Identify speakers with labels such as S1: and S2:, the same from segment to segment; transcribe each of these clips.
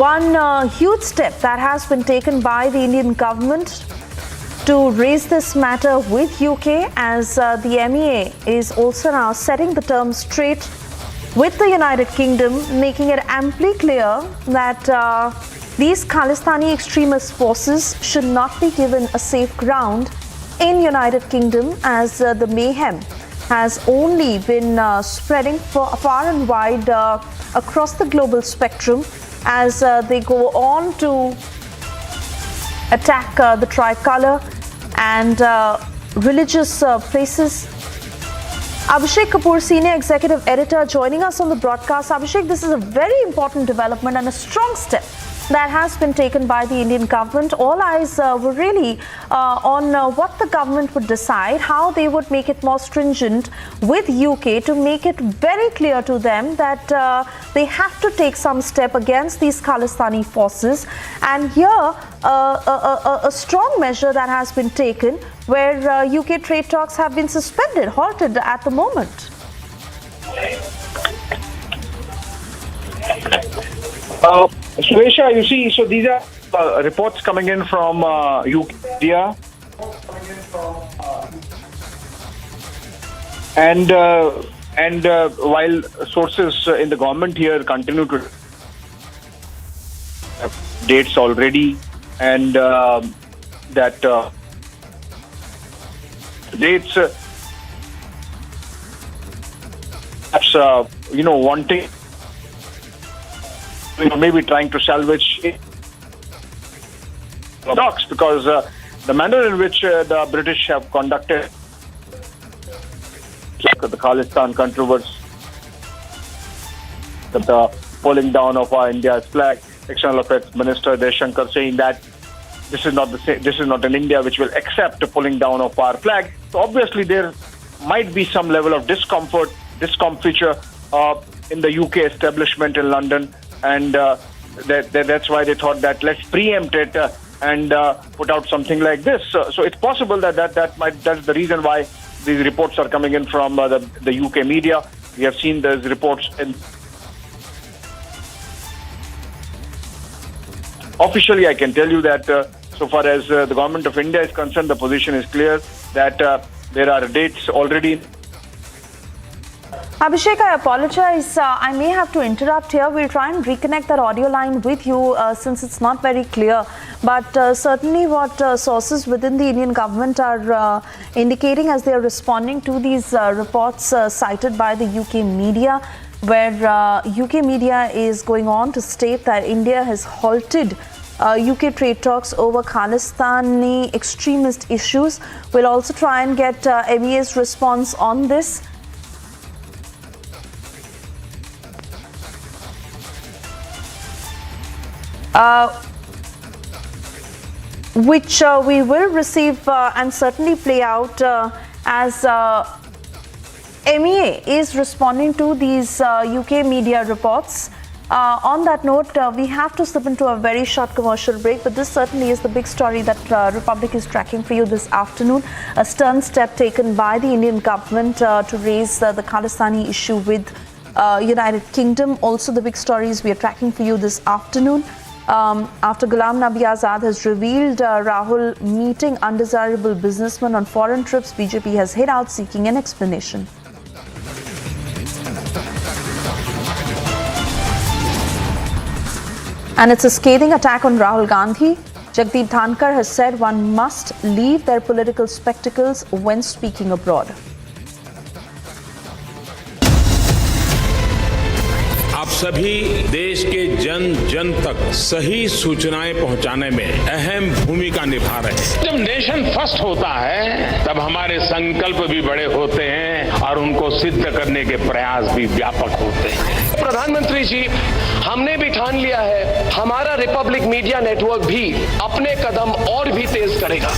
S1: One huge step that has been taken by the Indian government to raise this matter with UK, as the MEA is also now setting the terms straight with the United Kingdom, making it amply clear that these Khalistani extremist forces should not be given a safe ground in United Kingdom, as the mayhem has only been spreading far and wide across the global spectrum as they go on to attack the tricolour and religious places. Abhishek Kapoor, Senior Executive Editor, joining us on the broadcast. Abhishek, this is a very important development and a strong step that has been taken by the Indian government. All eyes were really on what the government would decide, how they would make it more stringent with UK to make it very clear to them that they have to take some step against these Khalistani forces. And here, a strong measure that has been taken where UK trade talks have been suspended, halted at the moment.
S2: Suresha, you see, so these are reports coming in from UK media, and while sources in the government here continue to have dates already, and that dates perhaps wanting, maybe trying to salvage talks, because the manner in which the British have conducted the Khalistan controversy, the pulling down of our India's flag, External Affairs Minister Shankar saying that this is not an India which will accept the pulling down of our flag. So obviously there might be some level of discomfiture in the UK establishment in London. And that's why they thought that let's preempt it and put out something like this. So it's possible that's the reason why these reports are coming in from the UK media. We have seen those reports officially. I can tell you that so far as the government of India is concerned, the position is clear that there are dates already.
S1: Abhishek, I apologize. I may have to interrupt here. We'll try and reconnect that audio line with you since it's not very clear. But certainly what sources within the Indian government are indicating as they are responding to these reports cited by the UK media, where UK media is going on to state that India has halted UK trade talks over Khalistani extremist issues. We'll also try and get MEA's response on this. Which we will receive and certainly play out as MEA is responding to these UK media reports. On that note, we have to slip into a very short commercial break, but this certainly is the big story that Republic is tracking for you this afternoon. A stern step taken by the Indian government to raise the Khalistani issue with United Kingdom. Also the big stories we are tracking for you this afternoon. After Ghulam Nabi Azad has revealed Rahul meeting undesirable businessmen on foreign trips, BJP has hit out seeking an explanation. And it's a scathing attack on Rahul Gandhi. Jagdeep Dhankar has said one must leave their political spectacles when speaking abroad.
S3: आप सभी देश के जन जन तक सही सूचनाएं पहुंचाने में अहम भूमिका निभा रहे हैं। जब नेशन फर्स्ट होता है तब हमारे संकल्प भी बड़े होते हैं और उनको सिद्ध करने के प्रयास भी व्यापक होते हैं।
S4: प्रधानमंत्री जी, हमने भी ठान लिया है, हमारा रिपब्लिक मीडिया नेटवर्क भी अपने कदम और भी तेज करेगा।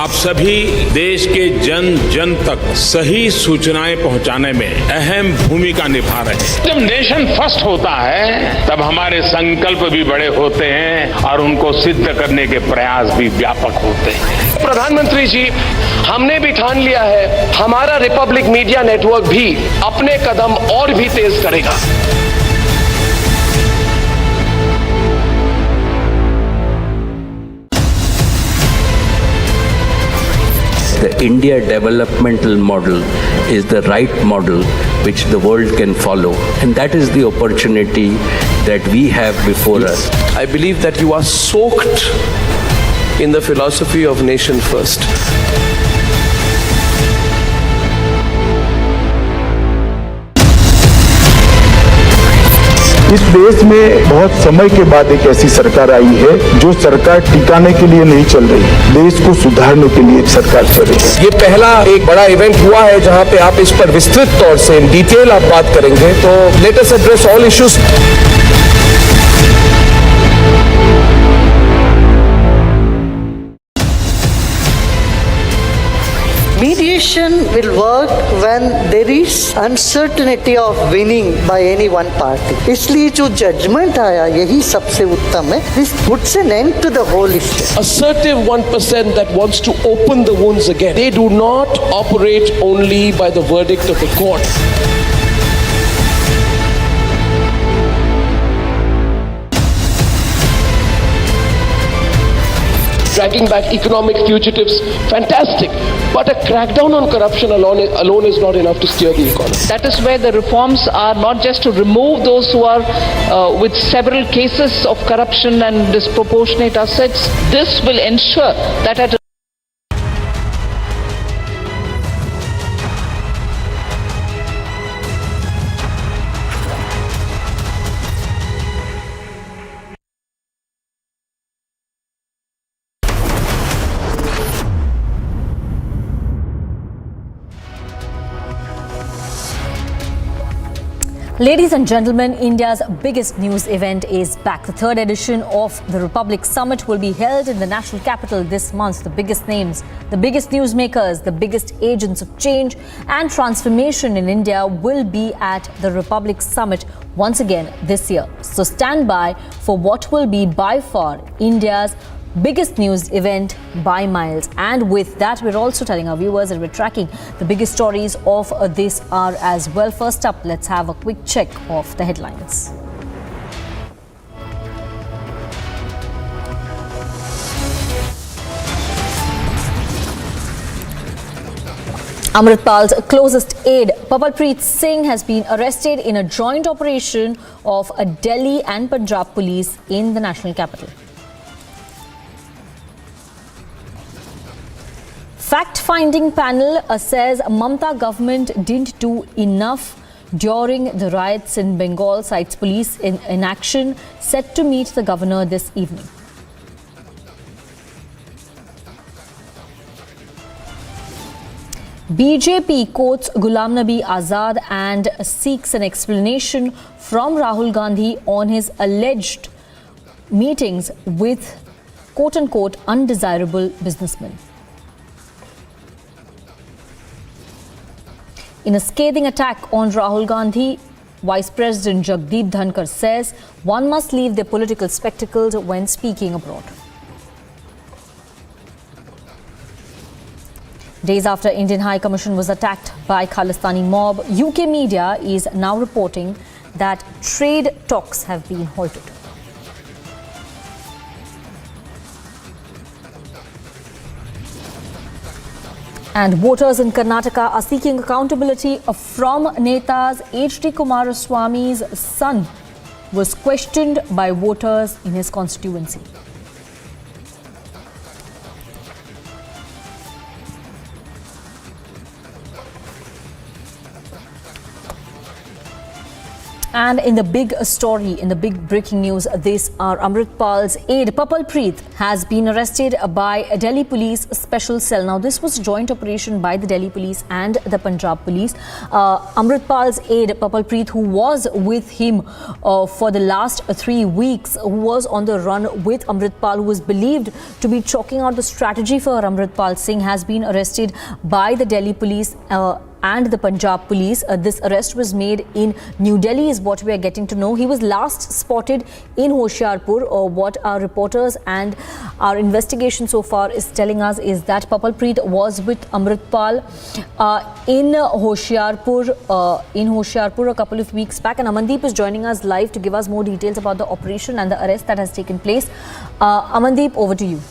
S3: आप सभी देश के जन जन तक सही सूचनाएं पहुंचाने में अहम भूमिका निभा रहे हैं। जब नेशन फर्स्ट होता है तब हमारे संकल्प भी बड़े होते हैं और उनको सिद्ध करने के प्रयास भी व्यापक होते हैं।
S4: प्रधानमंत्री जी, हमने भी ठान लिया है, हमारा रिपब्लिक मीडिया नेटवर्क भी अपने कदम और भी तेज करेगा।
S5: The India developmental model is the right model which the world can follow, and that is the opportunity that we have before us.
S4: I believe that you are soaked in the philosophy of nation first.
S6: इस देश में बहुत समय के बाद एक ऐसी सरकार आई है जो सरकार टिकाने के लिए नहीं चल रही, देश को सुधारने के लिए सरकार चल रही है।
S4: ये पहला एक बड़ा इवेंट हुआ है जहां पे आप इस पर विस्तृत तौर से इन डिटेल आप बात करेंगे, तो let us address all issues.
S7: Mediation will work when there is uncertainty of winning by any one party. इसलिए जो judgment आया यही सबसे उत्तम है. This puts an end to the whole issue.
S4: Assertive 1% that wants to open the wounds again. They do not operate only by the verdict of the court. Dragging back economic fugitives, fantastic. But a crackdown on corruption alone is not enough to steer the economy.
S8: That is where the reforms are not just to remove those who are with several cases of corruption and disproportionate assets. This will ensure that at
S9: Ladies and gentlemen, India's biggest news event is back. The third edition of the Republic Summit will be held in the national capital this month. The biggest names, the biggest newsmakers, the biggest agents of change and transformation in India will be at the Republic Summit once again this year. So stand by for what will be by far India's biggest news event by miles. And with that, we're also telling our viewers that we're tracking the biggest stories of this hour as well. First up, let's have a quick check of the headlines. Amritpal's closest aide, Pawalpreet Singh, has been arrested in a joint operation of Delhi and Punjab police in the national capital. Fact-finding panel says Mamata government didn't do enough during the riots in Bengal, cites police in action, set to meet the governor this evening. BJP quotes Ghulam Nabi Azad and seeks an explanation from Rahul Gandhi on his alleged meetings with quote-unquote undesirable businessmen. In a scathing attack on Rahul Gandhi, Vice President Jagdeep Dhankar says one must leave their political spectacles when speaking abroad. Days after Indian High Commission was attacked by Khalistani mob, UK media is now reporting that trade talks have been halted. And voters in Karnataka are seeking accountability from Netas. H.D. Kumaraswamy's son was questioned by voters in his constituency. And in the big story, in the big breaking news, this are Amritpal's aide, Papalpreet, has been arrested by Delhi Police Special Cell. Now, this was a joint operation by the Delhi Police and the Punjab Police. Amritpal's aide, Papalpreet, who was with him for the last 3 weeks, who was on the run with Amritpal, who was believed to be chalking out the strategy for Amritpal Singh, has been arrested by the Delhi Police and the Punjab Police. This arrest was made in New Delhi, is what we are getting to know. He was last spotted in Hoshiarpur. What our reporters and our investigation so far is telling us is that Papalpreet was with Amritpal in Hoshiarpur a couple of weeks back. And Amandeep is joining us live to give us more details about the operation and the arrest that has taken place. Amandeep, over to you.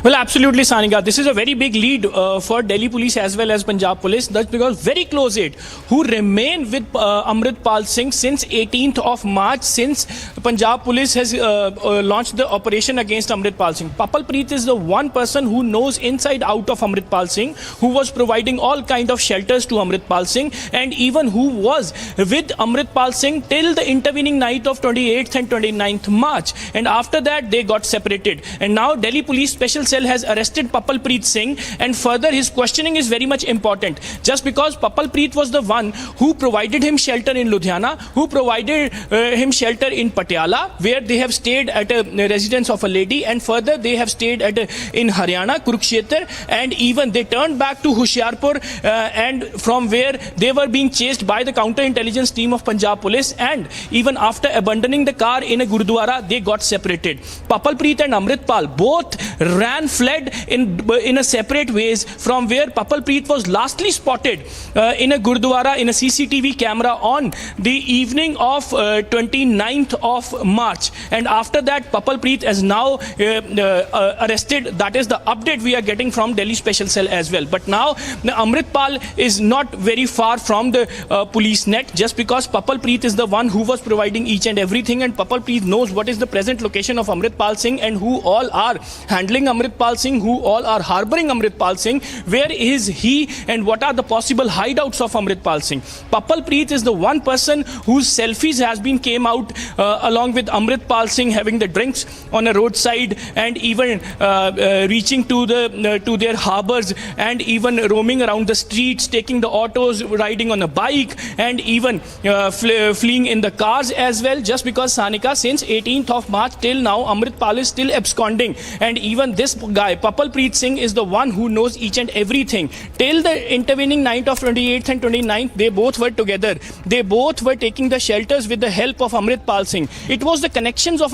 S10: Well, absolutely, Sanika. This is a very big lead for Delhi Police as well as Punjab Police. That's because very close aide who remain with Amritpal Singh since 18th of March, since Punjab Police has launched the operation against Amritpal Singh. Papalpreet is the one person who knows inside out of Amritpal Singh, who was providing all kind of shelters to Amritpal Singh, and even who was with Amritpal Singh till the intervening night of 28th and 29th March. And after that, they got separated. And now Delhi Police Special Cell has arrested Papalpreet Singh, and further his questioning is very much important. Just because Papalpreet was the one who provided him shelter in Ludhiana, who provided him shelter in Patiala, where they have stayed at a residence of a lady, and further they have stayed at in Haryana, Kurukshetra, and even they turned back to Hoshiarpur, and from where they were being chased by the counter-intelligence team of Punjab Police, and even after abandoning the car in a Gurudwara, they got separated. Papalpreet and Amritpal both fled in a separate ways, from where Papalpreet was lastly spotted in a Gurudwara in a CCTV camera on the evening of 29th of March. And after that, Papalpreet is now arrested. That is the update we are getting from Delhi Special Cell as well. But now Amritpal is not very far from the police net, just because Papalpreet is the one who was providing each and everything, and Papalpreet knows what is the present location of Amritpal Singh and who all are handling Amritpal Singh, who all are harboring Amritpal Singh, where is he and what are the possible hideouts of Amritpal Singh. Papalpreet is the one person whose selfies has been came out along with Amritpal Singh having the drinks on a roadside, and even reaching to their harbors, and even roaming around the streets, taking the autos, riding on a bike, and even fleeing in the cars as well. Just because, Sanika, since 18th of March till now, Amritpal is still absconding, and even this guy Papalpreet Singh is the one who knows each and everything. Till the intervening night of 28th and 29th, they both were together. They both were taking the shelters with the help of Amritpal Singh. It was the connections of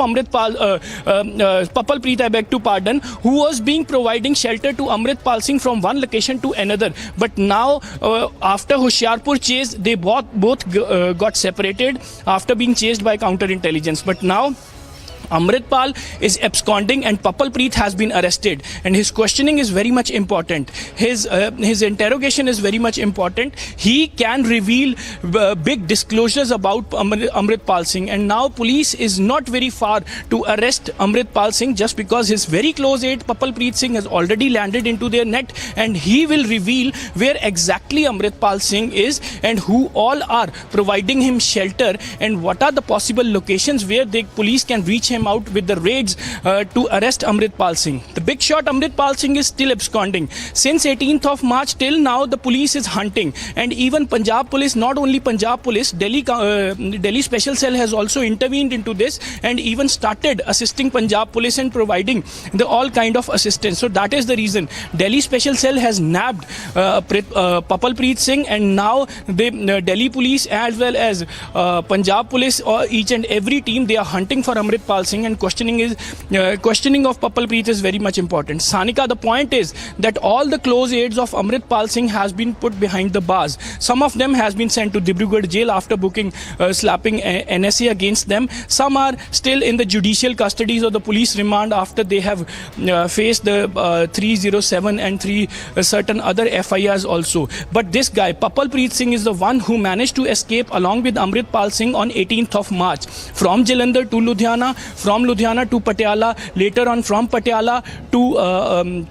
S10: Papalpreet, I beg to pardon, who was being providing shelter to Amritpal Singh from one location to another. But now, after Hoshiarpur chase, they both got separated after being chased by counterintelligence. But now Amritpal is absconding and Papalpreet has been arrested, and his questioning is very much important. His interrogation is very much important. He can reveal big disclosures about Amritpal Singh, and now police is not very far to arrest Amritpal Singh, just because his very close aide Papalpreet Singh has already landed into their net, and he will reveal where exactly Amritpal Singh is and who all are providing him shelter, and what are the possible locations where the police can reach him out with the raids to arrest Amritpal Singh. The big shot Amritpal Singh is still absconding. Since 18th of March till now, the police is hunting, and even Punjab Police, not only Punjab Police, Delhi Special Cell has also intervened into this and even started assisting Punjab Police and providing the all kind of assistance. So that is the reason Delhi Special Cell has nabbed Papalpreet Singh, and now the Delhi Police as well as Punjab Police, or each and every team, they are hunting for Amritpal Singh, and questioning of Papalpreet is very much important. Sanika, the point is that all the close aides of Amritpal Singh has been put behind the bars. Some of them has been sent to Dibrugarh jail after slapping NSA against them. Some are still in the judicial custodies or the police remand after they have faced the 307 and certain other FIRs also. But this guy Papalpreet Singh is the one who managed to escape along with Amritpal Singh on 18th of March from Jalandhar to Ludhiana, from Ludhiana to Patiala, later on from Patiala to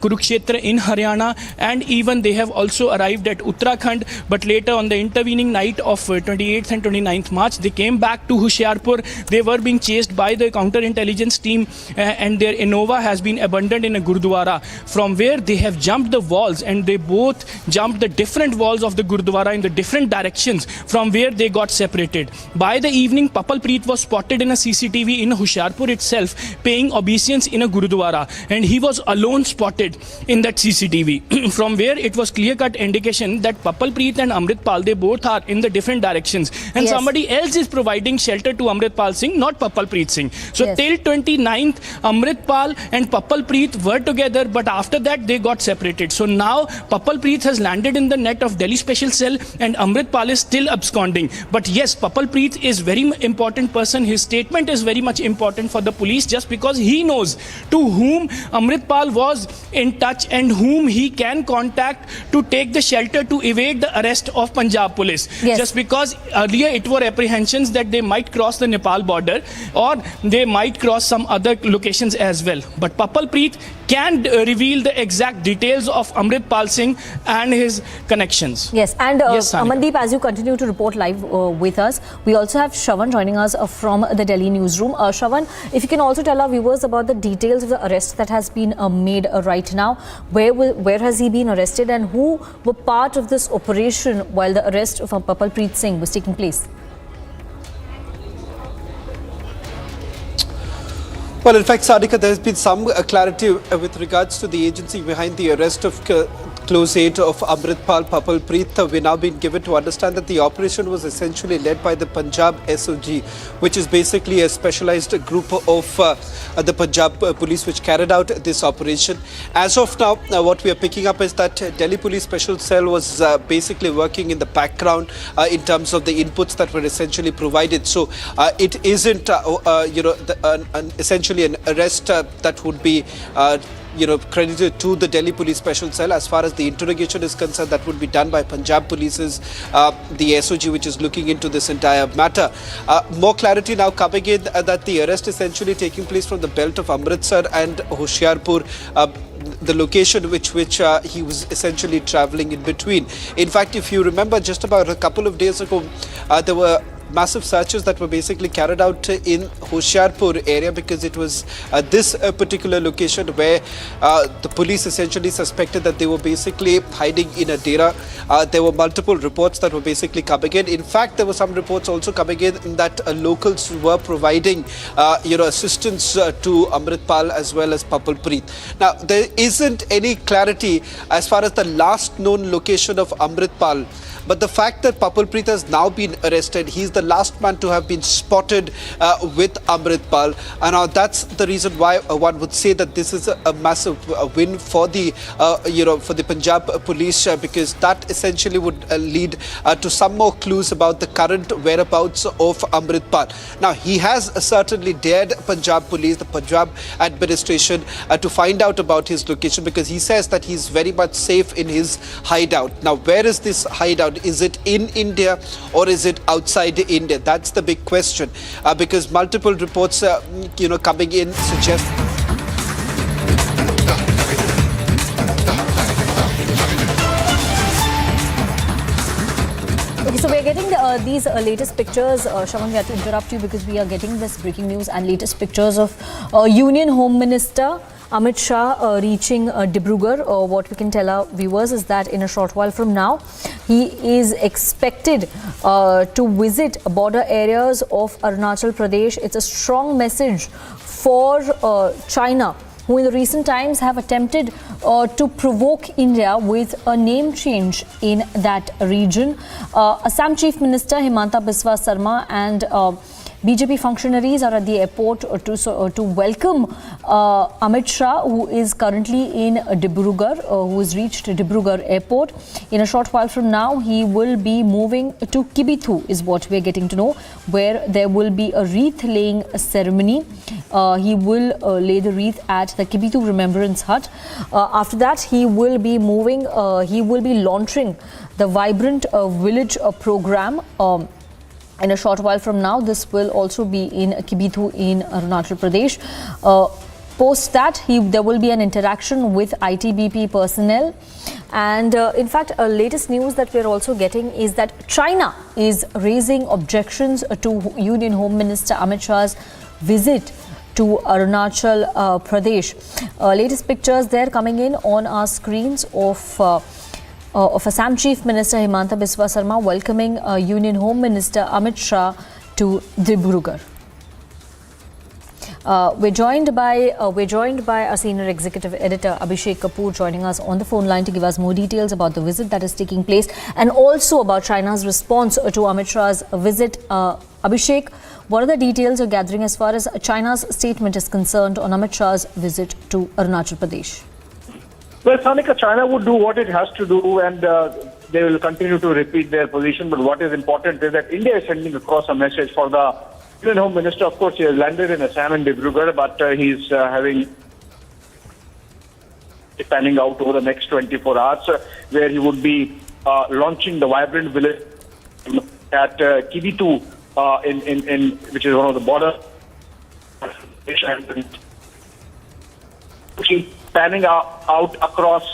S10: Kurukshetra in Haryana, and even they have also arrived at Uttarakhand, but later on the intervening night of 28th and 29th March, they came back to Hoshiarpur. They were being chased by the counterintelligence team and their Innova has been abandoned in a Gurdwara, from where they have jumped the walls, and they both jumped the different walls of the Gurdwara in the different directions, from where they got separated. By the evening, Papal Preet was spotted in a CCTV in Hoshiarpur itself paying obeisance in a Gurdwara, and he was alone spotted in that CCTV from where it was clear-cut indication that Papal Preet and Amritpal, they both are in the different directions, and somebody else is providing shelter to Amritpal Singh, not Papal Preet Singh. So till 29th, Amritpal and Papal Preet were together, but after that they got separated. So now Papal Preet has landed in the net of Delhi Special Cell and Amritpal is still absconding. But yes, Papal Preet is very important person. His statement is very much important for the police, just because he knows to whom Amritpal was in touch and whom he can contact to take the shelter to evade the arrest of Punjab police. Just because earlier it were apprehensions that they might cross the Nepal border or they might cross some other locations as well. But Papal Preet can reveal the exact details of Amritpal Singh and his connections.
S9: Yes, and Amandeep, as you continue to report live with us, we also have Shravan joining us from the Delhi newsroom. Shravan, if you can also tell our viewers about the details of the arrest that has been made right now. Where has he been arrested and who were part of this operation while the arrest of Papal Preet Singh was taking place?
S11: Well, in fact, Sadika, there has been some clarity with regards to the agency behind the arrest of close aide of Amritpal, Papal Preet. We're now being given to understand that the operation was essentially led by the Punjab SOG, which is basically a specialized group of the Punjab police which carried out this operation. As of now, what we are picking up is that Delhi Police Special Cell was basically working in the background in terms of the inputs that were essentially provided. So it isn't, essentially an arrest that would be credited to the Delhi Police Special Cell. As far as the interrogation is concerned, that would be done by Punjab Police's the SOG, which is looking into this entire matter. More clarity now coming in that the arrest essentially taking place from the belt of Amritsar and Hoshiarpur, the location which he was essentially travelling in between. In fact, if you remember, just about a couple of days ago, there were massive searches that were basically carried out in Hoshiarpur area, because it was this particular location where the police essentially suspected that they were basically hiding in a dera. There were multiple reports that were basically coming in. In fact, there were some reports also coming in that locals were providing assistance to Amritpal as well as Papal Preet. Now, there isn't any clarity as far as the last known location of Amritpal. But the fact that Papal Preet has now been arrested, he's the last man to have been spotted with Amritpal. And now that's the reason why one would say that this is a massive win for the, for the Punjab police, because that essentially would lead to some more clues about the current whereabouts of Amritpal. Now, he has certainly dared Punjab police, the Punjab administration, to find out about his location, because he says that he's very much safe in his hideout. Now, where is this hideout? Is it in India or is it outside India? That's the big question, because multiple reports, coming in suggest.
S9: Okay, so we are getting these latest pictures. Shravan, we have to interrupt you because we are getting this breaking news and latest pictures of Union Home Minister Amit Shah reaching Dibrugarh. What we can tell our viewers is that in a short while from now, he is expected to visit border areas of Arunachal Pradesh. It's a strong message for China, who in the recent times have attempted to provoke India with a name change in that region. Assam Chief Minister Himanta Biswa Sarma and BJP functionaries are at the airport to welcome Amit Shah, who is currently in Dibrugarh, who has reached Dibrugarh airport. In a short while from now, he will be moving to Kibithu, is what we are getting to know, where there will be a wreath-laying ceremony. He will lay the wreath at the Kibithu Remembrance Hut. After that, he will be launching the Vibrant Village program. In a short while from now, this will also be in Kibithu in Arunachal Pradesh. Post that, there will be an interaction with ITBP personnel. And in fact, latest news that we're also getting is that China is raising objections to Union Home Minister Amit Shah's visit to Arunachal Pradesh. Latest pictures there coming in on our screens of Assam Chief Minister Himanta Biswa Sarma welcoming Union Home Minister Amit Shah to Dibrugarh. We're joined by our senior executive editor Abhishek Kapoor joining us on the phone line to give us more details about the visit that is taking place and also about China's response to Amit Shah's visit. Abhishek, what are the details you're gathering as far as China's statement is concerned on Amit Shah's visit to Arunachal Pradesh?
S2: Well, Sanika, China would do what it has to do, and they will continue to repeat their position. But what is important is that India is sending across a message for the Union Home Minister. Of course, he has landed in Assam and Dibrugarh, but he's planning out over the next 24 hours, where he would be launching the vibrant village at Kibithu, in which is one of the border. Panning out across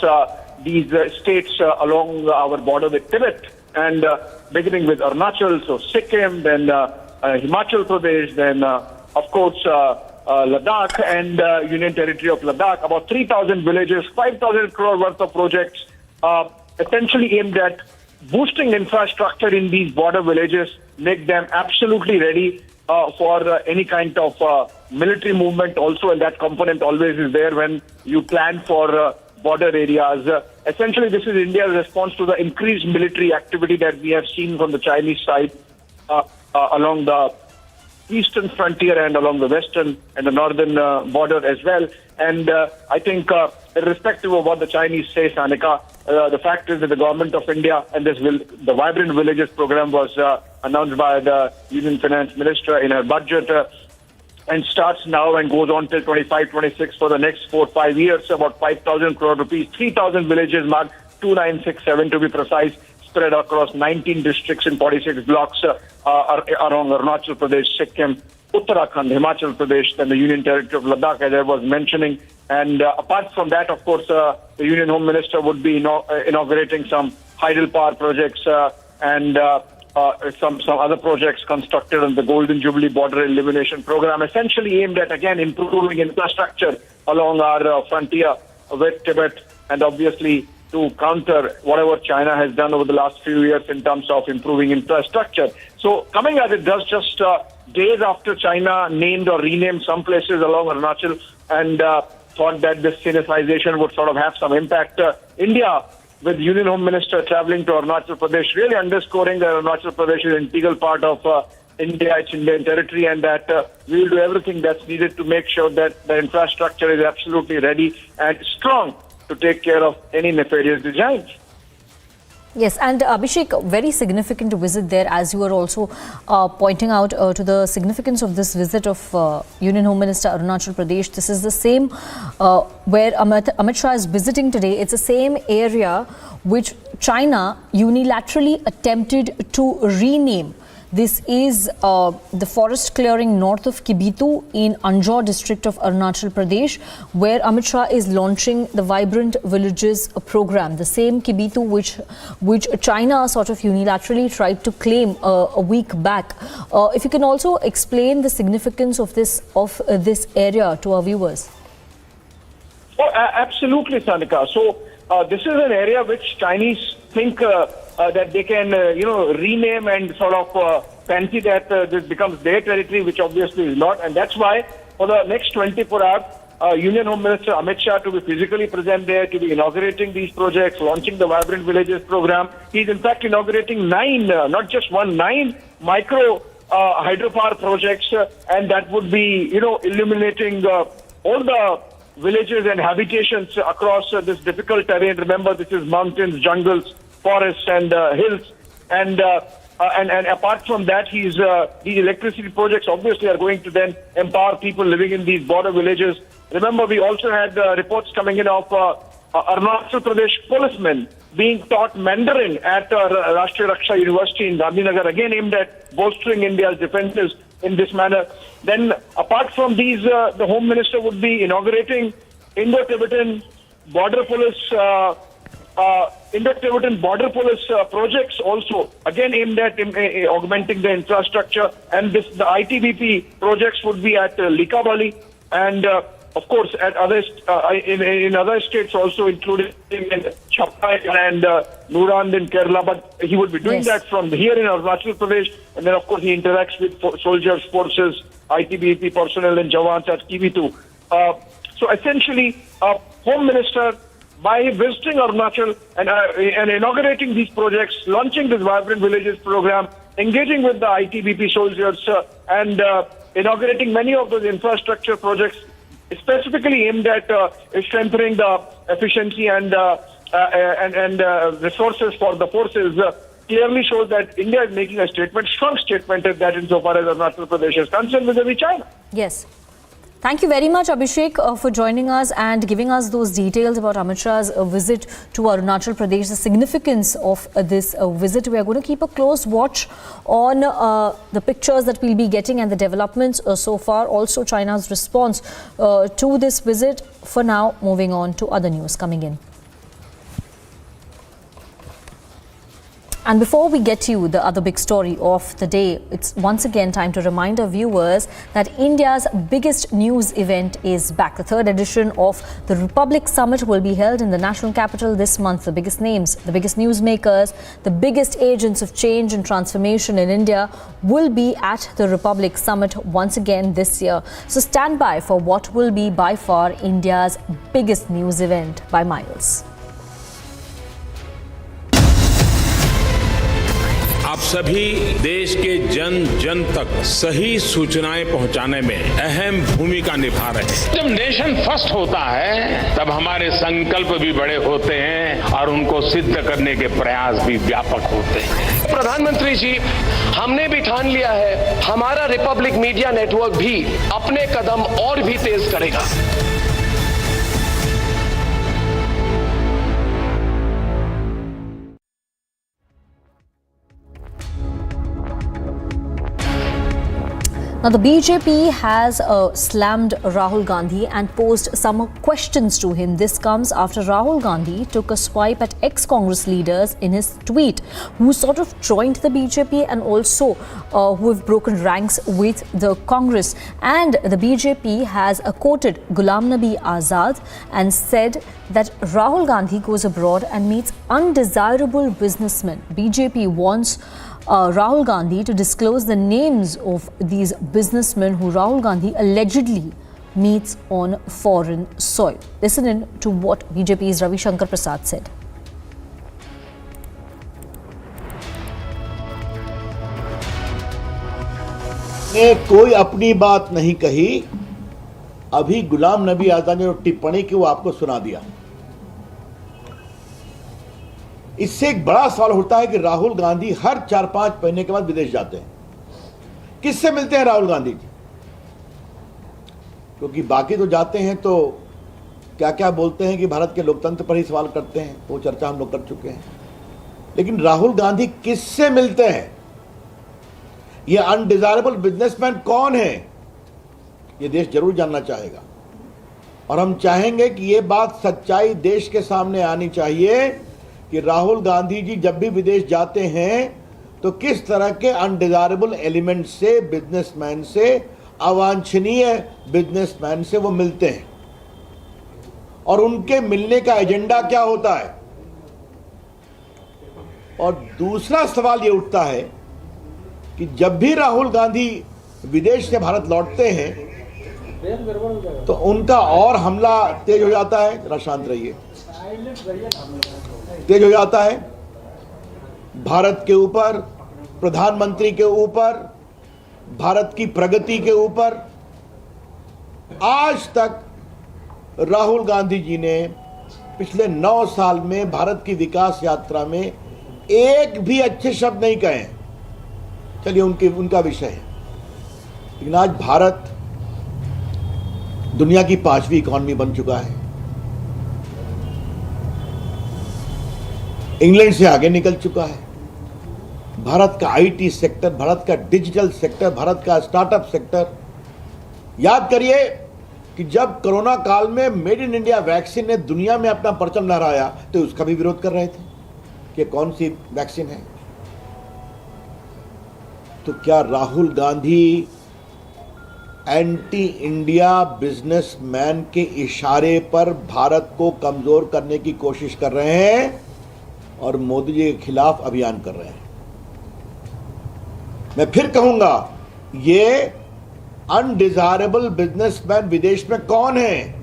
S2: these states along our border with Tibet, and beginning with Arunachal, so Sikkim, then Himachal Pradesh, then of course Ladakh and Union Territory of Ladakh. About 3,000 villages, 5,000 crore worth of projects, essentially aimed at boosting infrastructure in these border villages, make them absolutely ready for any kind of military movement also, and that component always is there when you plan for border areas. Essentially, this is India's response to the increased military activity that we have seen from the Chinese side along the eastern frontier and along the western and the northern border as well. And I think irrespective of what the Chinese say, Sanika, the fact is that the government of India and the Vibrant Villages program was announced by the Union Finance Minister in her budget and starts now and goes on till 25-26 for the next 4-5 years, about 5,000 crore rupees, 3,000 villages marked 2967 to be precise, spread across 19 districts in 46 blocks around Arunachal Pradesh, Sikkim, Uttarakhand, Himachal Pradesh, then the Union Territory of Ladakh, as I was mentioning. And apart from that, of course, the Union Home Minister would be inaugurating some hydropower projects and some other projects constructed on the Golden Jubilee Border Elimination Program, essentially aimed at, again, improving infrastructure along our frontier with Tibet, and obviously to counter whatever China has done over the last few years in terms of improving infrastructure. So coming as it does just days after China named or renamed some places along Arunachal and thought that this Sinicization would sort of have some impact, India, with Union Home Minister traveling to Arunachal Pradesh, really underscoring that Arunachal Pradesh is an integral part of India, its Indian territory, and that we will do everything that's needed to make sure that the infrastructure is absolutely ready and strong to take care of any nefarious designs.
S9: Yes, and Abhishek, very significant visit there, as you were also pointing out to the significance of this visit of Union Home Minister Arunachal Pradesh. This is the same where Amit Shah is visiting today. It's the same area which China unilaterally attempted to rename. This is the forest clearing north of Kibithu in Anjaw district of Arunachal Pradesh, where Amit Shah is launching the Vibrant Villages program. The same Kibithu which China sort of unilaterally tried to claim a week back. If you can also explain the significance of this area to our viewers.
S2: Oh, absolutely, Sanika. So this is an area which Chinese think that they can, rename and sort of fancy that this becomes their territory, which obviously is not. And that's why for the next 24 hours, Union Home Minister Amit Shah to be physically present there, to be inaugurating these projects, launching the Vibrant Villages program. He's in fact inaugurating 9, not just 1, 9 micro hydropower projects, and that would be, illuminating all the villages and habitations across this difficult terrain. Remember, this is mountains, jungles, forests and hills, and apart from that, these electricity projects obviously are going to then empower people living in these border villages. Remember, we also had reports coming in of Arunachal Pradesh policemen being taught Mandarin at Rashtriya Raksha University in Gandhinagar, again aimed at bolstering India's defenses in this manner. Then, apart from these, the Home Minister would be inaugurating Indo-Tibetan border police projects also, again aimed at augmenting the infrastructure. And the ITBP projects would be at Likabali and of course at in other states also, including in Chappai and Nurand in Kerala. But he would be doing that from here in Arunachal Pradesh, and then of course he interacts with soldiers, forces, ITBP personnel and Jawans at TV2. So essentially, Home Minister, by visiting Arunachal and inaugurating these projects, launching this Vibrant Villages program, engaging with the ITBP soldiers and inaugurating many of those infrastructure projects, specifically aimed at strengthening the efficiency and resources for the forces, clearly shows that India is making a statement, strong statement, that insofar as Arunachal Pradesh is concerned vis-a-vis China.
S9: Yes. Thank you very much, Abhishek, for joining us and giving us those details about Amit Shah's visit to Arunachal Pradesh, the significance of this visit. We are going to keep a close watch on the pictures that we'll be getting and the developments so far. Also, China's response to this visit. For now, moving on to other news coming in. And before we get to you the other big story of the day, it's once again time to remind our viewers that India's biggest news event is back. The third edition of the Republic Summit will be held in the national capital this month. The biggest names, the biggest newsmakers, the biggest agents of change and transformation in India will be at the Republic Summit once again this year. So stand by for what will be by far India's biggest news event by miles.
S3: आप सभी देश के जन जन तक सही सूचनाएं पहुंचाने में अहम भूमिका निभा रहे हैं। जब नेशन फर्स्ट होता है तब हमारे संकल्प भी बड़े होते हैं और उनको सिद्ध करने के प्रयास भी व्यापक होते हैं।
S4: प्रधानमंत्री जी, हमने भी ठान लिया है, हमारा रिपब्लिक मीडिया नेटवर्क भी अपने कदम और भी तेज करेगा।
S9: Now, the BJP has slammed Rahul Gandhi and posed some questions to him. This comes after Rahul Gandhi took a swipe at ex-Congress leaders in his tweet, who sort of joined the BJP and also who have broken ranks with the Congress. And the BJP has quoted Ghulam Nabi Azad and said that Rahul Gandhi goes abroad and meets undesirable businessmen. BJP wants Rahul Gandhi to disclose the names of these businessmen who Rahul Gandhi allegedly meets on foreign soil. Listen in to what BJP's Ravi Shankar Prasad said.
S12: ने कोई अपनी बात नहीं कही। अभी गुलाम नबी आजाद ने जो टिप्पणी की वो आपको सुना दिया। इससे एक बड़ा सवाल उठता है कि राहुल गांधी हर 4-5 महीने के बाद विदेश जाते हैं। किससे मिलते हैं राहुल गांधी जी? क्योंकि बाकी तो जाते हैं तो क्या क्या बोलते हैं कि भारत के लोकतंत्र पर ही सवाल करते हैं, वो चर्चा हम लोग कर चुके हैं। लेकिन राहुल गांधी किससे मिलते हैं? ये अनडिजायरेबल बिजनेसमैन कौन है? ये देश जरूर जानना चाहेगा और हम चाहेंगे कि ये बात सच्चाई देश के सामने आनी चाहिए कि राहुल गांधी जी जब भी विदेश जाते हैं तो किस तरह के अनडिजायरेबल एलिमेंट से, बिजनेसमैन से, अवांछनीय बिजनेसमैन से वो मिलते हैं और उनके मिलने का एजेंडा क्या होता है। और दूसरा सवाल ये उठता है कि जब भी राहुल गांधी विदेश से भारत लौटते हैं तो उनका और हमला तेज हो जाता है। जरा शांत रहिए। तेज हो जाता है भारत के ऊपर, प्रधानमंत्री के ऊपर, भारत की प्रगति के ऊपर। आज तक राहुल गांधी जी ने पिछले 9 साल में भारत की विकास यात्रा में एक भी अच्छे शब्द नहीं कहे। चलिए उनका विषय है, लेकिन आज भारत दुनिया की 5वीं इकॉनमी बन चुका है। इंग्लैंड से आगे निकल चुका है। भारत का आईटी सेक्टर, भारत का डिजिटल सेक्टर, भारत का स्टार्टअप सेक्टर, याद करिए कि जब कोरोना काल में मेड इन इंडिया वैक्सीन ने दुनिया में अपना परचम लहराया तो उसका भी विरोध कर रहे थे कि कौन सी वैक्सीन है। तो क्या Rahul Gandhi anti India businessman के इशारे पर भारत को कमजोर करने की कोशिश कर रहे हैं और मोदी जी के खिलाफ अभियान कर रहे हैं? मैं फिर कहूंगा, ये अनडिजायरेबल बिजनेसमैन विदेश में कौन है?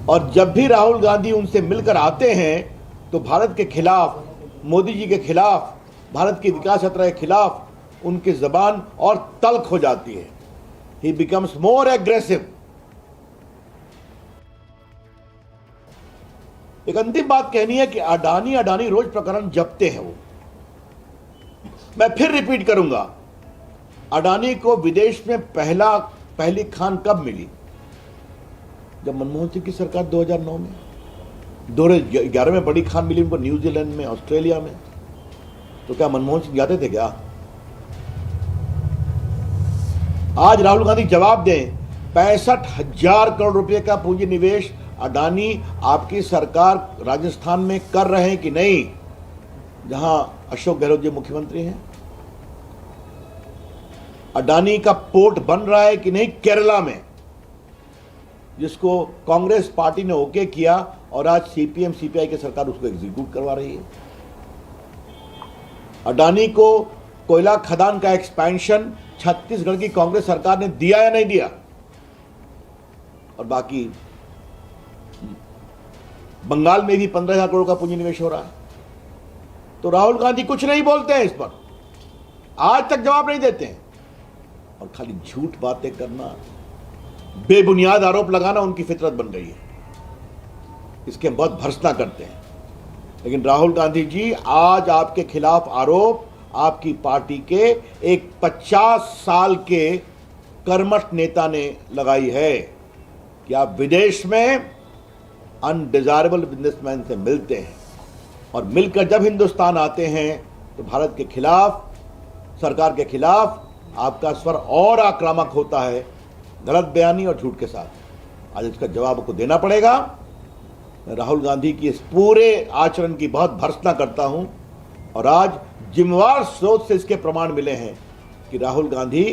S12: और जब भी राहुल गांधी उनसे मिलकर आते हैं तो भारत के खिलाफ, मोदी जी के खिलाफ, भारत की विकास यात्रा के खिलाफ उनकी जबान और तल्ख हो जाती है। ही बिकम्स मोर एग्रेसिव। एक अंतिम बात कहनी है कि अडानी रोज प्रकरण जपते हैं वो। मैं फिर रिपीट करूंगा, अडानी को विदेश में पहली खान कब मिली? जब मनमोहन सिंह की सरकार 2009 में, 2011 में बड़ी खान मिली उनको न्यूजीलैंड में, ऑस्ट्रेलिया में। तो क्या मनमोहन सिंह जाते थे क्या? आज राहुल गांधी जवाब दें, 65,000 करोड़ रुपए का पूंजी निवेश अडानी आपकी सरकार राजस्थान में कर रहे हैं कि नहीं, जहां अशोक गहलोत जी मुख्यमंत्री हैं? अडानी का पोर्ट बन रहा है कि नहीं केरला में, जिसको कांग्रेस पार्टी ने ओके किया और आज सीपीएम सीपीआई की सरकार उसको एग्जीक्यूट करवा रही है। अडानी को कोयला खदान का एक्सपेंशन छत्तीसगढ़ की कांग्रेस सरकार ने दिया या नहीं दिया? और बाकी बंगाल में भी 15,000 करोड़ का पूंजी निवेश हो रहा है। तो राहुल गांधी कुछ नहीं बोलते हैं इस पर, आज तक जवाब नहीं देते हैं, और खाली झूठ बातें करना, बेबुनियाद आरोप लगाना उनकी फितरत बन गई है। इसके हम बहुत भर्त्सना करते हैं। लेकिन राहुल गांधी जी, आज आपके खिलाफ आरोप आपकी पार्टी के एक 50 साल के कर्मठ नेता ने लगाई है कि आप विदेश में अनडिजायरेबल बिजनेसमैन से मिलते हैं, और मिलकर जब हिंदुस्तान आते हैं तो भारत के खिलाफ, सरकार के खिलाफ आपका स्वर और आक्रामक होता है, गलत बयानी और झूठ के साथ। आज इसका जवाब आपको देना पड़ेगा। मैं राहुल गांधी की इस पूरे आचरण की बहुत भर्त्सना करता हूं, और आज जिम्मेवार स्रोत से इसके प्रमाण मिले हैं कि राहुल गांधी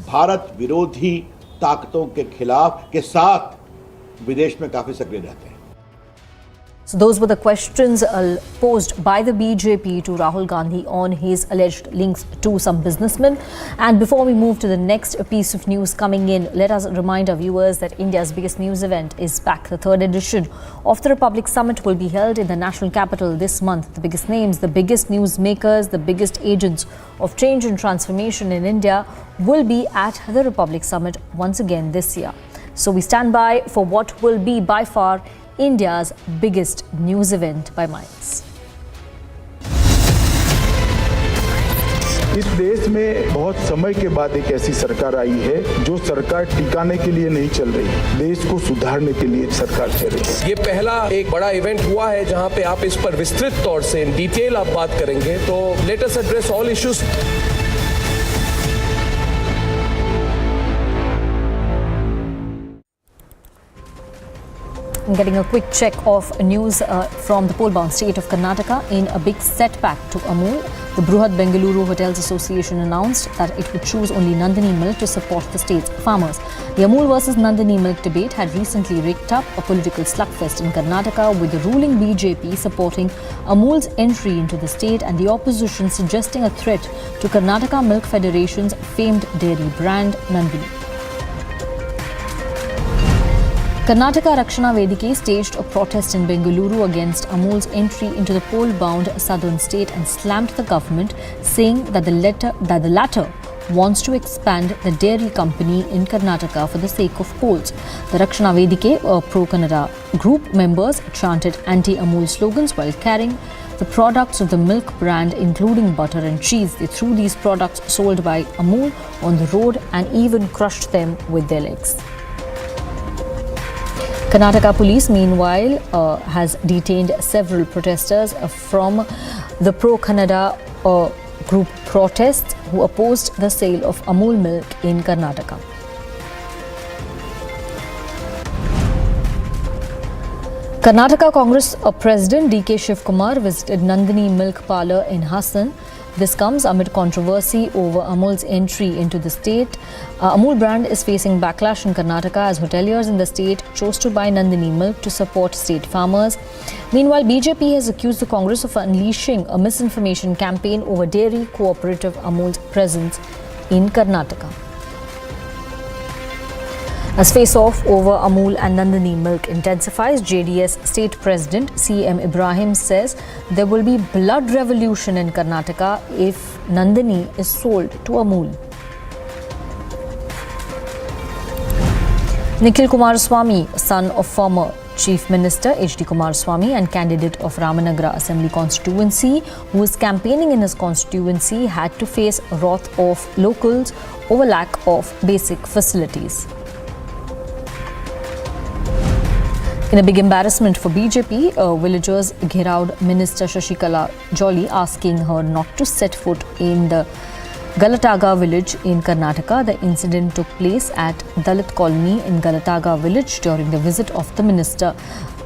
S12: भारत विरोधी ताकतों के खिलाफ के साथ विदेश में काफी सक्रिय रहते हैं।
S9: So those were the questions posed by the BJP to Rahul Gandhi on his alleged links to some businessmen. And before we move to the next piece of news coming in, let us remind our viewers that India's biggest news event is back. The third edition of the Republic Summit will be held in the national capital this month. The biggest names, the biggest newsmakers, the biggest agents of change and transformation in India will be at the Republic Summit once again this year. So we stand by for what will be by far India's biggest news event by miles.
S6: इस देश में बहुत समय के बाद एक ऐसी सरकार आई है जो सरकार टिकाने के लिए नहीं चल रही, देश को सुधारने के लिए सरकार चल रही है।
S4: ये पहला एक बड़ा इवेंट हुआ है जहां पे आप इस पर विस्तृत तौर से इन डिटेल आप बात करेंगे, तो let us address all issues.
S9: Getting a quick check of news from the pole-bound state of Karnataka. In a big setback to Amul, the Bruhat Bengaluru Hotels Association announced that it would choose only Nandini milk to support the state's farmers. The Amul versus Nandini milk debate had recently rigged up a political slugfest in Karnataka, with the ruling BJP supporting Amul's entry into the state and the opposition suggesting a threat to Karnataka Milk Federation's famed dairy brand Nandini. Karnataka Rakshana Vedike staged a protest in Bengaluru against Amul's entry into the pole-bound southern state and slammed the government, saying that the latter wants to expand the dairy company in Karnataka for the sake of poles. The Rakshana Vedike, a pro-Kannada group, members chanted anti-Amul slogans while carrying the products of the milk brand, including butter and cheese. They threw these products sold by Amul on the road and even crushed them with their legs. Karnataka police, meanwhile, has detained several protesters from the pro-Kannada group protests who opposed the sale of Amul milk in Karnataka. Karnataka Congress President D.K. Shivkumar visited Nandini Milk Parlour in Hassan. This comes amid controversy over Amul's entry into the state. Amul brand is facing backlash in Karnataka as hoteliers in the state chose to buy Nandini milk to support state farmers. Meanwhile, BJP has accused the Congress of unleashing a misinformation campaign over dairy cooperative Amul's presence in Karnataka. As face-off over Amul and Nandini milk intensifies, JDS State President C.M. Ibrahim says there will be blood revolution in Karnataka if Nandini is sold to Amul. Nikhil Kumaraswamy, son of former Chief Minister H.D. Kumaraswamy and candidate of Ramanagara Assembly constituency, who is campaigning in his constituency, had to face wrath of locals over lack of basic facilities. In a big embarrassment for BJP, villagers ghirawed Minister Shashikala Jolly, asking her not to set foot in the Galataga village in Karnataka. The incident took place at Dalit Colony in Galataga village during the visit of the minister.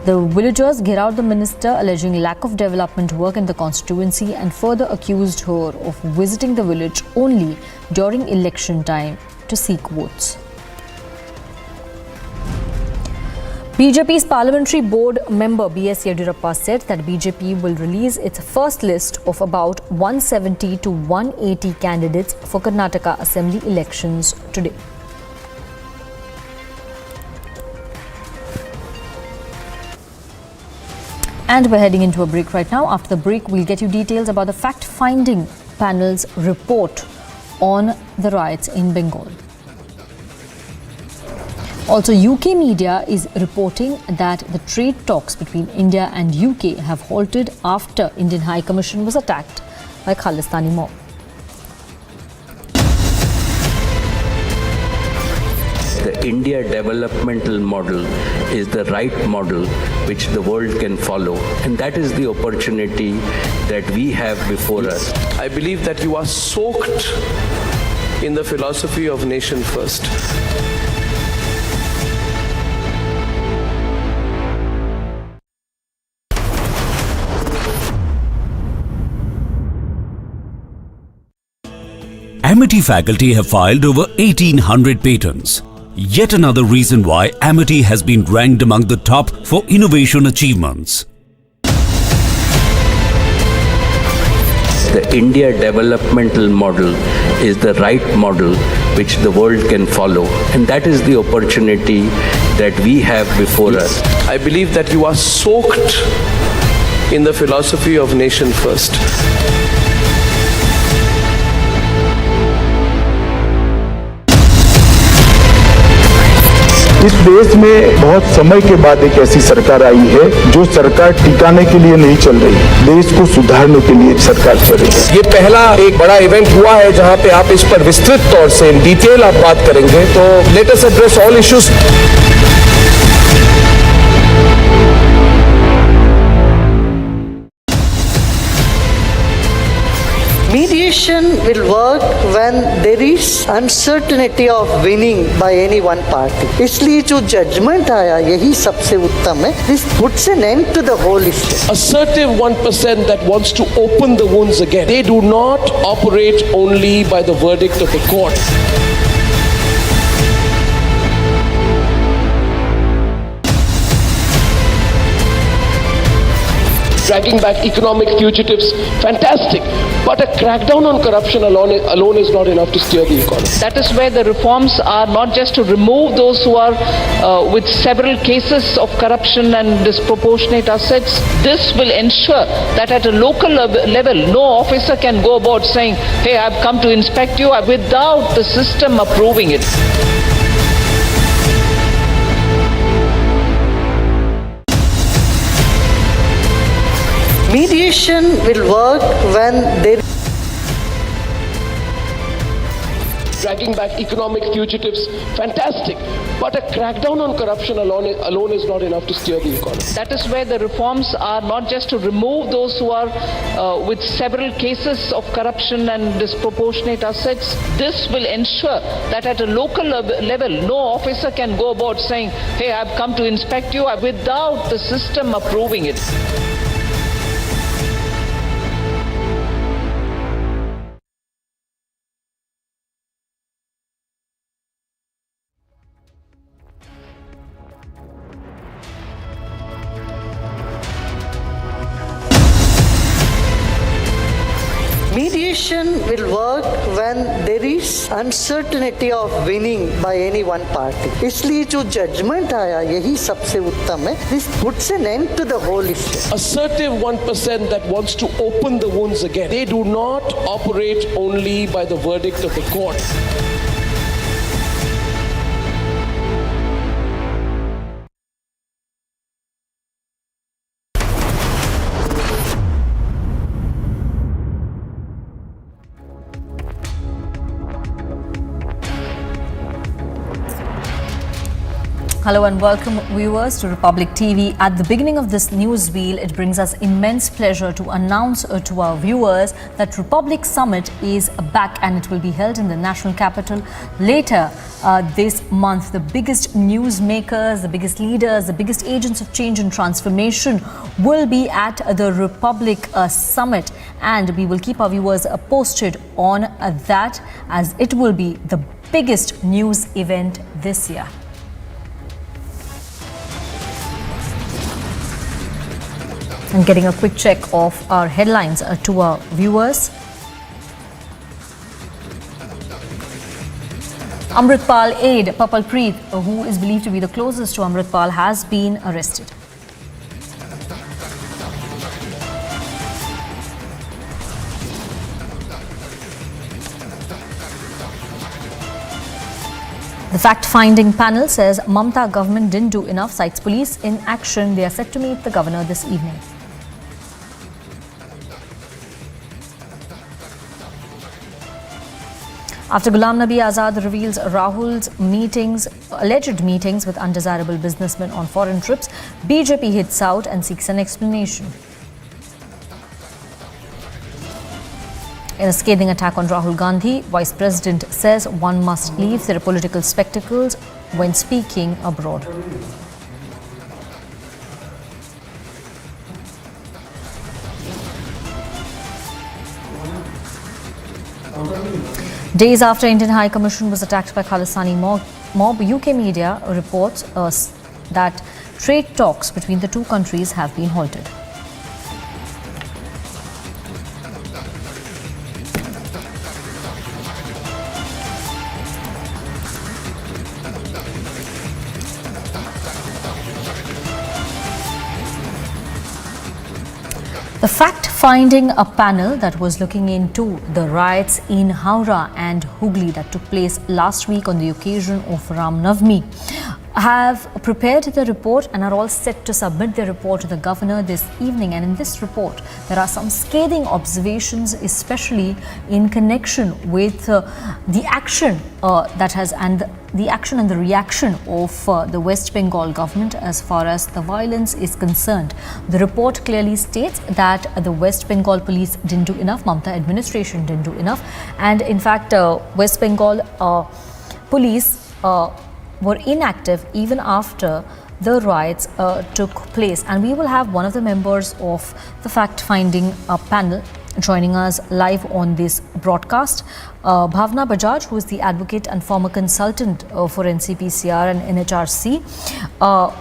S9: The villagers ghirawed the minister, alleging lack of development work in the constituency, and further accused her of visiting the village only during election time to seek votes. BJP's Parliamentary Board member B.S. Yediyurappa said that BJP will release its first list of about 170 to 180 candidates for Karnataka Assembly elections today. And we're heading into a break right now. After the break, we'll get you details about the fact-finding panel's report on the riots in Bengal. Also, UK media is reporting that the trade talks between India and UK have halted after Indian High Commission was attacked by Khalistani mob.
S5: The India developmental model is the right model which the world can follow, and that is the opportunity that we have before us.
S4: I believe that you are soaked in the philosophy of nation first.
S13: Amity faculty have filed over 1,800 patents. Yet another reason why Amity has been ranked among the top for innovation achievements.
S5: The India developmental model is the right model which the world can follow, and that is the opportunity that we have before us.
S4: I believe that you are soaked in the philosophy of nation first.
S6: इस देश में बहुत समय के बाद एक ऐसी सरकार आई है जो सरकार टिकाने के लिए नहीं चल रही, देश को सुधारने के लिए सरकार चल रही है।
S4: ये पहला एक बड़ा इवेंट हुआ है जहां पे आप इस पर विस्तृत तौर से इन डिटेल आप बात करेंगे, तो let us address all issues.
S7: Mediation will work when there is uncertainty of winning by any one party. इसलिए जो judgment आया यही सबसे उत्तम है. This puts an end to the whole issue.
S4: Assertive 1% that wants to open the wounds again. They do not operate only by the verdict of the court. Dragging back economic fugitives, fantastic. But a crackdown on corruption alone is not enough to steer the economy.
S8: That is where the reforms are not just to remove those who are with several cases of corruption and disproportionate assets. This will ensure that at a local level, no officer can go about saying, hey, I've come to inspect you, without the system approving it.
S7: Mediation will work when there
S4: dragging back economic fugitives, fantastic. But a crackdown on corruption alone is not enough to steer the economy.
S8: That is where the reforms are not just to remove those who are with several cases of corruption and disproportionate assets. This will ensure that at a local level, no officer can go about saying, hey, I've come to inspect you, without the system approving it.
S7: Mediation will work when there is uncertainty of winning by any one party. इसलिए जो judgment आया यही सबसे उत्तम है. This puts an end to the whole issue.
S4: Assertive 1% that wants to open the wounds again. They do not operate only by the verdict of the court.
S9: Hello and welcome viewers to Republic TV. At the beginning of this news wheel, it brings us immense pleasure to announce to our viewers that Republic Summit is back and it will be held in the national capital later this month. The biggest newsmakers, the biggest leaders, the biggest agents of change and transformation will be at the Republic Summit, and we will keep our viewers posted on that, as it will be the biggest news event this year. And getting a quick check of our headlines to our viewers. Amritpal aide Papalpreet, who is believed to be the closest to Amritpal, has been arrested. The fact-finding panel says Mamta government didn't do enough, cites police in action. They are set to meet the governor this evening. After Ghulam Nabi Azad reveals Rahul's alleged meetings with undesirable businessmen on foreign trips, BJP hits out and seeks an explanation. In a scathing attack on Rahul Gandhi, Vice President says one must leave their political spectacles when speaking abroad. Days after Indian High Commission was attacked by Khalistani mob, UK media reports that trade talks between the two countries have been halted. The fact-finding panel that was looking into the riots in Howrah and Hooghly that took place last week on the occasion of Ram Navami have prepared the report and are all set to submit their report to the governor this evening. And in this report, there are some scathing observations, especially in connection with the action the action and the reaction of the West Bengal government as far as the violence is concerned. The report clearly states that the West Bengal police didn't do enough, Mamta administration didn't do enough, and in fact West Bengal police were inactive even after the riots took place. And we will have one of the members of the fact-finding panel joining us live on this broadcast. Bhavna Bajaj, who is the advocate and former consultant for NCPCR and NHRC,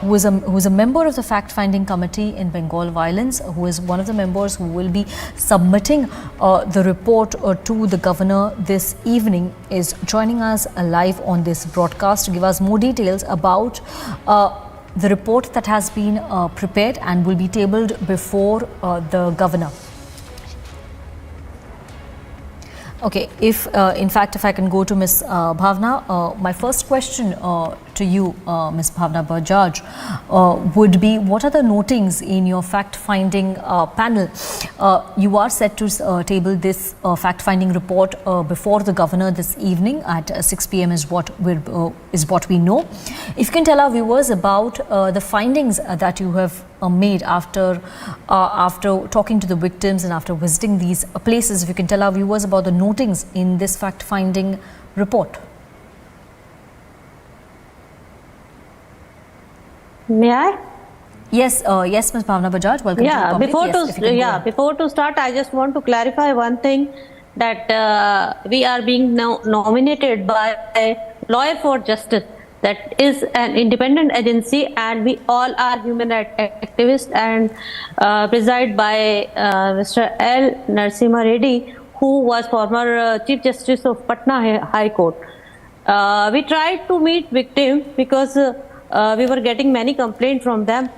S9: who is a member of the fact-finding committee in Bengal violence, who is one of the members who will be submitting the report to the governor this evening, is joining us live on this broadcast to give us more details about the report that has been prepared and will be tabled before the governor. Okay, if I can go to Ms. Bhavna, my first question to you, Ms. Bhavna Bajaj, would be what are the notings in your fact-finding panel? You are set to table this fact-finding report before the governor this evening at 6 p.m. is what we know. If you can tell our viewers about the findings that you have made after talking to the victims and after visiting these places, if you can tell our viewers about the notings in this fact-finding report.
S14: May I?
S9: Yes, yes, Ms. Bhavna Bajaj, welcome to the public.
S14: Before to start, I just want to clarify one thing, that we are being now nominated by a Lawyer for Justice. That is an independent agency, and we all are human rights activists and presided by Mr. L. Narasimha Reddy, who was former Chief Justice of Patna High Court. We tried to meet victims because we were getting many complaints from them,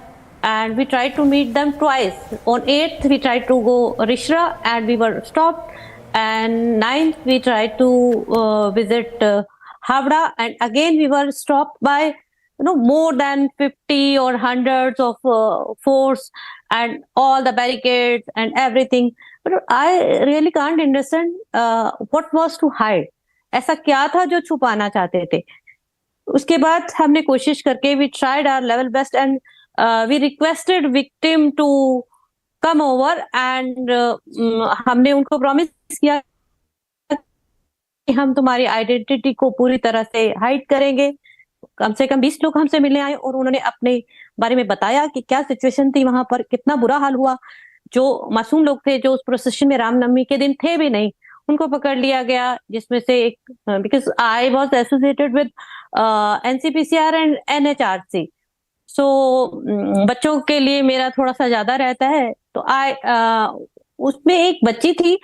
S14: and we tried to meet them twice. On 8th, we tried to go Rishra and we were stopped, and 9th, we tried to visit Havda, and again we were stopped by more than 50 or hundreds of force and all the barricades and everything. But I really can't understand what was to hide. ऐसा क्या था जो छुपाना चाहते थे? उसके बाद हमने कोशिश करके we tried our level best, and we requested victim to come over, and हमने उनको promise किया हम तुम्हारी आइडेंटिटी को पूरी तरह से हाइड करेंगे. कम से कम 20 लोग हमसे मिलने आए और उन्होंने अपने बारे में बताया कि क्या सिचुएशन थी वहां पर, कितना बुरा हाल हुआ. जो मासूम लोग थे जो उस प्रोसेशन में रामनवमी के दिन थे भी नहीं, उनको पकड़ लिया गया, जिसमें से एक because I was associated with NCPCR and NHRC, so बच्चों के लिए मेरा थोड़ा सा ज्यादा रहता है. तो उसमें एक बच्ची थी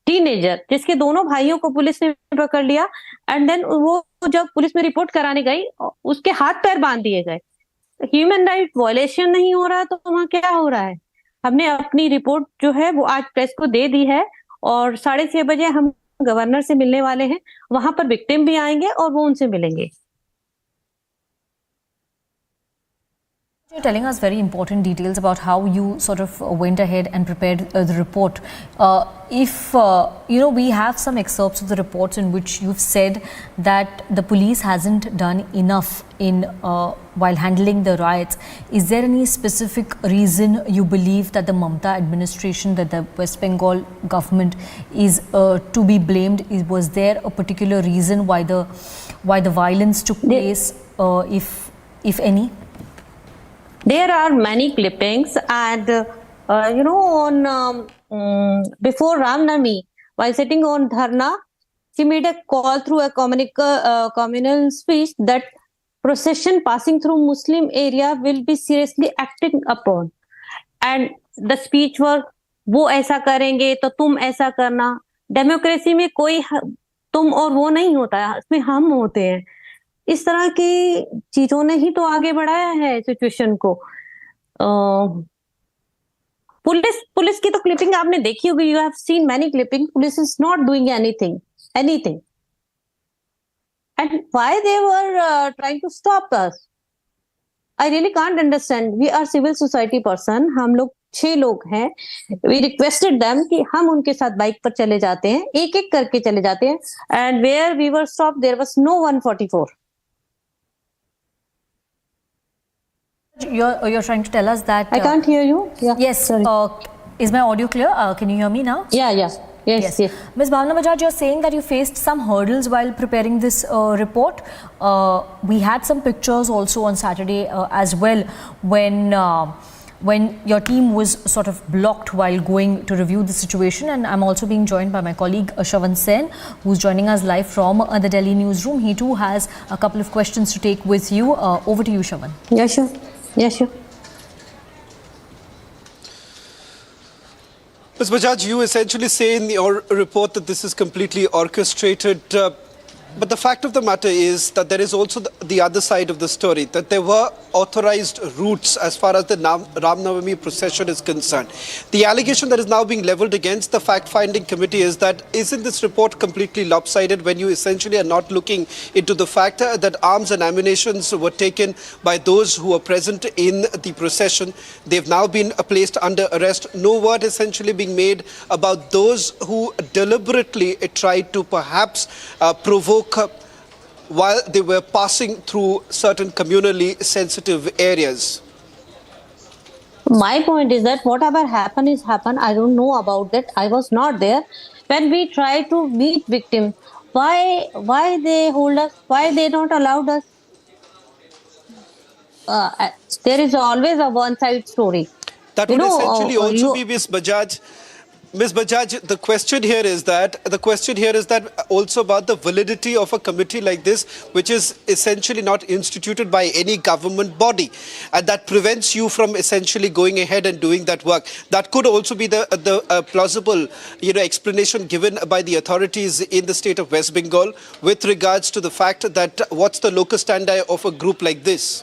S14: टीनेजर, जिसके दोनों भाइयों को पुलिस ने पकड़ लिया, एंड देन वो जब पुलिस में रिपोर्ट कराने गई उसके हाथ पैर बांध दिए गए. ह्यूमन राइट वायलेशन नहीं हो रहा तो वहाँ क्या हो रहा है? हमने अपनी रिपोर्ट जो है वो आज प्रेस को दे दी है, और 6:30 बजे हम गवर्नर से मिलने वाले हैं. वहां पर विक्टिम भी आएंगे और वो उनसे मिलेंगे.
S9: You're telling us very important details about how you sort of went ahead and prepared the report. If we have some excerpts of the reports in which you've said that the police hasn't done enough in while handling the riots. Is there any specific reason you believe that the Mamata administration, that the West Bengal government is to be blamed? Was there a particular reason why the violence took place, if any?
S14: There are many clippings, and before Ramnami, while sitting on Dharna, she made a call through a communal speech that procession passing through Muslim area will be seriously acted upon. And the speech was, वो ऐसा करेंगे तो तुम ऐसा करना. Democracy में कोई तुम और वो नहीं होता है, इसमें हम होते हैं. इस तरह की चीजों ने ही तो आगे बढ़ाया है सिचुएशन को. पुलिस की तो क्लिपिंग आपने देखी होगी. You have seen many clipping. Police is not doing anything. And why they were trying to stop us? I really can't understand. We are civil society person. हम लोग 6 लोग हैं. We requested them कि हम उनके साथ बाइक पर चले जाते हैं, एक एक करके चले जाते हैं. And where we were stopped, there was no 144.
S9: You're trying to tell us that...
S14: I can't hear you. Yeah,
S9: yes. Is my audio clear? Can you hear me now?
S14: Yeah. Yes.
S9: Ms. Bhavna Bajaj, you're saying that you faced some hurdles while preparing this report. We had some pictures also on Saturday as well when your team was sort of blocked while going to review the situation. And I'm also being joined by my colleague Shravan Sen, who's joining us live from the Delhi newsroom. He too has a couple of questions to take with you. Over to you, Shravan.
S14: Yeah, sure.
S11: Ms. Bajaj, you essentially say in your report that this is completely orchestrated. But the fact of the matter is that there is also the other side of the story, that there were authorized routes as far as the Ram Navami procession is concerned. The allegation that is now being leveled against the fact-finding committee is that isn't this report completely lopsided when you essentially are not looking into the fact that arms and ammunitions were taken by those who were present in the procession. They've now been placed under arrest. No word essentially being made about those who deliberately tried to perhaps provoke while they were passing through certain communally sensitive areas.
S14: My point is that whatever happened is happened. I don't know about that. I was not there. When we try to meet victims, why they hold us? Why they not allowed us? There is always a one-side story.
S11: That would essentially also be Ms. Bajaj. Ms. Bajaj, the question here is that also about the validity of a committee like this, which is essentially not instituted by any government body, and that prevents you from essentially going ahead and doing that work. That could also be the plausible, explanation given by the authorities in the state of West Bengal with regards to the fact that what's the locus standi of a group like this?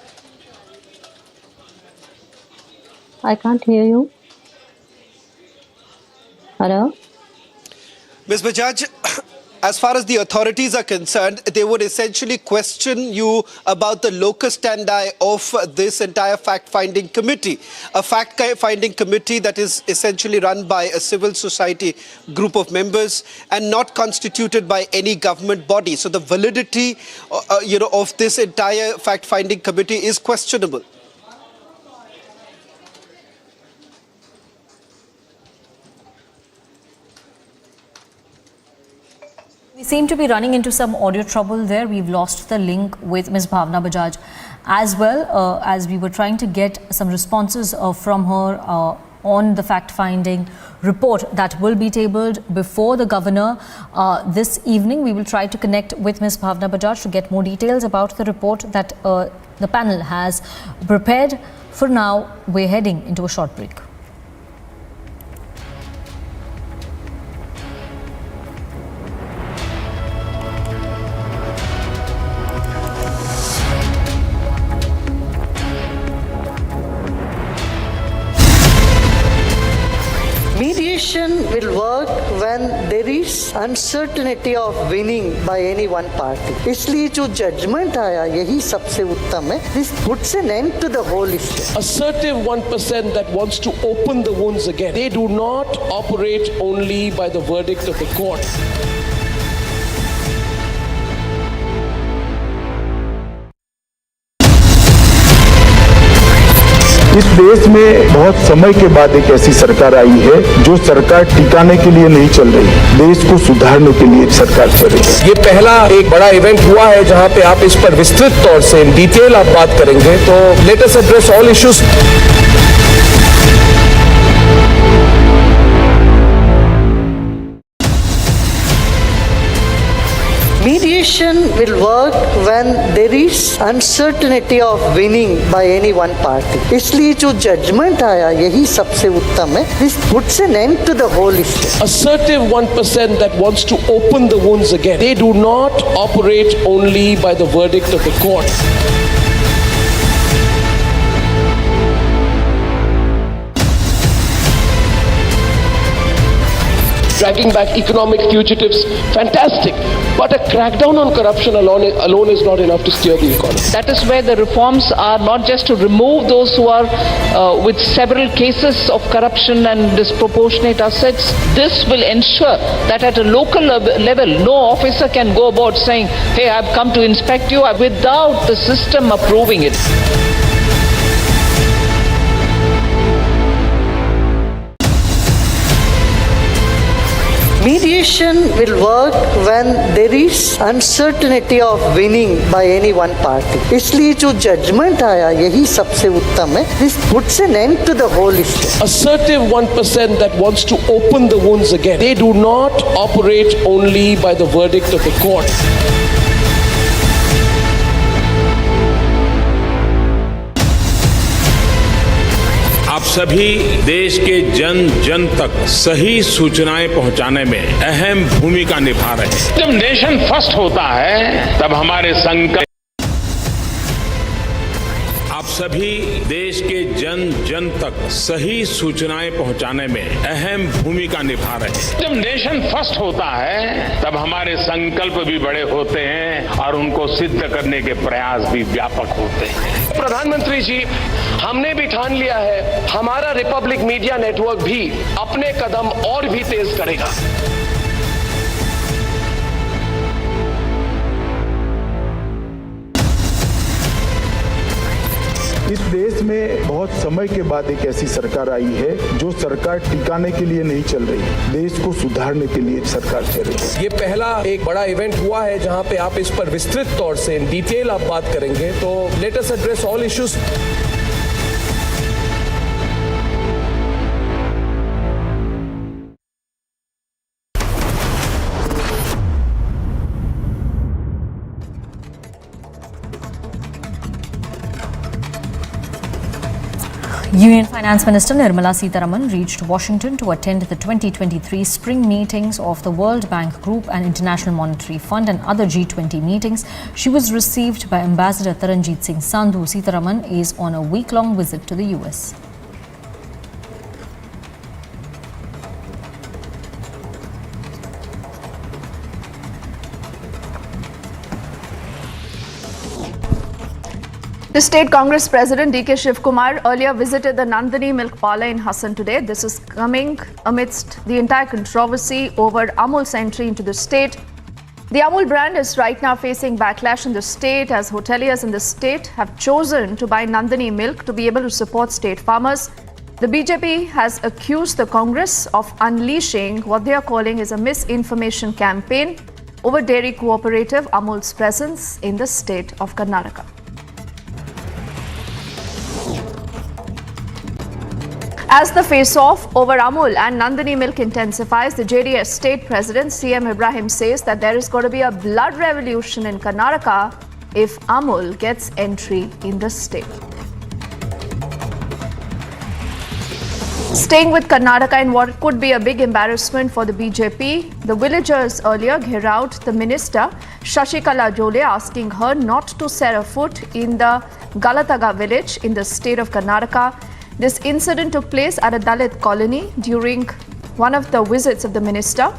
S14: I can't hear you. Hello?
S11: Ms. Bajaj, as far as the authorities are concerned, they would essentially question you about the locus standi of this entire fact-finding committee. A fact-finding committee that is essentially run by a civil society group of members and not constituted by any government body. So the validity, of this entire fact-finding committee is questionable.
S9: We seem to be running into some audio trouble there. We've lost the link with Ms. Bhavna Bajaj as well, as we were trying to get some responses from her on the fact-finding report that will be tabled before the governor this evening. We will try to connect with Ms. Bhavna Bajaj to get more details about the report that the panel has prepared. For now, we're heading into a short break.
S7: Mediation will work when there is uncertainty of winning by any one party. इसलिए जो judgment आया यही सबसे उत्तम है. This puts an end to the whole issue.
S4: Assertive 1% that wants to open the wounds again. They do not operate only by the verdict of the court.
S6: इस देश में बहुत समय के बाद एक ऐसी सरकार आई है जो सरकार टिकाने के लिए नहीं चल रही, देश को सुधारने के लिए सरकार चल रही है.
S15: ये पहला एक बड़ा इवेंट हुआ है जहां पे आप इस पर विस्तृत तौर से इन डिटेल आप बात करेंगे, तो let us address all issues.
S7: Mediation will work when there is uncertainty of winning by any one party. इसलिए जो judgment आया यही सबसे उत्तम है. This puts an end to the whole issue.
S4: Assertive 1% that wants to open the wounds again. They do not operate only by the verdict of the court. Dragging back economic fugitives, fantastic. But a crackdown on corruption alone is not enough to steer the economy.
S8: That is where the reforms are not just to remove those who are with several cases of corruption and disproportionate assets. This will ensure that at a local level, no officer can go about saying, hey, I've come to inspect you, without the system approving it.
S7: Mediation will work when there is uncertainty of winning by any one party. इसलिए जो judgment आया यही सबसे उत्तम है. This puts an end to the whole issue.
S4: Assertive 1% that wants to open the wounds again. They do not operate only by the verdict of the court.
S3: आप सभी देश के जन जन तक सही सूचनाएं पहुंचाने में अहम भूमिका निभा रहे हैं। जब नेशन फर्स्ट होता है तब हमारे संकल्प आप सभी देश के जन जन तक सही सूचनाएं पहुंचाने में अहम भूमिका निभा रहे हैं। जब नेशन फर्स्ट होता है तब हमारे संकल्प भी बड़े होते हैं और उनको सिद्ध करने के प्रयास भी व्यापक होते हैं।
S4: प्रधानमंत्री जी, हमने भी ठान लिया है, हमारा रिपब्लिक मीडिया नेटवर्क भी अपने कदम और भी तेज करेगा।
S6: इस देश में बहुत समय के बाद एक ऐसी सरकार आई है जो सरकार टिकाने के लिए नहीं चल रही, देश को सुधारने के लिए सरकार चल रही है।
S15: ये पहला एक बड़ा इवेंट हुआ है जहां पे आप इस पर विस्तृत तौर से इन डिटेल आप बात करेंगे, तो let us address all issues.
S9: Union Finance Minister Nirmala Sitharaman reached Washington to attend the 2023 spring meetings of the World Bank Group and International Monetary Fund and other G20 meetings. She was received by Ambassador Taranjeet Singh Sandhu. Sitharaman is on a week-long visit to the US.
S1: The State Congress President D.K. Shivkumar earlier visited the Nandini Milk Parlour in Hassan today. This is coming amidst the entire controversy over Amul's entry into the state. The Amul brand is right now facing backlash in the state as hoteliers in the state have chosen to buy Nandini milk to be able to support state farmers. The BJP has accused the Congress of unleashing what they are calling is a misinformation campaign over dairy cooperative Amul's presence in the state of Karnataka. As the face-off over Amul and Nandini milk intensifies, the JDS state president CM Ibrahim says that there is going to be a blood revolution in Karnataka if Amul gets entry in the state. Staying with Karnataka in what could be a big embarrassment for the BJP, the villagers earlier gherawed out the minister Shashikala Jole, asking her not to set a foot in the Galataga village in the state of Karnataka. This incident took place at a Dalit colony during one of the visits of the minister.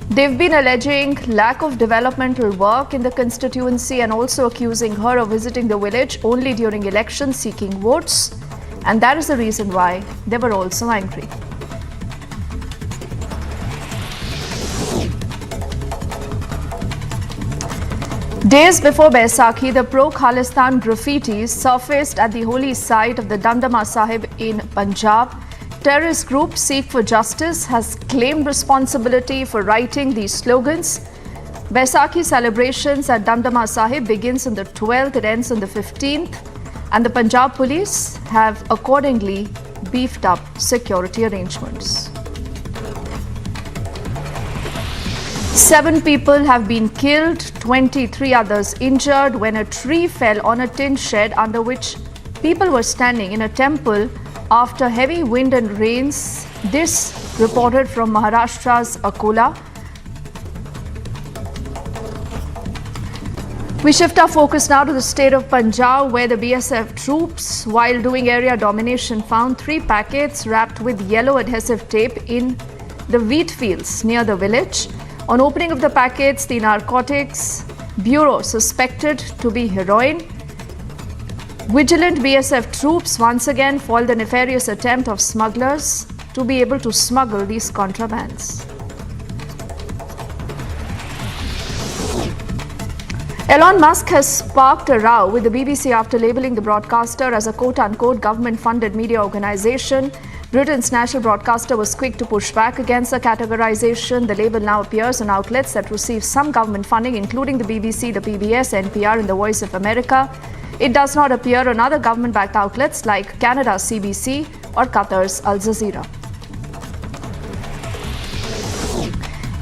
S1: They've been alleging lack of developmental work in the constituency and also accusing her of visiting the village only during elections seeking votes. And that is the reason why they were also angry. Days before Baisakhi, the pro-Khalistan graffitis surfaced at the holy site of the Damdama Sahib in Punjab. Terrorist group Seek for Justice has claimed responsibility for writing these slogans. Baisakhi celebrations at Damdama Sahib begins on the 12th, it ends on the 15th, and the Punjab police have accordingly beefed up security arrangements. 7 people have been killed, 23 others injured when a tree fell on a tin shed under which people were standing in a temple after heavy wind and rains. This reported from Maharashtra's Akola. We shift our focus now to the state of Punjab, where the BSF troops, while doing area domination, found 3 packets wrapped with yellow adhesive tape in the wheat fields near the village. On opening of the packets, the Narcotics Bureau suspected to be heroin. Vigilant BSF troops once again foiled the nefarious attempt of smugglers to be able to smuggle these contrabands. Elon Musk has sparked a row with the BBC after labeling the broadcaster as a quote-unquote government-funded media organization. Britain's national broadcaster was quick to push back against the categorization. The label now appears on outlets that receive some government funding, including the BBC, the PBS, NPR, and the Voice of America. It does not appear on other government-backed outlets like Canada's CBC or Qatar's Al Jazeera.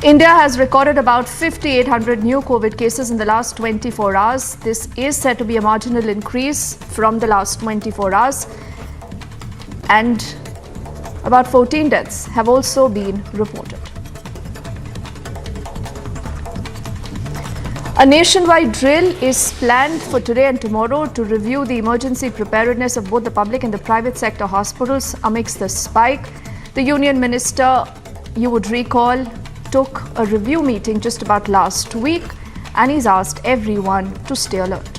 S1: India has recorded about 5,800 new COVID cases in the last 24 hours. This is said to be a marginal increase from the last 24 hours. and about 14 deaths have also been reported. A nationwide drill is planned for today and tomorrow to review the emergency preparedness of both the public and the private sector hospitals amidst the spike. The union minister, you would recall, took a review meeting just about last week, and he's asked everyone to stay alert.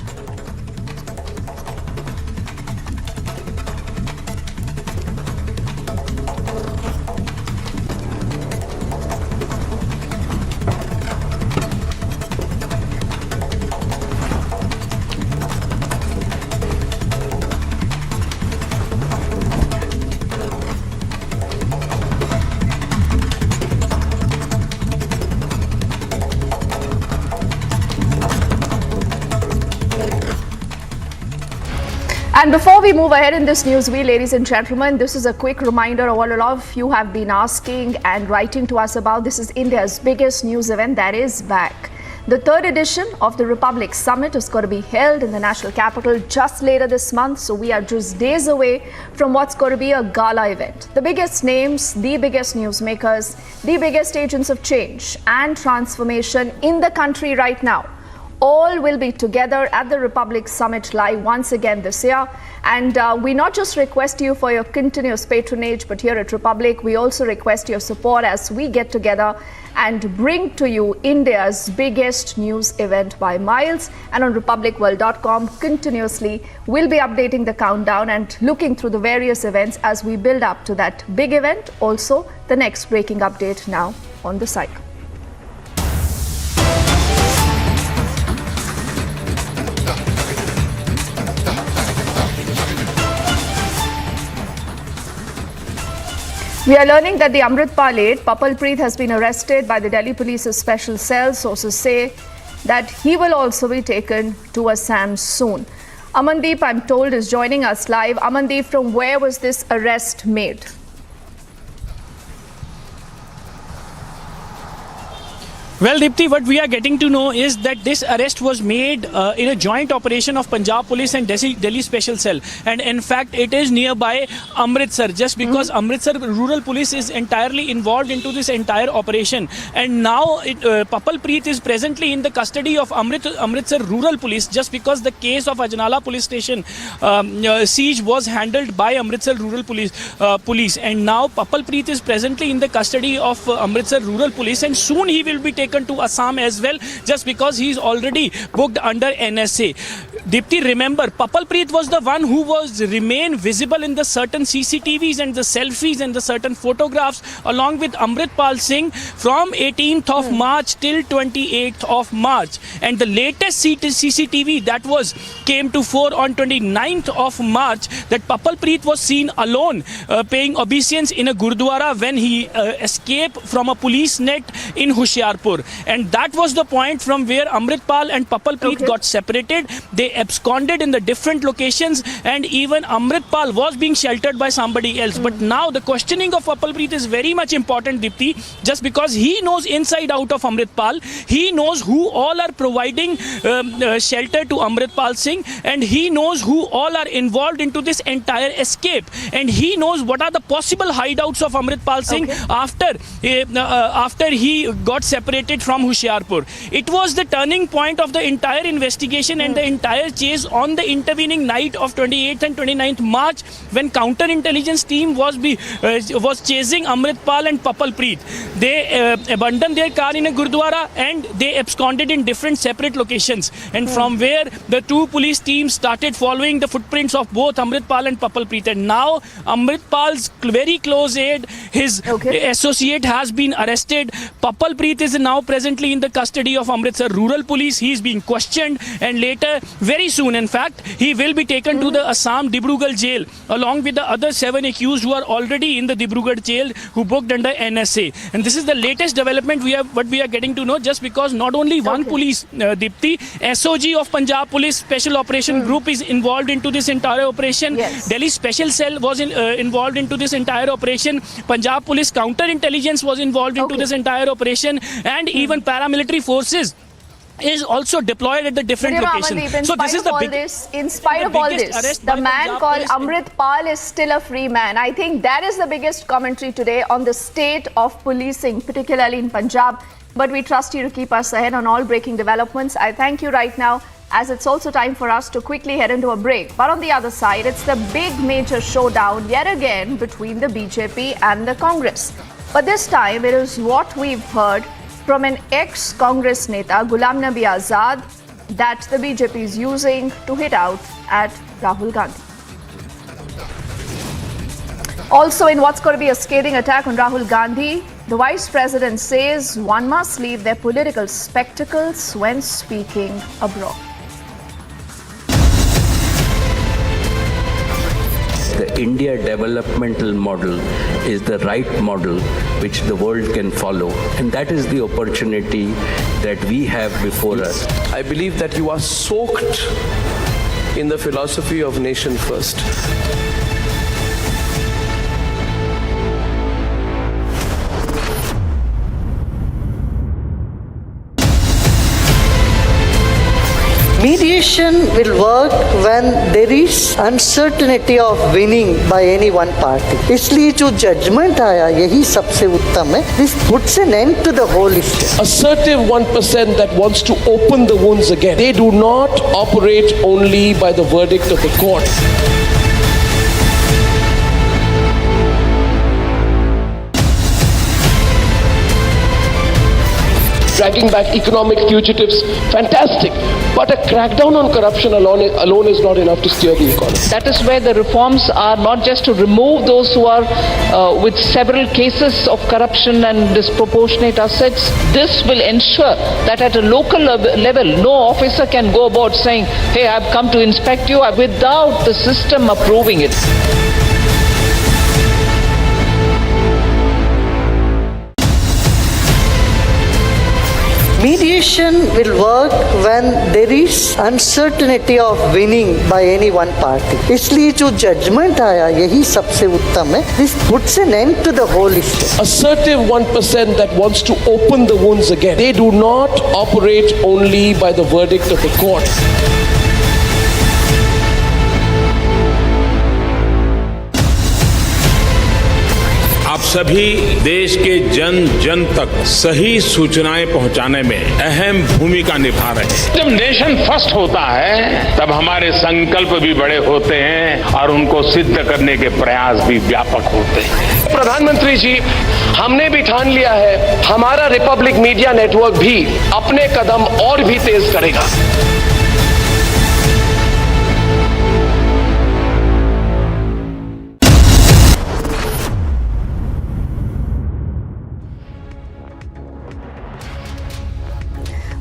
S1: And before we move ahead in this news, ladies and gentlemen, this is a quick reminder of what a lot of you have been asking and writing to us about. This is India's biggest news event that is back. The third edition of the Republic Summit is going to be held in the national capital just later this month. So we are just days away from what's going to be a gala event. The biggest names, the biggest newsmakers, the biggest agents of change and transformation in the country right now, all will be together at the Republic Summit Live once again this year. And we not just request you for your continuous patronage, but here at Republic, we also request your support as we get together and bring to you India's biggest news event by miles. And on republicworld.com, continuously, we'll be updating the countdown and looking through the various events as we build up to that big event. Also, the next breaking update now on the site. We are learning that the Amritpal aide, Papalpreet, has been arrested by the Delhi Police's special cell. Sources say that he will also be taken to Assam soon. Amandeep, I'm told, is joining us live. Amandeep, from where was this arrest made?
S10: Well, Dipti, what we are getting to know is that this arrest was made in a joint operation of Punjab Police and Delhi Special Cell. And in fact, it is nearby Amritsar, just because Amritsar Rural Police is entirely involved into this entire operation. And now Papalpreet is presently in the custody of Amritsar Rural Police, just because the case of Ajnala Police Station siege was handled by Amritsar Rural Police. And now Papalpreet is presently in the custody of Amritsar Rural Police, and soon he will be taken to Assam as well, just because he is already booked under NSA. Dipti, remember, Papalpreet was the one who remain visible in the certain CCTVs and the selfies and the certain photographs along with Amritpal Singh from 18th of March till 28th of March. And the latest CCTV that came to fore on 29th of March, that Papalpreet was seen alone paying obeisance in a Gurdwara when he escaped from a police net in Hoshiarpur. And that was the point from where Amritpal and Papalpreet got separated. They absconded in the different locations, and even Amritpal was being sheltered by somebody else. But now the questioning of Papalpreet is very much important, Dipti, just because he knows inside out of Amritpal. He knows who all are providing shelter to Amritpal Singh, and he knows who all are involved into this entire escape. And he knows what are the possible hideouts of Amritpal Singh after he got separated from Hoshiarpur. It was the turning point of the entire investigation and the entire chase on the intervening night of 28th and 29th March, when counter-intelligence team was chasing Amritpal and Papalpreet. They abandoned their car in a Gurdwara and they absconded in different separate locations. And from where the two police teams started following the footprints of both Amritpal and Papalpreet. And now Amritpal's very close aide, his associate, has been arrested. Papalpreet is now presently in the custody of Amritsar Rural Police. He is being questioned, and later, very soon in fact, he will be taken to the Assam Dibrugarh jail along with the other 7 accused who are already in the Dibrugarh jail, who booked under NSA. And this is the latest development we are getting to know, just because not only one police, Dipti, SOG of Punjab Police Special Operation Group is involved into this entire operation. Delhi Special Cell was involved into this entire operation. Punjab Police Counter Intelligence was involved into this entire operation, and even paramilitary forces is also deployed at the different locations.
S16: In spite of all this, the man called Amrit Pal is still a free man. I think that is the biggest commentary today on the state of policing, particularly in Punjab. But we trust you to keep us ahead on all breaking developments. I thank you right now, as it's also time for us to quickly head into a break. But on the other side, it's the big major showdown yet again between the BJP and the Congress. But this time, it is what we've heard from an ex-Congress neta, Ghulam Nabi Azad, that the BJP is using to hit out at Rahul Gandhi. Also, in what's going to be a scathing attack on Rahul Gandhi, the Vice President says one must leave their political spectacles when speaking abroad.
S5: The India developmental model is the right model which the world can follow, and that is the opportunity that we have before us.
S15: I believe that you are soaked in the philosophy of nation first.
S7: Mediation will work when there is uncertainty of winning by any one party. इसलिए जो judgment आया यही सबसे उत्तम है. This puts an end to the whole issue.
S15: Assertive 1% that wants to open the wounds again. They do not operate only by the verdict of the court. Dragging back economic fugitives, fantastic. But a crackdown on corruption alone is not enough to steer the economy.
S8: That is where the reforms are not just to remove those who are with several cases of corruption and disproportionate assets. This will ensure that at a local level, no officer can go about saying, hey, I've come to inspect you, without the system approving it.
S7: Mediation will work when there is uncertainty of winning by any one party. इसलिए जो judgment आया यही सबसे उत्तम है. This puts an end to the whole issue.
S15: Assertive 1% that wants to open the wounds again. They do not operate only by the verdict of the court.
S3: आप सभी देश के जन जन तक सही सूचनाएं पहुंचाने में अहम भूमिका निभा रहे हैं। जब नेशन फर्स्ट होता है तब हमारे संकल्प भी बड़े होते हैं और उनको सिद्ध करने के प्रयास भी व्यापक होते हैं।
S4: प्रधानमंत्री जी, हमने भी ठान लिया है, हमारा रिपब्लिक मीडिया नेटवर्क भी अपने कदम और भी तेज करेगा।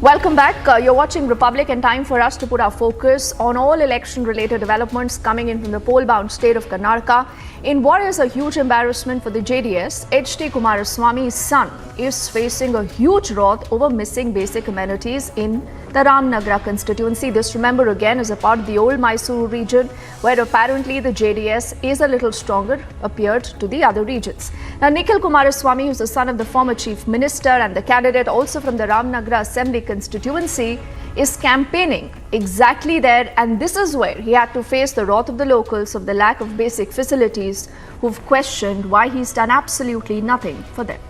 S16: Welcome back. You're watching Republic, and time for us to put our focus on all election-related developments coming in from the poll-bound state of Karnataka. In what is a huge embarrassment for the JDS, H.D. Kumaraswamy's son is facing a huge wrath over missing basic amenities in the Ramnagar constituency. This, remember, again is a part of the old Mysuru region where apparently the JDS is a little stronger appeared to the other regions. Now, Nikhil Kumaraswamy, who's the son of the former chief minister and the candidate also from the Ramnagar assembly constituency, is campaigning exactly there, and this is where he had to face the wrath of the locals of the lack of basic facilities, who've questioned why he's done absolutely nothing for them.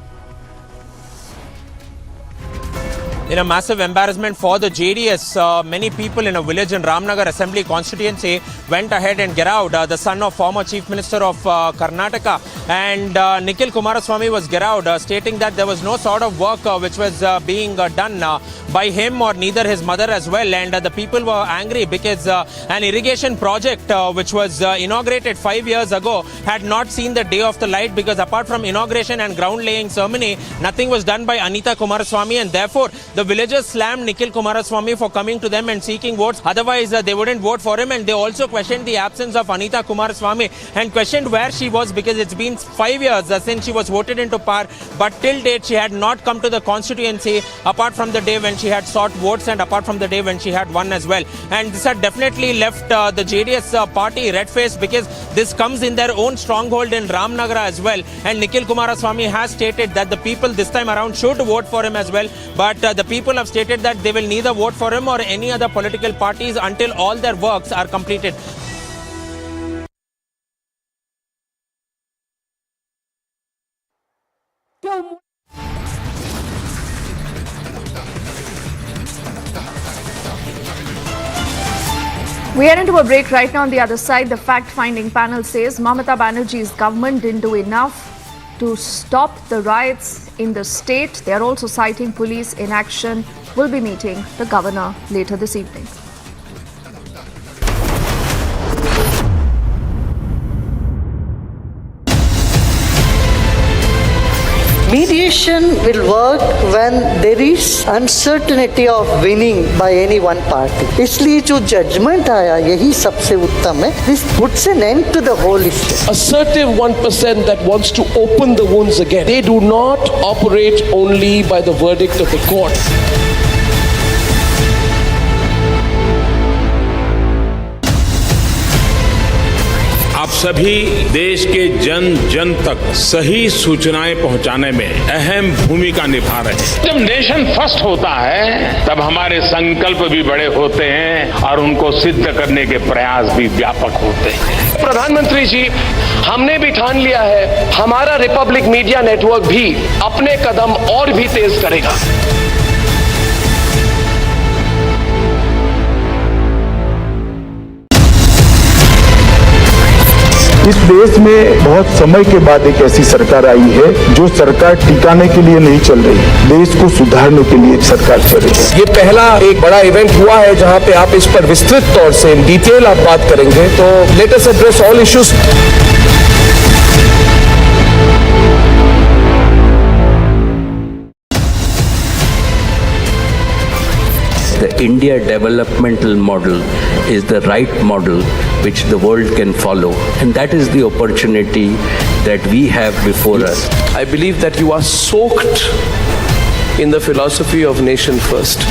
S17: In a massive embarrassment for the JDS, many people in a village in Ramnagar Assembly constituency went ahead and Gerard, the son of former Chief Minister of Karnataka, and Nikhil Kumaraswamy was Gerard, stating that there was no sort of work which was being done by him or neither his mother as well, and the people were angry because an irrigation project which was inaugurated 5 years ago had not seen the day of the light, because apart from inauguration and ground laying ceremony, nothing was done by Anita Kumaraswamy, and therefore the villagers slammed Nikhil Kumaraswamy for coming to them and seeking votes. Otherwise, they wouldn't vote for him, and they also questioned the absence of Anita Kumaraswamy and questioned where she was, because it's been 5 years since she was voted into power, but till date she had not come to the constituency apart from the day when she had sought votes and apart from the day when she had won as well. And this had definitely left the JDS party red-faced, because this comes in their own stronghold in Ramnagar as well. And Nikhil Kumaraswamy has stated that the people this time around should vote for him as well. But the people have stated that they will neither vote for him or any other political parties until all their works are completed.
S16: We head into a break right now. On the other side, the fact-finding panel says Mamata Banerjee's government didn't do enough to stop the riots in the state. They are also citing police inaction. We'll be meeting the governor later this evening.
S7: Mediation will work when there is uncertainty of winning by any one party. इसलिए जो judgment आया यही सबसे उत्तम है. This puts an end to the whole issue.
S15: Assertive 1% that wants to open the wounds again. They do not operate only by the verdict of the court.
S3: आप सभी देश के जन जन तक सही सूचनाएं पहुंचाने में अहम भूमिका निभा रहे हैं। जब नेशन फर्स्ट होता है तब हमारे संकल्प भी बड़े होते हैं और उनको सिद्ध करने के प्रयास भी व्यापक होते हैं।
S4: प्रधानमंत्री जी, हमने भी ठान लिया है, हमारा रिपब्लिक मीडिया नेटवर्क भी अपने कदम और भी तेज करेगा।
S6: इस देश में बहुत समय के बाद एक ऐसी सरकार आई है जो सरकार टिकाने के लिए नहीं चल रही, देश को सुधारने के लिए सरकार चल रही है।
S15: ये पहला एक बड़ा इवेंट हुआ है जहां पे आप इस पर विस्तृत तौर से इन डिटेल आप बात करेंगे, तो let us address all issues.
S5: The India developmental model is the right model which the world can follow, and that is the opportunity that we have before us.
S15: I believe that you are soaked in the philosophy of nation first.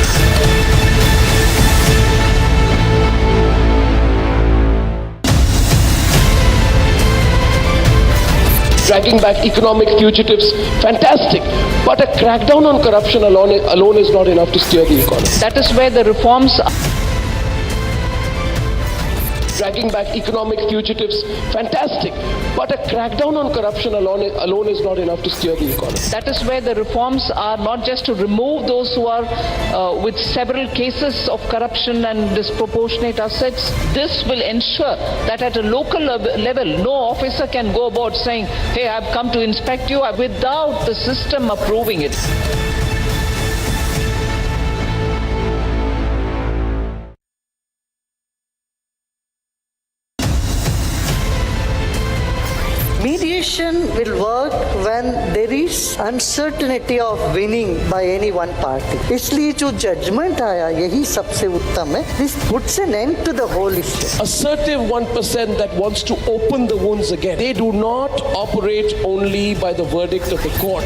S15: Dragging back economic fugitives, fantastic. But a crackdown on corruption alone is not enough to steer the economy.
S8: That is where the reforms.
S15: Dragging back economic fugitives, fantastic. But a crackdown on corruption alone is not enough to steer the economy.
S8: That is where the reforms are not just to remove those who are with several cases of corruption and disproportionate assets. This will ensure that at a local level, no officer can go about saying, hey, I've come to inspect you without the system approving it.
S7: Mediation will work when there is uncertainty of winning by any one party. इसलिए जो judgment आया यही सबसे उत्तम है. This puts an end to the whole issue.
S15: Assertive 1% that wants to open the wounds again. They do not operate only by the verdict of the court.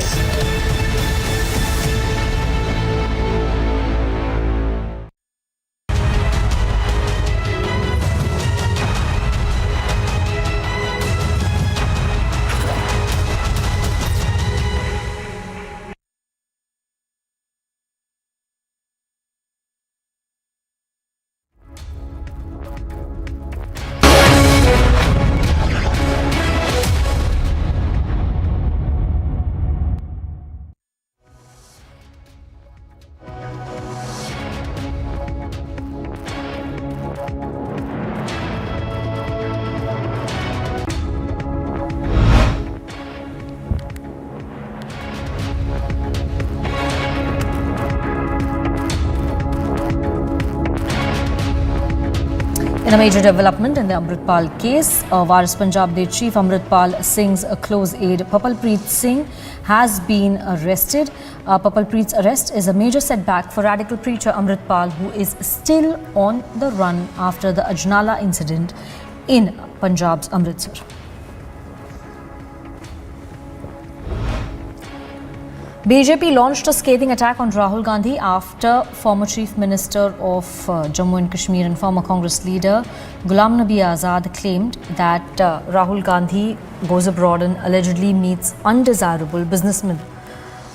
S9: In a major development in the Amritpal case, Waris Punjab de Chief Amritpal Singh's close aide Papalpreet Singh has been arrested. Papalpreet's arrest is a major setback for radical preacher Amritpal, who is still on the run after the Ajnala incident in Punjab's Amritsar. BJP launched a scathing attack on Rahul Gandhi after former Chief Minister of Jammu and Kashmir and former Congress leader Ghulam Nabi Azad claimed that Rahul Gandhi goes abroad and allegedly meets undesirable businessmen.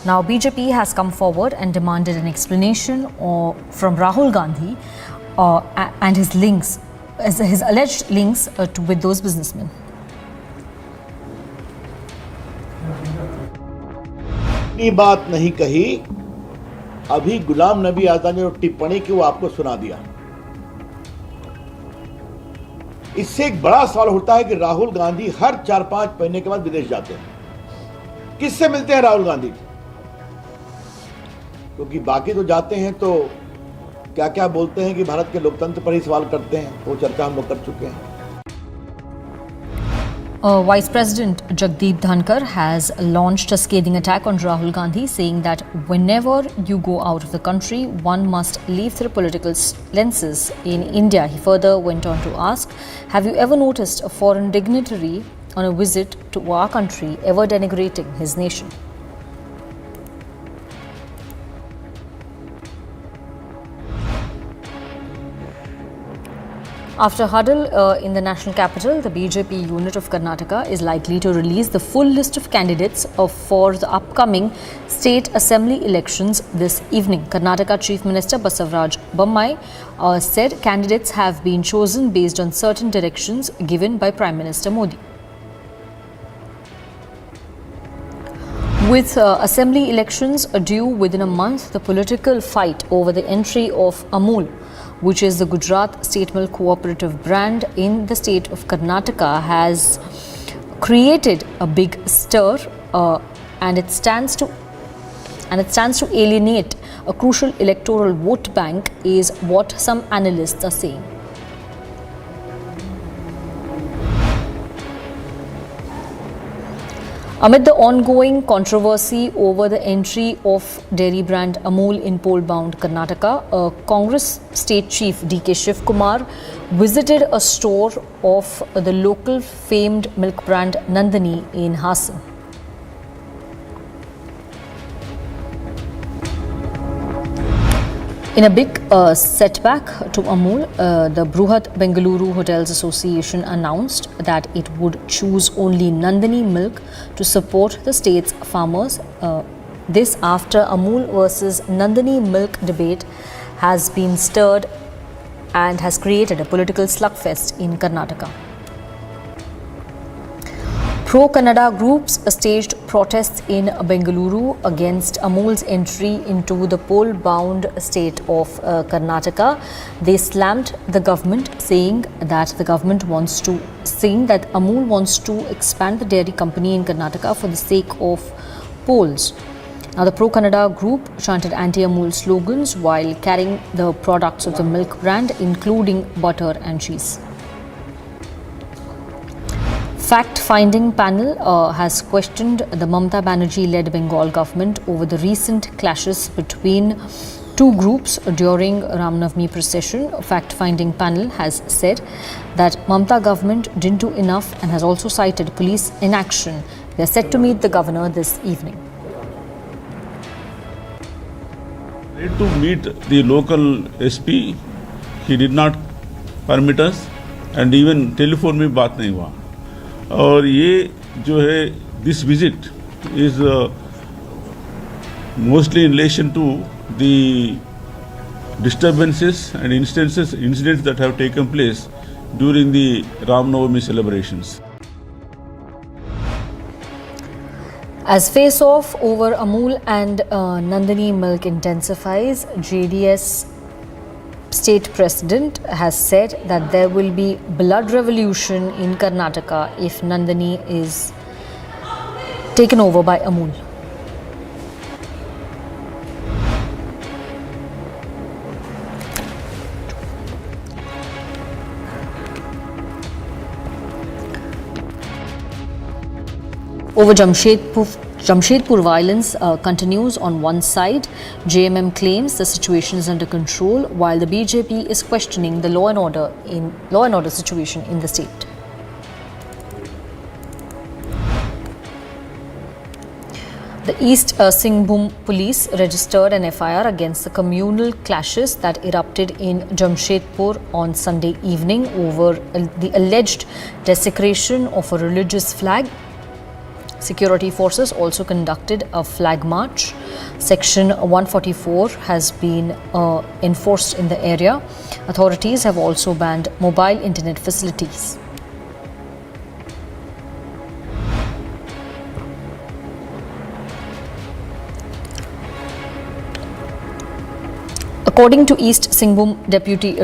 S9: Now, BJP has come forward and demanded an explanation from Rahul Gandhi and his links, his alleged links with those businessmen.
S12: इतनी बात नहीं कही, अभी गुलाम नबी आजाद ने जो टिप्पणी की वो आपको सुना दिया। इससे एक बड़ा सवाल उठता है कि राहुल गांधी हर 4-5 महीने के बाद विदेश जाते हैं। किससे मिलते हैं राहुल गांधी? क्योंकि बाकी तो जाते हैं तो क्या क्या बोलते हैं कि भारत के लोकतंत्र पर ही सवाल करते हैं, वो चर्चा हम लोग कर चुके हैं।
S9: Vice President Jagdeep Dhankar has launched a scathing attack on Rahul Gandhi, saying that whenever you go out of the country, one must leave through political lenses. In India, he further went on to ask, have you ever noticed a foreign dignitary on a visit to our country ever denigrating his nation? After a huddle in the national capital, the BJP unit of Karnataka is likely to release the full list of candidates for the upcoming state assembly elections this evening. Karnataka Chief Minister Basavaraj Bommai said candidates have been chosen based on certain directions given by Prime Minister Modi. With assembly elections due within a month, the political fight over the entry of Amul, which is the Gujarat state milk cooperative brand in the state of Karnataka, has created a big stir, and it stands to alienate a crucial electoral vote bank, is what some analysts are saying. Amid the ongoing controversy over the entry of dairy brand Amul in poll-bound Karnataka, Congress state chief D.K. Shivkumar visited a store of the local famed milk brand Nandini in Hassan. In a big setback to Amul, the Bruhat Bengaluru Hotels Association announced that it would choose only Nandini milk to support the state's farmers. This after Amul versus Nandini milk debate has been stirred and has created a political slugfest in Karnataka. Pro-Kannada groups staged protests in Bengaluru against Amul's entry into the poll-bound state of Karnataka. They slammed the government, saying that Amul wants to expand the dairy company in Karnataka for the sake of polls. Now, the pro-Kannada group chanted anti-Amul slogans while carrying the products of the milk brand, including butter and cheese. Fact-finding panel has questioned the Mamata Banerjee-led Bengal government over the recent clashes between two groups during Ramnavami procession. A fact-finding panel has said that Mamata government didn't do enough and has also cited police inaction. They are set to meet the governor this evening.
S18: To meet the local SP, he did not permit us, and even telephone में बात नहीं हुआ. और ये जो है, this visit is mostly in relation to the disturbances and incidents that have taken place during the Ram Navami celebrations.
S9: As face-off over Amul and Nandini milk intensifies, JDS state president has said that there will be blood revolution in Karnataka if Nandini is taken over by Amul. Over Jamshedpur violence continues on one side. JMM claims the situation is under control, while the BJP is questioning the law and order situation in the state. The East Singhbhum police registered an FIR against the communal clashes that erupted in Jamshedpur on Sunday evening over the alleged desecration of a religious flag Security forces also conducted a flag march. Section 144 has been enforced in the area. Authorities have also banned mobile internet facilities. According to East Singhbhum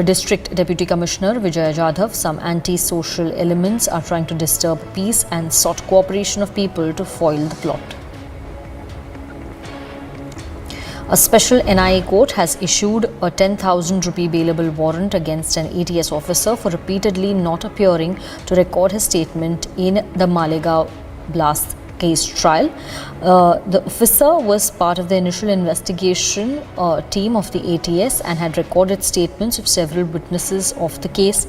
S9: District Deputy Commissioner Vijay Jadhav, some anti-social elements are trying to disturb peace and sought cooperation of people to foil the plot. A special NIA court has issued a 10,000 rupee bailable warrant against an ATS officer for repeatedly not appearing to record his statement in the Malegaon blast case trial. The officer was part of the initial investigation team of the ATS and had recorded statements of several witnesses of the case.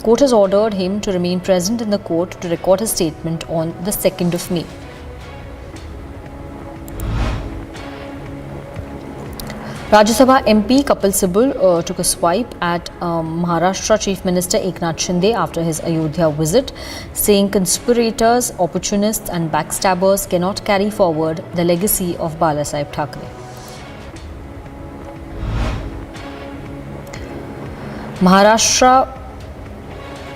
S9: Court has ordered him to remain present in the court to record his statement on the 2nd of May. Rajya Sabha MP Kapil Sibal took a swipe at Maharashtra Chief Minister Eknath Shinde after his Ayodhya visit, saying conspirators, opportunists and backstabbers cannot carry forward the legacy of Balasaheb Thackeray. Maharashtra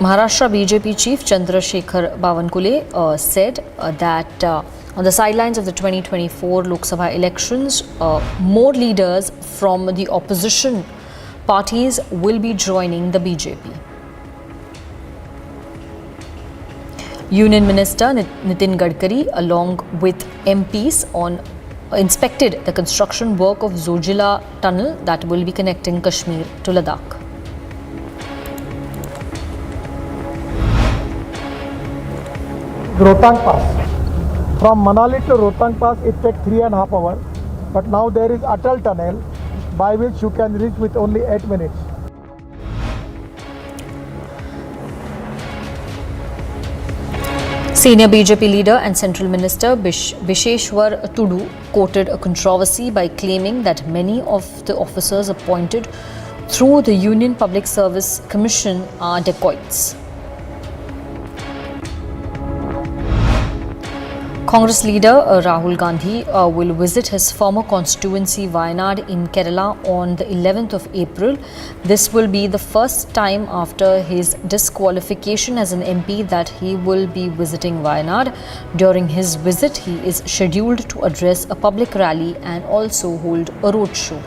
S9: BJP Chief Chandrasekhar Bawankule said that on the sidelines of the 2024 Lok Sabha elections, more leaders from the opposition parties will be joining the BJP. Union Minister Nitin Gadkari, along with MPs, inspected the construction work of Zojila tunnel that will be connecting Kashmir to Ladakh.
S19: Rohtang Pass. From Manali to Rohtang Pass, it takes 3.5 hours, but now there is Atal Tunnel by which you can reach with only 8 minutes.
S9: Senior BJP leader and Central Minister Bisheshwar Tudu quoted a controversy by claiming that many of the officers appointed through the Union Public Service Commission are dacoits. Congress leader Rahul Gandhi will visit his former constituency Wayanad in Kerala on the 11th of April. This will be the first time after his disqualification as an MP that he will be visiting Wayanad. During his visit, he is scheduled to address a public rally and also hold a roadshow.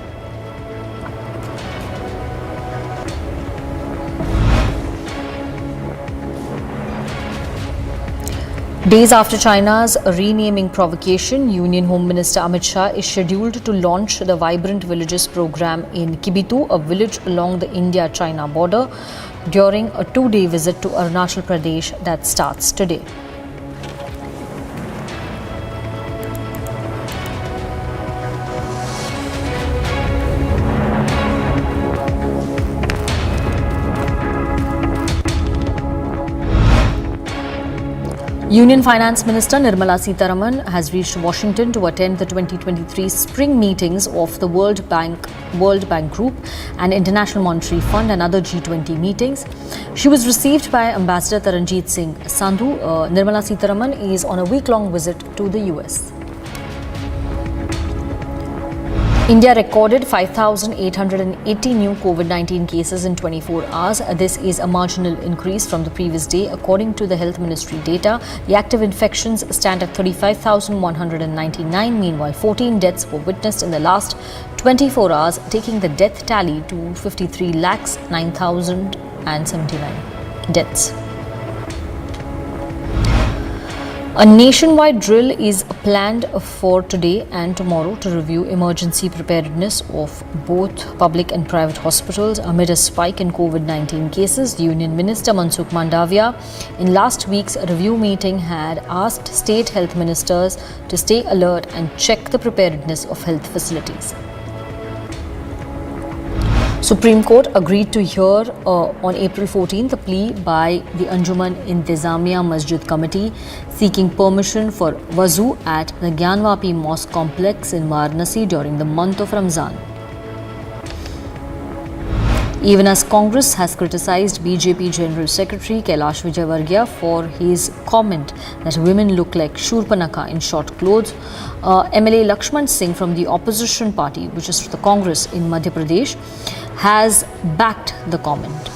S9: Days after China's renaming provocation, Union Home Minister Amit Shah is scheduled to launch the Vibrant Villages program in Kibitu, a village along the India-China border, during a 2-day visit to Arunachal Pradesh that starts today. Union Finance Minister Nirmala Sitharaman has reached Washington to attend the 2023 spring meetings of the World Bank Group and International Monetary Fund and other G20 meetings. She was received by Ambassador Taranjeet Singh Sandhu. Nirmala Sitharaman is on a week-long visit to the US. India recorded 5,880 new COVID-19 cases in 24 hours. This is a marginal increase from the previous day. According to the Health Ministry data, the active infections stand at 35,199. Meanwhile, 14 deaths were witnessed in the last 24 hours, taking the death tally to 53,09,079 deaths. A nationwide drill is planned for today and tomorrow to review emergency preparedness of both public and private hospitals amid a spike in COVID-19 cases. Union Minister Mansukh Mandavia in last week's review meeting had asked state health ministers to stay alert and check the preparedness of health facilities. Supreme Court agreed to hear on April 14th a plea by the Anjuman Intizamiya Masjid Committee seeking permission for wuzu at the Gyanvapi Mosque complex in Varanasi during the month of Ramzan. Even as Congress has criticized BJP General Secretary Kailash Vijayvargiya for his comment that women look like Shurpanakha in short clothes, MLA Lakshman Singh from the opposition party, which is the Congress in Madhya Pradesh, has backed the comment.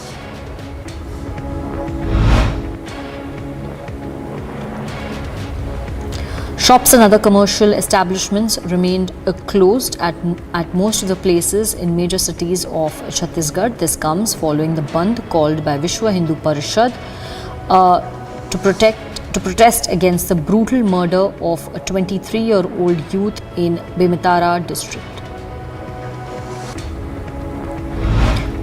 S9: Shops and other commercial establishments remained closed at most of the places in major cities of Chhattisgarh. This comes following the Bandh called by Vishwa Hindu Parishad to protest against the brutal murder of a 23-year-old youth in Bemitara district.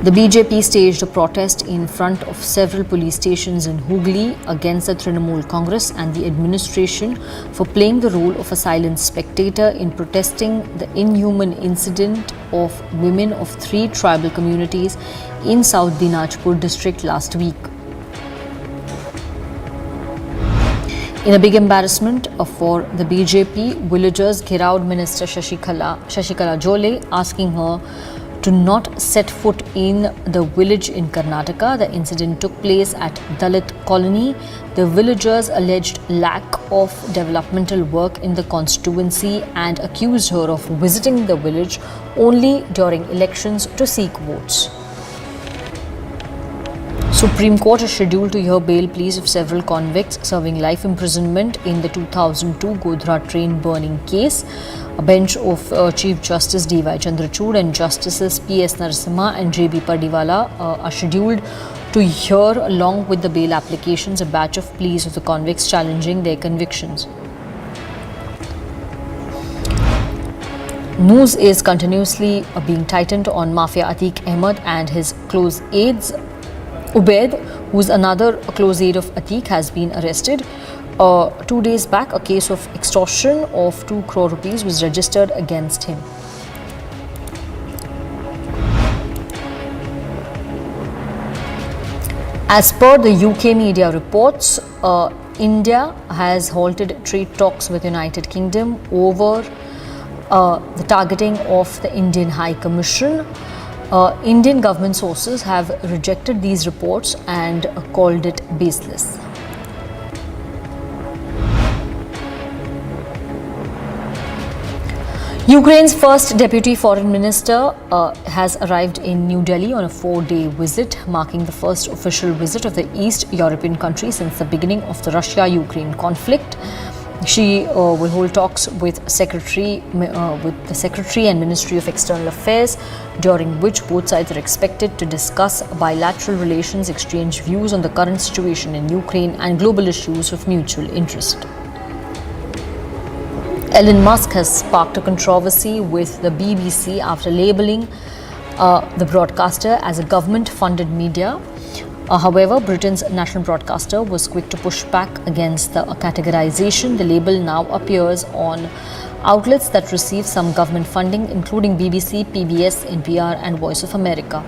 S9: The BJP staged a protest in front of several police stations in Hooghly against the Trinamool Congress and the administration for playing the role of a silent spectator in protesting the inhuman incident of women of 3 tribal communities in South Dinajpur district last week. In a big embarrassment for the BJP, villagers ghiraud Minister Shashikala Jole, asking her to not set foot in the village in Karnataka. The incident took place at Dalit colony. The villagers alleged lack of developmental work in the constituency and accused her of visiting the village only during elections to seek votes. Supreme Court is scheduled to hear bail pleas of several convicts serving life imprisonment in the 2002 Godhra train burning case. A bench of Chief Justice D.Y. Chandrachud and Justices P.S. Narasimha and J.B. Pardiwala are scheduled to hear, along with the bail applications, a batch of pleas of the convicts challenging their convictions. News is continuously being tightened on Mafia Atiq Ahmed and his close aides. Ubaid, who is another close aide of Atiq, has been arrested. 2 days back, a case of extortion of 2 crore rupees was registered against him. As per the UK media reports, India has halted trade talks with United Kingdom over the targeting of the Indian High Commission. Indian government sources have rejected these reports and called it baseless. Ukraine's first deputy foreign minister has arrived in New Delhi on a 4-day visit, marking the first official visit of the East European country since the beginning of the Russia-Ukraine conflict. She will hold talks with the Secretary and Ministry of External Affairs, during which both sides are expected to discuss bilateral relations, exchange views on the current situation in Ukraine and global issues of mutual interest. Elon Musk has sparked a controversy with the BBC after labeling the broadcaster as a government-funded media. However, Britain's national broadcaster was quick to push back against the categorization. The label now appears on outlets that receive some government funding, including BBC, PBS, NPR, and Voice of America.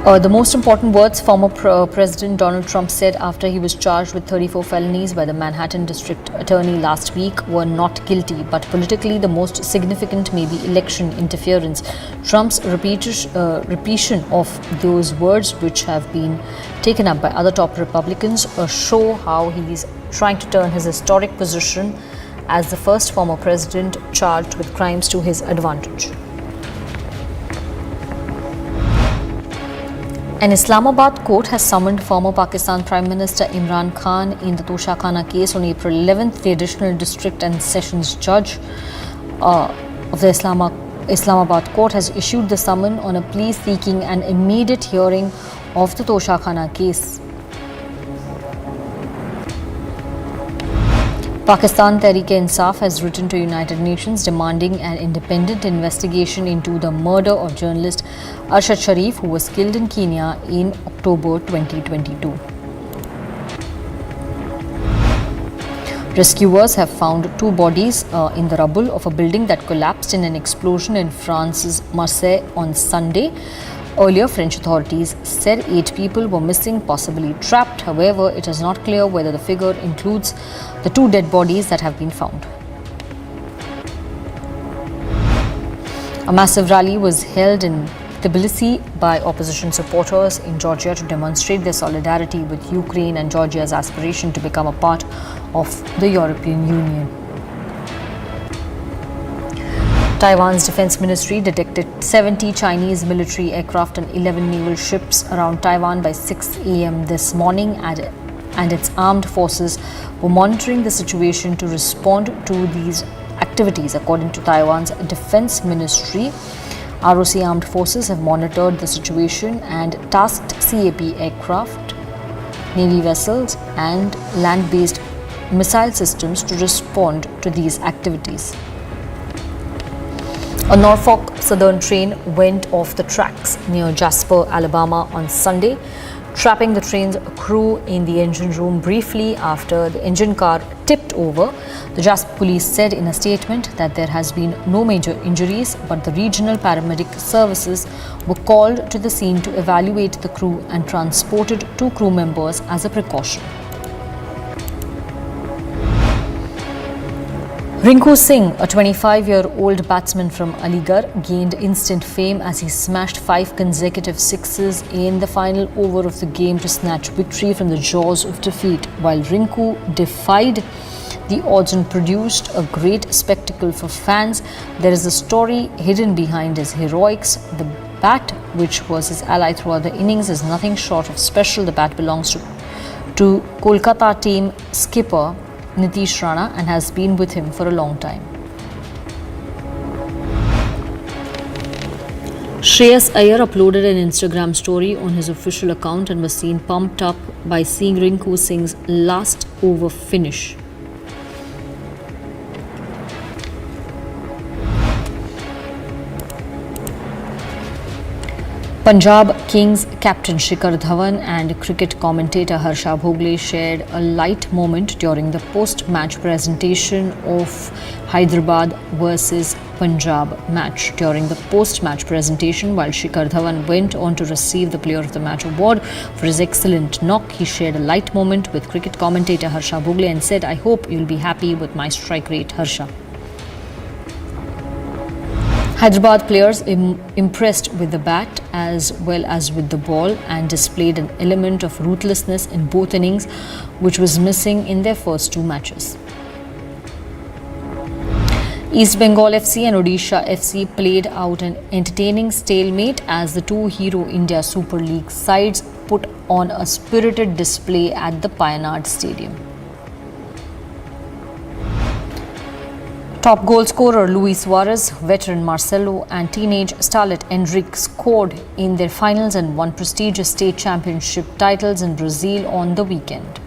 S9: The most important words former President Donald Trump said after he was charged with 34 felonies by the Manhattan District Attorney last week were not guilty, but politically the most significant may be election interference. Trump's repetition of those words, which have been taken up by other top Republicans, show how he is trying to turn his historic position as the first former president charged with crimes to his advantage. An Islamabad court has summoned former Pakistan Prime Minister Imran Khan in the Toshakhana case on April 11th. The additional district and sessions judge of the Islamabad court has issued the summon on a plea seeking an immediate hearing of the Toshakhana case. Pakistan Tehreek-e-Insaf has written to United Nations demanding an independent investigation into the murder of journalist Arshad Sharif, who was killed in Kenya in October 2022. Rescuers have found 2 bodies in the rubble of a building that collapsed in an explosion in France's Marseille on Sunday. Earlier, French authorities said 8 people were missing, possibly trapped. However, it is not clear whether the figure includes the 2 dead bodies that have been found. A massive rally was held in Tbilisi by opposition supporters in Georgia to demonstrate their solidarity with Ukraine and Georgia's aspiration to become a part of the European Union. Taiwan's defense ministry detected 70 Chinese military aircraft and 11 naval ships around Taiwan by 6 a.m. this morning, and its armed forces were monitoring the situation to respond to these activities. According to Taiwan's defense ministry, ROC armed forces have monitored the situation and tasked CAP aircraft, Navy vessels and land-based missile systems to respond to these activities. A Norfolk Southern train went off the tracks near Jasper, Alabama on Sunday, trapping the train's crew in the engine room briefly after the engine car tipped over. The Jasper police said in a statement that there has been no major injuries, but the regional paramedic services were called to the scene to evaluate the crew and transported 2 crew members as a precaution. Rinku Singh, a 25-year-old batsman from Aligarh, gained instant fame as he smashed 5 consecutive sixes in the final over of the game to snatch victory from the jaws of defeat. While Rinku defied the odds and produced a great spectacle for fans, there is a story hidden behind his heroics. The bat, which was his ally throughout the innings, is nothing short of special. The bat belongs to Kolkata team skipper Nitish Rana and has been with him for a long time. Shreyas Iyer uploaded an Instagram story on his official account and was seen pumped up by seeing Rinku Singh's last over finish. Punjab Kings captain Shikhar Dhawan and cricket commentator Harsha Bhogle shared a light moment during the post-match presentation of Hyderabad versus Punjab match. During the post-match presentation, while Shikhar Dhawan went on to receive the Player of the Match award for his excellent knock, he shared a light moment with cricket commentator Harsha Bhogle and said, "I hope you'll be happy with my strike rate, Harsha." Hyderabad players impressed with the bat as well as with the ball and displayed an element of ruthlessness in both innings, which was missing in their first 2 matches. East Bengal FC and Odisha FC played out an entertaining stalemate as the 2 Hero India Super League sides put on a spirited display at the Payanad Stadium. Top goal scorer Luis Suarez, veteran Marcelo and teenage starlet Enrique scored in their finals and won prestigious state championship titles in Brazil on the weekend.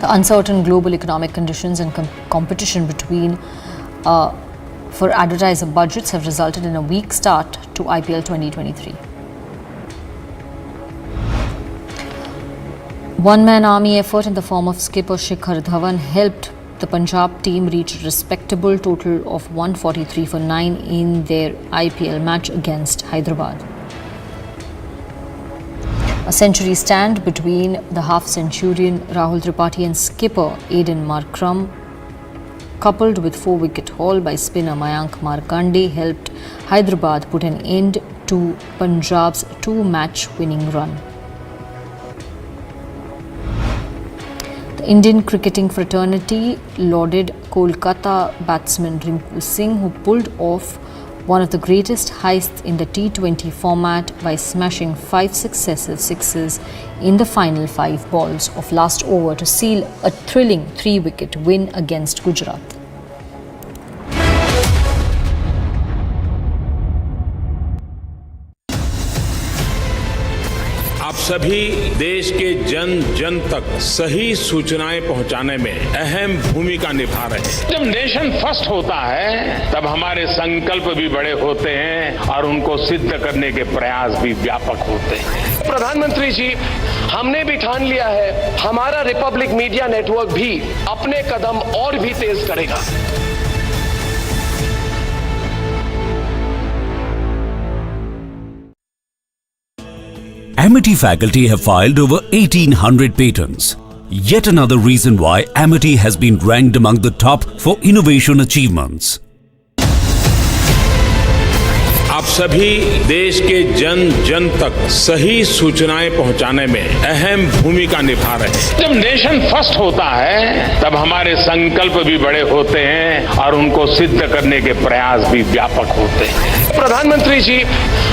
S9: The uncertain global economic conditions and competition between for advertiser budgets have resulted in a weak start to IPL 2023. One-man army effort in the form of skipper Shikhar Dhawan helped the Punjab team reach a respectable total of 143 for 9 in their IPL match against Hyderabad. A century stand between the half-centurion Rahul Tripathi and skipper Aiden Markram, coupled with 4-wicket haul by spinner Mayank Markande, helped Hyderabad put an end to Punjab's 2-match winning run. The Indian cricketing fraternity lauded Kolkata batsman Rinku Singh, who pulled off one of the greatest heists in the T20 format by smashing 5 successive sixes in the final 5 balls of last over to seal a thrilling 3-wicket win against Gujarat.
S3: आप सभी देश के जन जन तक सही सूचनाएं पहुंचाने में अहम भूमिका निभा रहे हैं। जब नेशन फर्स्ट होता है तब हमारे संकल्प भी बड़े होते हैं और उनको सिद्ध करने के प्रयास भी व्यापक होते हैं।
S4: प्रधानमंत्री जी, हमने भी ठान लिया है, हमारा रिपब्लिक मीडिया नेटवर्क भी अपने कदम और भी तेज करेगा।
S13: Amity faculty have filed over 1800 patents. Yet another reason why Amity has been ranked among the top for innovation achievements.
S3: आप सभी देश के जन जन तक सही सूचनाएं पहुंचाने में अहम भूमिका निभा रहे हैं। जब नेशन फर्स्ट होता है तब हमारे संकल्प भी बड़े होते हैं और उनको सिद्ध करने के प्रयास भी व्यापक होते हैं।
S4: प्रधानमंत्री जी,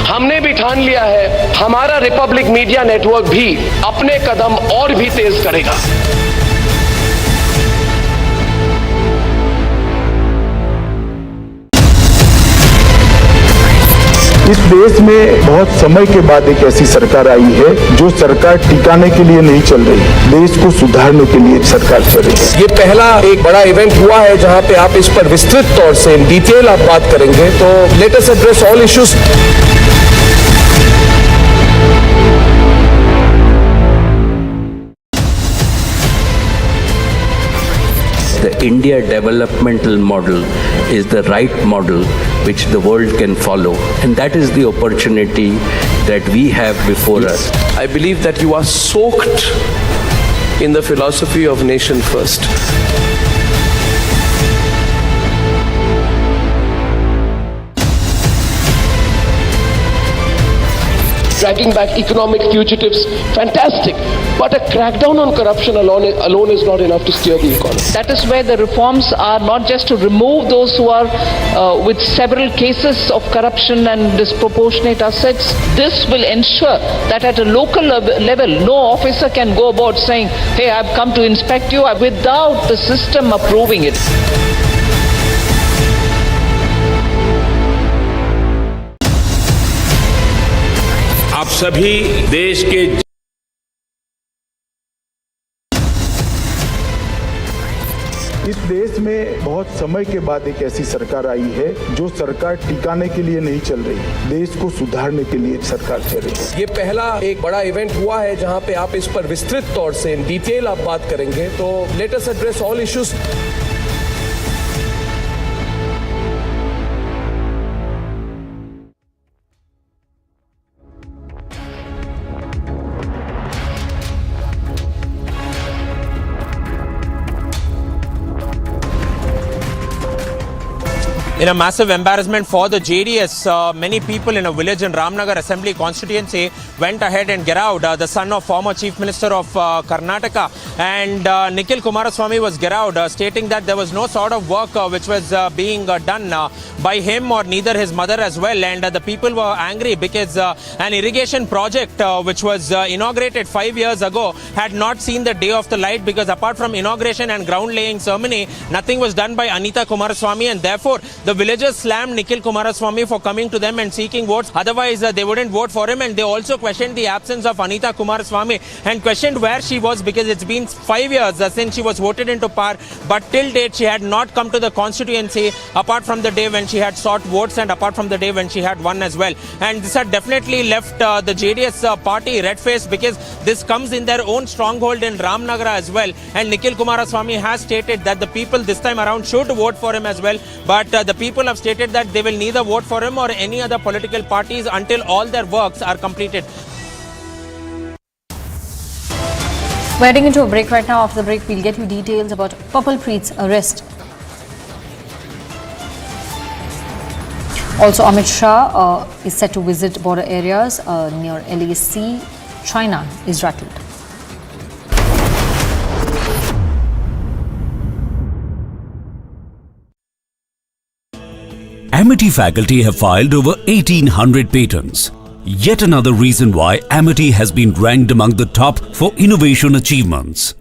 S4: हमने भी ठान लिया है हमारा रिपब्लिक मीडिया नेटवर्क भी अपने कदम और भी तेज करेगा।
S6: इस देश में बहुत समय के बाद एक ऐसी सरकार आई है जो सरकार टिकाने के लिए नहीं चल रही, देश को सुधारने के लिए सरकार चल रही है।
S15: ये पहला एक बड़ा इवेंट हुआ है जहां पे आप इस पर विस्तृत तौर से इन डिटेल आप बात करेंगे, तो let us address all issues.
S5: The India developmental model is the right model which the world can follow, and that is the opportunity that we have before us.
S15: I believe that you are soaked in the philosophy of nation first. Dragging back economic fugitives, fantastic. But a crackdown on corruption alone is not enough to steer the economy.
S8: That is where the reforms are not just to remove those who are with several cases of corruption and disproportionate assets. This will ensure that at a local level, no officer can go about saying, hey, I've come to inspect you, without the system approving it.
S3: आप सभी देश के
S6: इस देश में बहुत समय के बाद एक ऐसी सरकार आई है जो सरकार टिकाने के लिए नहीं चल रही, देश को सुधारने के लिए सरकार चल रही है।
S15: ये पहला एक बड़ा इवेंट हुआ है जहां पे आप इस पर विस्तृत तौर से इन डिटेल आप बात करेंगे, तो let us address all issues.
S17: In a massive embarrassment for the JDS, many people in a village in Ramnagar Assembly constituency went ahead and get out. The son of former Chief Minister of Karnataka and Nikhil Kumaraswamy was get out, stating that there was no sort of work which was being done by him or neither his mother as well. And the people were angry because an irrigation project which was inaugurated 5 years ago had not seen the day of the light, because apart from inauguration and ground laying ceremony, nothing was done by Anita Kumaraswamy, and therefore the villagers slammed Nikhil Kumaraswamy for coming to them and seeking votes. Otherwise, they wouldn't vote for him, and they also questioned the absence of Anita Kumaraswamy and questioned where she was, because it's been 5 years since she was voted into power, but till date she had not come to the constituency apart from the day when she had sought votes and apart from the day when she had won as well. And this had definitely left the JDS party red-faced, because this comes in their own stronghold in Ramnagara as well. And Nikhil Kumaraswamy has stated that the people this time around should vote for him as well, but the people have stated that they will neither vote for him or any other political parties until all their works are completed.
S9: We're heading into a break right now. After the break, we'll get you details about Purple Preet's arrest. Also, Amit Shah is set to visit border areas near LAC. China is rattled.
S13: Amity faculty have filed over 1800 patents. Yet another reason why Amity has been ranked among the top for innovation achievements.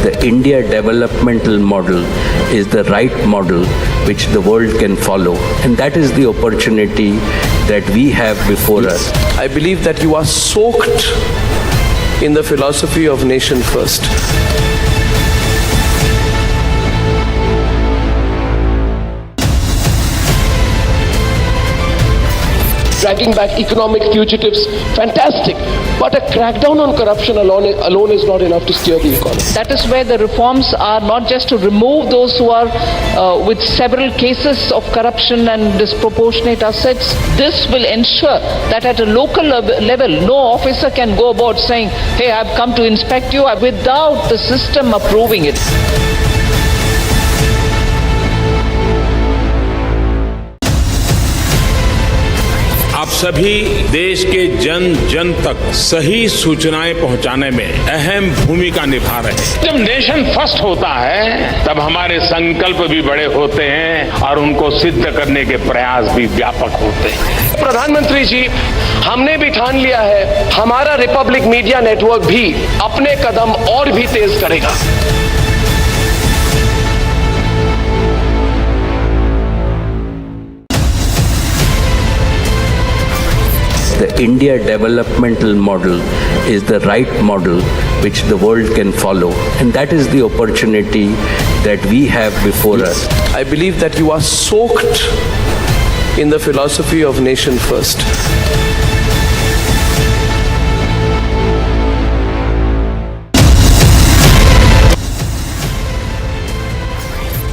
S5: The India developmental model is the right model which the world can follow, and that is the opportunity that we have before us.
S15: I believe that you are soaked in the philosophy of nation first. dragging back economic fugitives, fantastic. But a crackdown on corruption alone is not enough to steer the economy.
S8: That is where the reforms are not just to remove those who are with several cases of corruption and disproportionate assets. This will ensure that at a local level, no officer can go about saying, hey, I've come to inspect you, without the system approving it.
S3: आप सभी देश के जन जन तक सही सूचनाएं पहुंचाने में अहम भूमिका निभा रहे हैं। जब नेशन फर्स्ट होता है तब हमारे संकल्प भी बड़े होते हैं और उनको सिद्ध करने के प्रयास भी व्यापक होते हैं।
S15: प्रधानमंत्री जी, हमने भी ठान लिया है, हमारा रिपब्लिक मीडिया नेटवर्क भी अपने कदम और भी तेज करेगा।
S5: The India developmental model is the right model which the world can follow, and that is the opportunity that we have before us.
S4: I believe that you are soaked in the philosophy of nation first.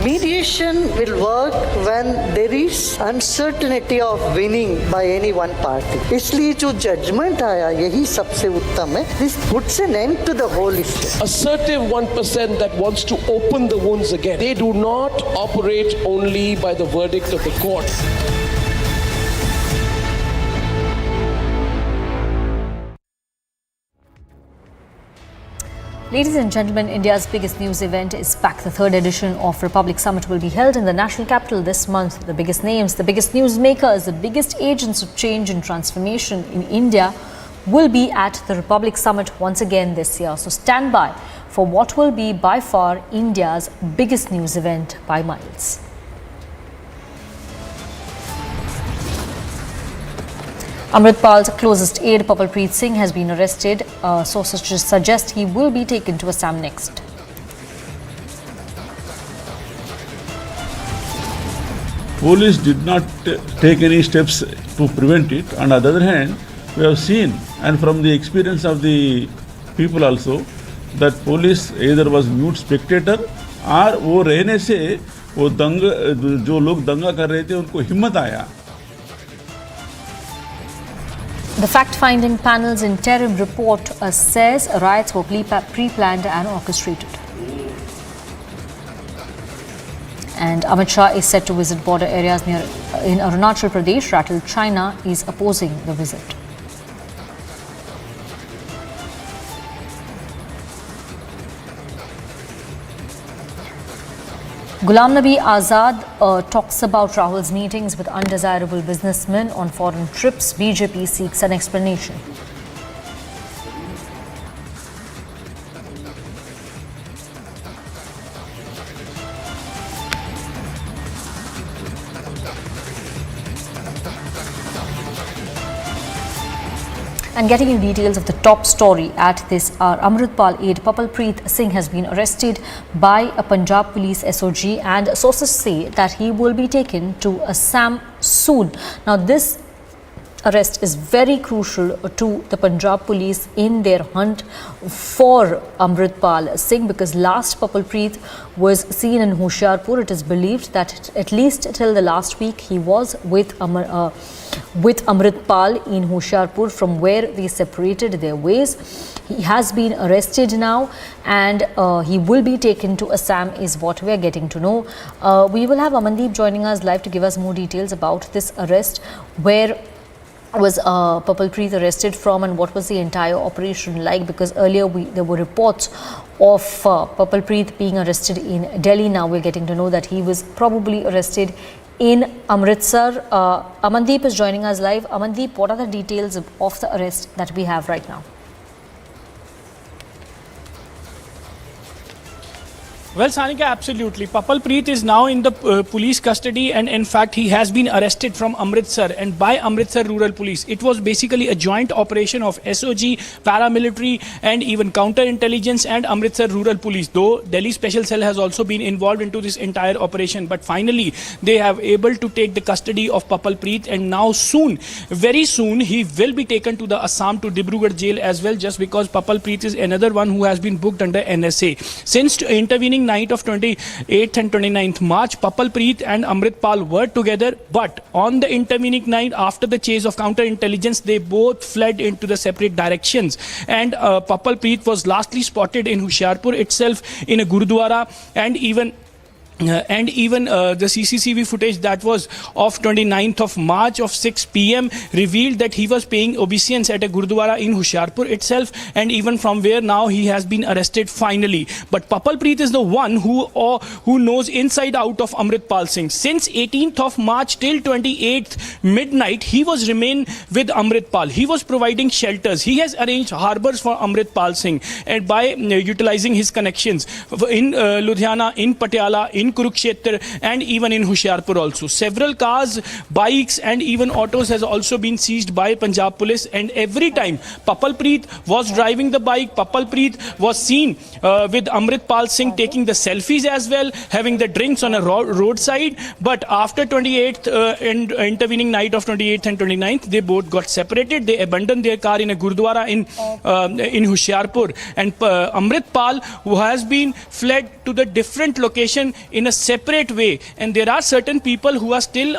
S7: Mediation will work when there is uncertainty of winning by any one party. इसलिए जो judgment आया यही सबसे उत्तम है. This puts an end to the whole issue.
S15: Assertive 1% that wants to open the wounds again. They do not operate only by the verdict of the court.
S9: Ladies and gentlemen, India's biggest news event is back. The third edition of Republic Summit will be held in the national capital this month. The biggest names, the biggest newsmakers, the biggest agents of change and transformation in India will be at the Republic Summit once again this year. So stand by for what will be by far India's biggest news event by miles. Amritpal's closest aide, Papalpreet Singh, has been arrested. Sources suggest he will be taken to Assam next.
S18: Police did not take any steps to prevent it. On the other hand, we have seen, and from the experience of the people also, that police either was mute spectator और वो रहने से वो जो लोग दंगा कर रहे थे उनको हिम्मत आया.
S9: The fact-finding panel's interim report says riots were pre-planned and orchestrated. And Amit Shah is set to visit border areas in Arunachal Pradesh. Rattle China is opposing the visit. Ghulam Nabi Azad talks about Rahul's meetings with undesirable businessmen on foreign trips. BJP seeks an explanation. And getting you details of the top story at this hour, Amritpal aide Papalpreet Singh has been arrested by a Punjab police SOG, and sources say that he will be taken to Assam soon. Now this arrest is very crucial to the Punjab police in their hunt for Amritpal Singh, because last Papalpreet was seen in Hoshiarpur. It is believed that at least till the last week he was with Amritpal in Hoshiarpur, from where they separated their ways. He has been arrested now, and he will be taken to Assam is what we are getting to know. We will have Amandeep joining us live to give us more details about this arrest. Where was Papalpreet arrested from, and what was the entire operation like? Because earlier there were reports of Papalpreet being arrested in Delhi. Now we're getting to know that he was probably arrested in Amritsar. Amandeep is joining us live. Amandeep, what are the details of the arrest that we have right now?
S10: Well, Sanika, absolutely. Papal Preet is now in the police custody, and in fact, he has been arrested from Amritsar and by Amritsar Rural Police. It was basically a joint operation of SOG, paramilitary, and even counterintelligence and Amritsar Rural Police. Though Delhi Special Cell has also been involved into this entire operation, but finally they have able to take the custody of Papal Preet, and now soon, very soon, he will be taken to the Assam to Dibrugarh jail as well, just because Papal Preet is another one who has been booked under NSA. Since intervening night of 28th and 29th March, Papal Preet and Amritpal were together, but on the intervening night, after the chase of counterintelligence, they both fled into the separate directions. And Papal Preet was lastly spotted in Hoshiarpur itself in a Gurudwara, and even the CCTV footage that was of 29th of March of 6 p.m. revealed that he was paying obeisance at a Gurudwara in Hoshiarpur itself, and even from where now he has been arrested finally. But Papal Preet is the one who knows inside out of Amritpal Singh. Since 18th of March till 28th midnight, he was remain with Amritpal. He was providing shelters. He has arranged harbors for Amritpal Singh, and by utilizing his connections in Ludhiana, in Patiala, in Kurukshetra, and even in Hoshiarpur also. Several cars, bikes, and even autos has also been seized by Punjab police, and every time Papal Preet was driving the bike, Papal Preet was seen with Amritpal Singh taking the selfies as well, having the drinks on a roadside. But after 28th and intervening night of 28th and 29th, they both got separated. They abandoned their car in a Gurudwara in Hoshiarpur, and Amritpal, who has been fled to the different location in a separate way, and there are certain people who are still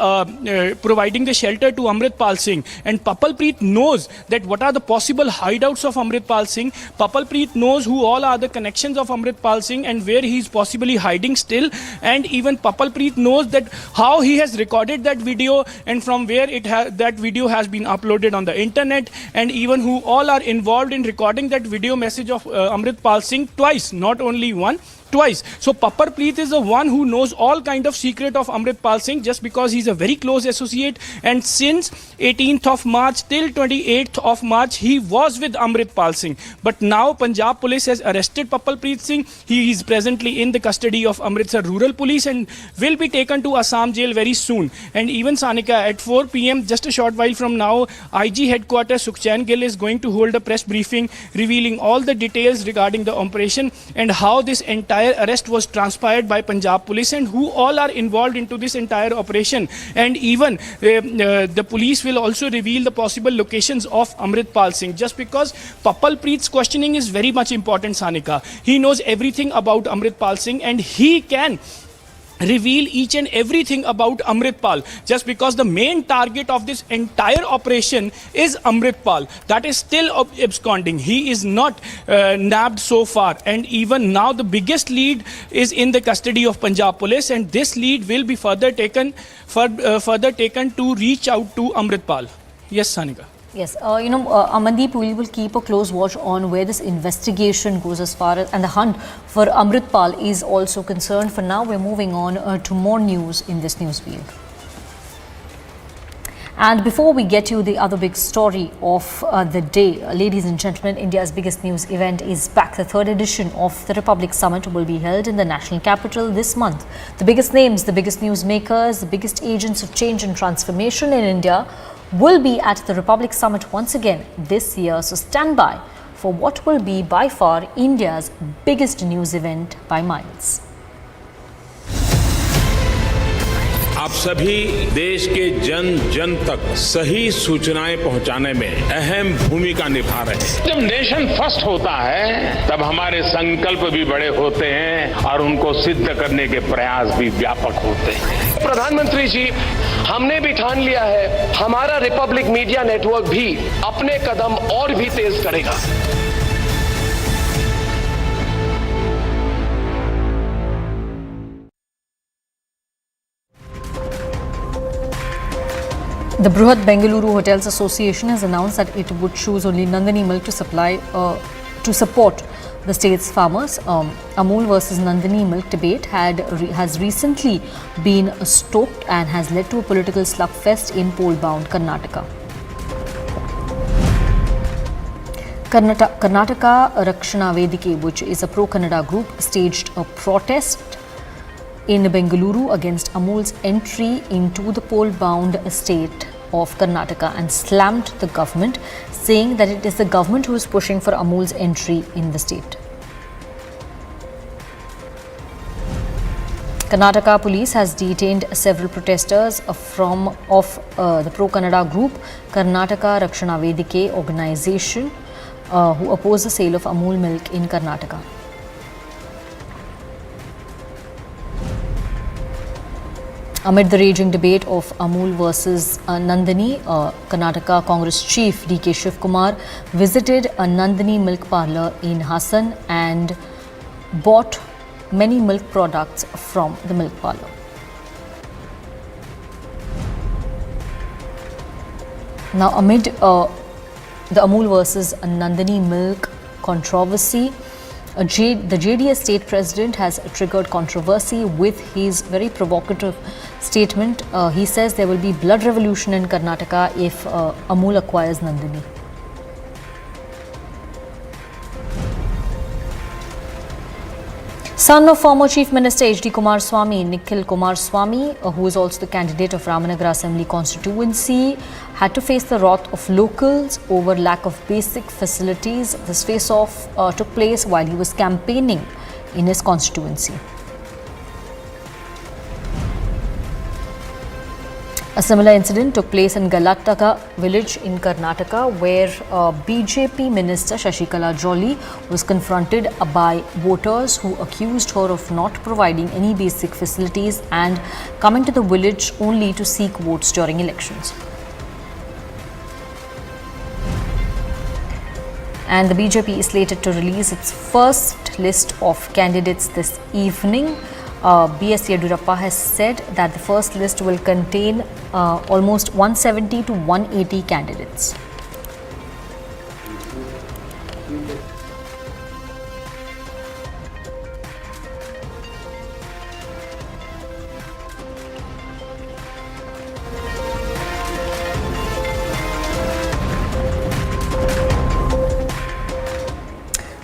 S10: providing the shelter to Amritpal Singh, and Papal Preet knows that what are the possible hideouts of Amritpal Singh. Papal Preet knows who all are the connections of Amritpal Singh and where he is possibly hiding still, and even Papal Preet knows that how he has recorded that video and from where that video has been uploaded on the internet, and even who all are involved in recording that video message of Amritpal Singh twice, not only one, twice. So Papal Preet is the one who knows all kind of secret of Amritpal Singh, just because he's a very close associate, and since 18th of March till 28th of March he was with Amritpal Singh. But now Punjab police has arrested Papal Preet Singh. He is presently in the custody of Amritsar Rural Police and will be taken to Assam jail very soon. And even Sanika, at 4 p.m. just a short while from now, IG headquarters Sukhchand Gill is going to hold a press briefing revealing all the details regarding the operation and how this entire arrest was transpired by Punjab police and who all are involved into this entire operation. And even the police will also reveal the possible locations of Amritpal Singh, just because Papal Preet's questioning is very much important, Sanika. He knows everything about Amritpal Singh and he can reveal each and everything about Amritpal, just because the main target of this entire operation is Amritpal. That is still absconding. He is not nabbed so far, and even now the biggest lead is in the custody of Punjab police, and this lead will be further taken to reach out to Amritpal. Yes, Sanika.
S9: Yes, Amandeep, we will keep a close watch on where this investigation goes as far as, and the hunt for Amritpal is also concerned. For now, we're moving on to more news in this news field. And before we get you the other big story of the day, ladies and gentlemen, India's biggest news event is back. The third edition of the Republic Summit will be held in the national capital this month. The biggest names, the biggest news makers, the biggest agents of change and transformation in India will be at the Republic Summit once again this year. So stand by for what will be by far India's biggest news event by miles.
S3: आप सभी देश के जन जन तक सही सूचनाएं पहुंचाने में अहम भूमिका निभा रहे हैं। जब नेशन फर्स्ट होता है तब हमारे संकल्प भी बड़े होते हैं और उनको सिद्ध करने के प्रयास भी व्यापक होते हैं।
S4: प्रधानमंत्री जी, हमने भी ठान लिया है, हमारा रिपब्लिक मीडिया नेटवर्क भी अपने कदम और भी तेज करेगा।
S9: The Bruhat Bengaluru Hotels Association has announced that it would choose only Nandini milk to support the state's farmers. Amul versus Nandini milk debate has recently been stoked and has led to a political slugfest in poll-bound Karnataka. Karnataka Rakshana Vedike, which is a pro-Kannada group, staged a protest in Bengaluru against Amul's entry into the poll-bound state of Karnataka and slammed the government, saying that it is the government who is pushing for Amul's entry in the state. Karnataka police has detained several protesters of the pro-Kannada group Karnataka Rakshana Vedike organization who oppose the sale of Amul milk in Karnataka. Amid the raging debate of Amul versus Nandini, Karnataka Congress chief D.K. Shivkumar visited a Nandini milk parlour in Hassan and bought many milk products from the milk parlour. Now, amid the Amul versus Nandini milk controversy, the JDS state president has triggered controversy with his very provocative statement. He says there will be blood revolution in Karnataka if Amul acquires Nandini. Son of former Chief Minister H.D. Kumaraswamy, Nikhil Kumaraswamy, who is also the candidate of Ramanagara Assembly constituency, had to face the wrath of locals over lack of basic facilities. This face-off took place while he was campaigning in his constituency. A similar incident took place in Galataka village in Karnataka, where BJP Minister Shashikala Jolly was confronted by voters who accused her of not providing any basic facilities and coming to the village only to seek votes during elections. And the BJP is slated to release its first list of candidates this evening. B.S. Yedurappa has said that the first list will contain almost 170 to 180 candidates.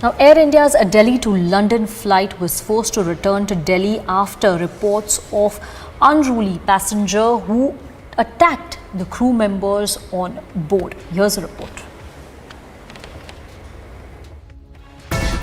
S9: Now, Air India's Delhi to London flight was forced to return to Delhi after reports of unruly passenger who attacked the crew members on board. Here's a report.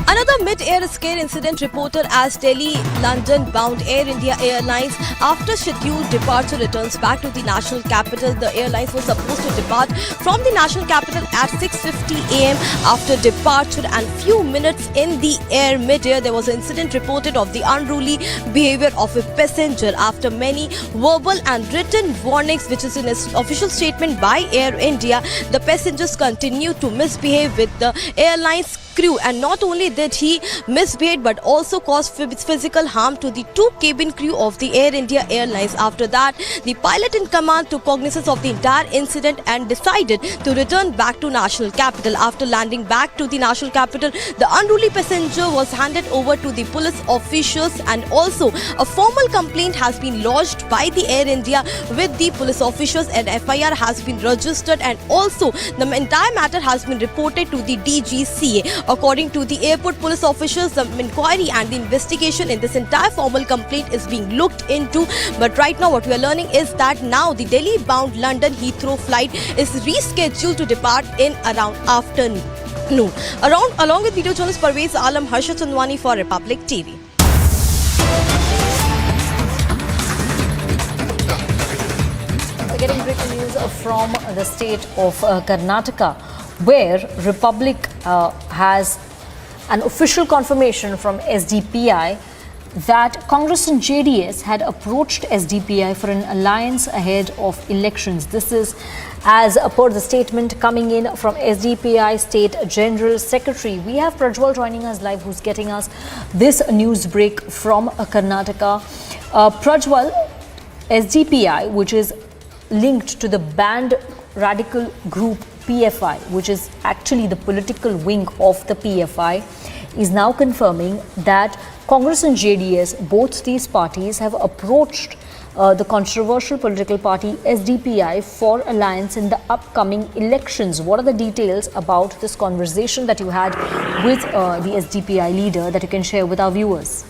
S20: Another mid-air scare incident reported as Delhi-London bound Air India Airlines after scheduled departure returns back to the national capital. The airlines were supposed to depart from the national capital at 6:50 a.m. After departure and few minutes in the air mid-air, there was an incident reported of the unruly behavior of a passenger. After many verbal and written warnings, which is in an official statement by Air India, the passengers continued to misbehave with the airline's crew, and not only did he misbehave but also caused physical harm to the two cabin crew of the Air India Airlines. After that, the pilot in command took cognizance of the entire incident and decided to return back to national capital. After landing back to the national capital, the unruly passenger was handed over to the police officials, and also a formal complaint has been lodged by the Air India with the police officials. An FIR has been registered, and also the entire matter has been reported to the DGCA. According to the airport police officials, the inquiry and the investigation in this entire formal complaint is being looked into. But right now what we are learning is that now the Delhi-bound London Heathrow flight is rescheduled to depart in around afternoon. Along with video journalist Parvez Alam, Harsha Chandwani for Republic TV.
S9: We're getting breaking news from the state of Karnataka, where Republic has an official confirmation from SDPI that Congress and JDS had approached SDPI for an alliance ahead of elections. This is as per the statement coming in from SDPI State General Secretary. We have Prajwal joining us live, who's getting us this news break from Karnataka. Prajwal, SDPI, which is linked to the banned radical group PFI, which is actually the political wing of the PFI, is now confirming that Congress and JDS, both these parties have approached the controversial political party SDPI for alliance in the upcoming elections. What are the details about this conversation that you had with the SDPI leader that you can share with our viewers?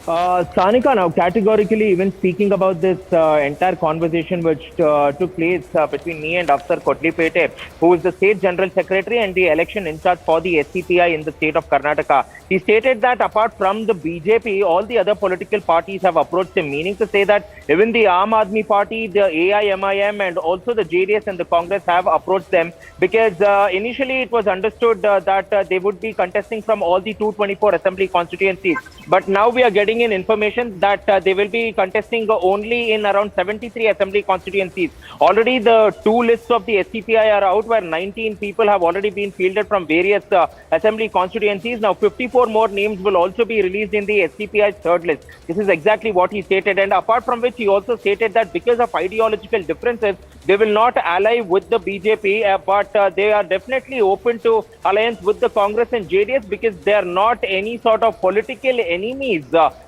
S21: Sanika, now categorically, even speaking about this entire conversation which took place between me and Afsar Kotlipete, who is the State General Secretary and the election in charge for the SCPI in the state of Karnataka, he stated that apart from the BJP, all the other political parties have approached him, meaning to say that even the Aam Aadmi Party, the AIMIM and also the JDS and the Congress have approached them because initially it was understood that they would be contesting from all the 224 assembly constituencies. But now we are getting in information that they will be contesting only in around 73 assembly constituencies. Already the two lists of the SCPI are out where 19 people have already been fielded from various assembly constituencies. Now 54 more names will also be released in the SCPI's third list. This is exactly what he stated, and apart from which he also stated that because of ideological differences, they will not ally with the BJP, but they are definitely open to alliance with the Congress and JDS because they are not any sort of political enemies.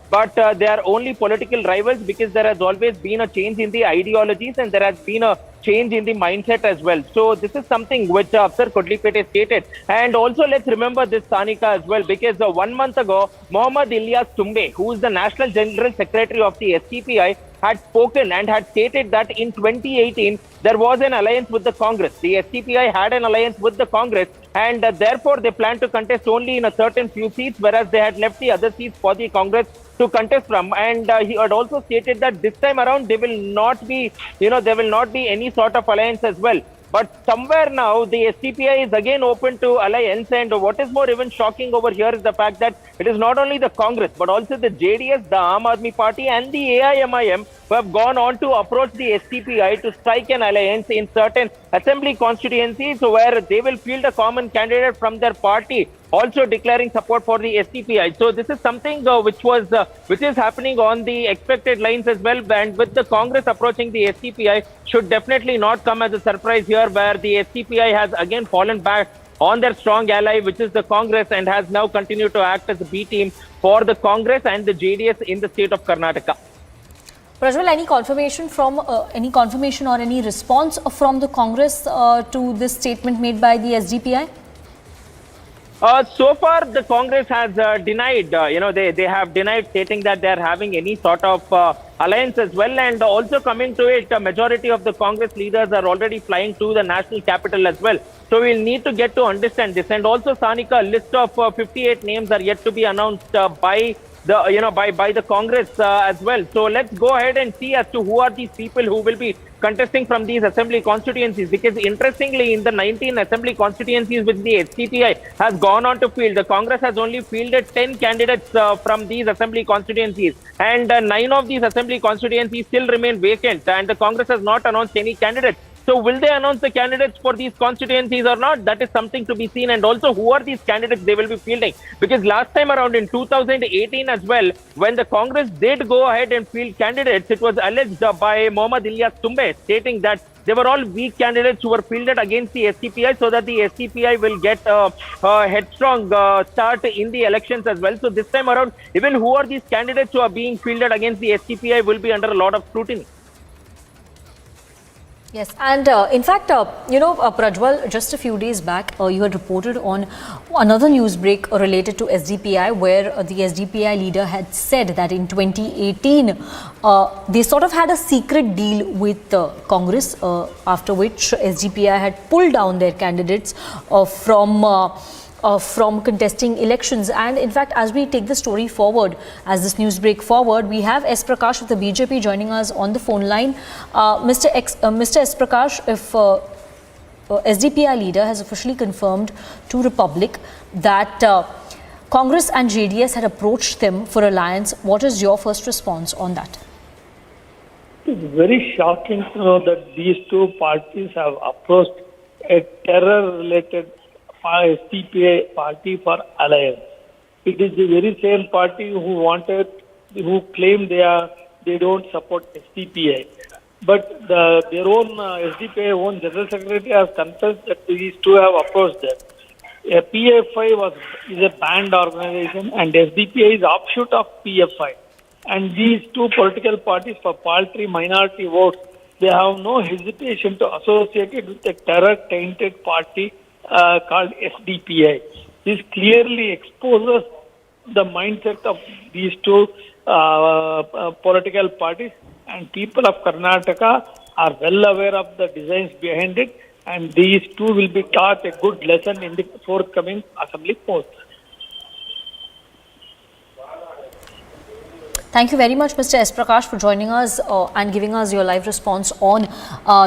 S21: But they are only political rivals because there has always been a change in the ideologies and there has been a change in the mindset as well. So this is something which Afsar Kotlipete stated. And also let's remember this, Sanika, as well, because 1 month ago, Mohammad Ilyas Tumbe, who is the National General Secretary of the SCPI, had spoken and had stated that in 2018, there was an alliance with the Congress. The SCPI had an alliance with the Congress and therefore they plan to contest only in a certain few seats, whereas they had left the other seats for the Congress to contest from. And he had also stated that this time around, there will not be any sort of alliance as well. But somewhere now, the SCPI is again open to alliance. And what is more even shocking over here is the fact that it is not only the Congress, but also the JDS, the Aam Aadmi Party and the AIMIM who have gone on to approach the SCPI to strike an alliance in certain assembly constituencies where they will field a common candidate from their party, also declaring support for the SCPI. So this is something which is happening on the expected lines as well. And with the Congress approaching the SCPI, should definitely not come as a surprise here, where the SCPI has again fallen back on their strong ally, which is the Congress, and has now continued to act as a B team for the Congress and the JDS in the state of Karnataka.
S9: Prajwal, any confirmation or any response from the Congress to this statement made by the SDPI?
S21: So far, the Congress has denied, they have denied, stating that they are having any sort of alliance as well. And also coming to it, a majority of the Congress leaders are already flying to the national capital as well. So we'll need to get to understand this. And also, Sanika, a list of 58 names are yet to be announced by the Congress as well. So let's go ahead and see as to who are these people who will be contesting from these assembly constituencies, because interestingly, in the 19 assembly constituencies which the SCPI has gone on to field, the Congress has only fielded 10 candidates from these assembly constituencies, and 9 of these assembly constituencies still remain vacant, and the Congress has not announced any candidates. So will they announce the candidates for these constituencies or not? That is something to be seen. And also, who are these candidates they will be fielding? Because last time around in 2018 as well, when the Congress did go ahead and field candidates, it was alleged by Mohammad Ilyas Tumbe, stating that they were all weak candidates who were fielded against the SCPI, so that the SCPI will get a headstrong start in the elections as well. So this time around, even who are these candidates who are being fielded against the SCPI will be under a lot of scrutiny.
S9: Yes, and in fact, Prajwal, just a few days back, you had reported on another news break related to SDPI, where the SDPI leader had said that in 2018, they sort of had a secret deal with Congress, after which SDPI had pulled down their candidates from contesting elections. And in fact, as we take the story forward, as this news break forward, we have S. Prakash of the BJP joining us on the phone line. Mr. S. Prakash, if SDPI leader has officially confirmed to Republic that Congress and JDS had approached them for alliance, what is your first response on that?
S22: It's very shocking to know that these two parties have approached a terror-related SDPI party for alliance. It is the very same party who claim they don't support SDPI. But their own SDPI own General Secretary has confessed that these two have approached them. PFI is a banned organization and SDPI is offshoot of PFI. And these two political parties, for paltry minority votes, they have no hesitation to associate it with a terror-tainted party called SDPI. This clearly exposes the mindset of these two political parties, and people of Karnataka are well aware of the designs behind it, and these two will be taught a good lesson in the forthcoming assembly polls.
S9: Thank you very much, Mr. S. Prakash, for joining us and giving us your live response on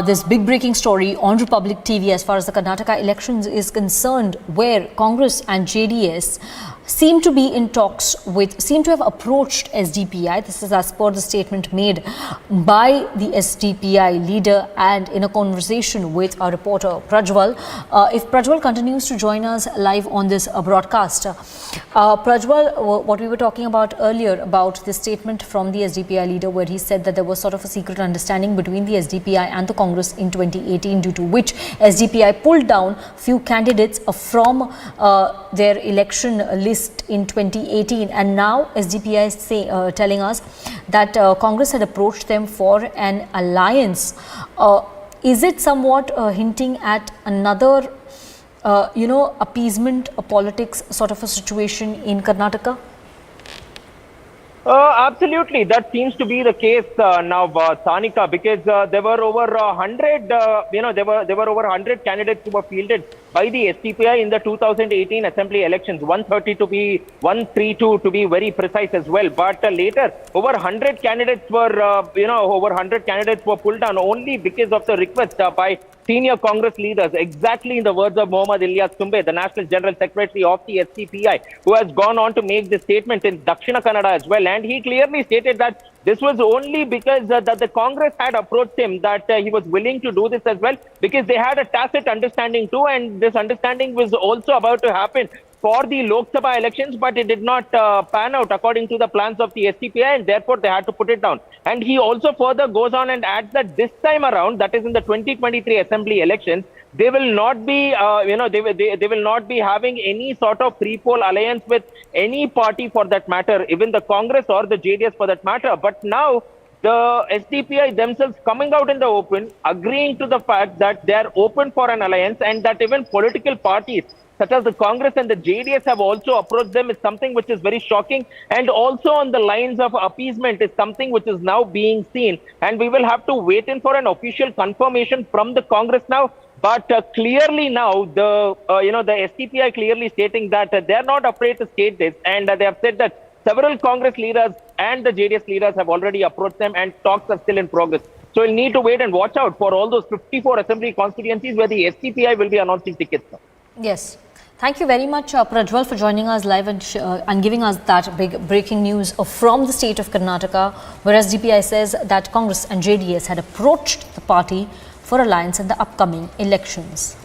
S9: this big breaking story on Republic TV as far as the Karnataka elections is concerned, where Congress and JDS seem to be in talks seem to have approached SDPI. This is as per the statement made by the SDPI leader and in a conversation with our reporter Prajwal. If Prajwal continues to join us live on this broadcast. Prajwal, what we were talking about earlier about the statement from the SDPI leader, where he said that there was sort of a secret understanding between the SDPI and the Congress in 2018, due to which SDPI pulled down few candidates from their election list in 2018, and now SDPI is telling us that Congress had approached them for an alliance. Is it somewhat hinting at another appeasement politics sort of a situation in Karnataka?
S21: Absolutely, that seems to be the case now, Sanika, because there were over 100, there were over 100 candidates who were fielded by the SDPI in the 2018 assembly elections, 132 to be very precise as well. But later, over 100 candidates were, pulled down only because of the request by senior Congress leaders, exactly in the words of Mohammad Ilyas Tumbe, the National General Secretary of the SDPI, who has gone on to make this statement in Dakshina Kannada as well. And he clearly stated that this was only because that the Congress had approached him, that he was willing to do this as well, because they had a tacit understanding too, and this understanding was also about to happen for the Lok Sabha elections, but it did not pan out according to the plans of the SDPI, and therefore they had to put it down. And he also further goes on and adds that this time around, that is in the 2023 assembly elections, they will not be, they will not be having any sort of pre-poll alliance with any party for that matter, even the Congress or the JDS for that matter. But now the SDPI themselves coming out in the open, agreeing to the fact that they are open for an alliance, and that even political parties such as the Congress and the JDS have also approached them, is something which is very shocking, and also on the lines of appeasement is something which is now being seen, and we will have to wait in for an official confirmation from the Congress now. But clearly now, the SDPI clearly stating that they are not afraid to state this, and they have said that several Congress leaders and the JDS leaders have already approached them, and talks are still in progress. So we'll need to wait and watch out for all those 54 assembly constituencies where the SDPI will be announcing tickets now.
S9: Yes. Thank you very much, Prajwal, for joining us live and giving us that big breaking news from the state of Karnataka, where SDPI says that Congress and JDS had approached the party for alliance in the upcoming elections.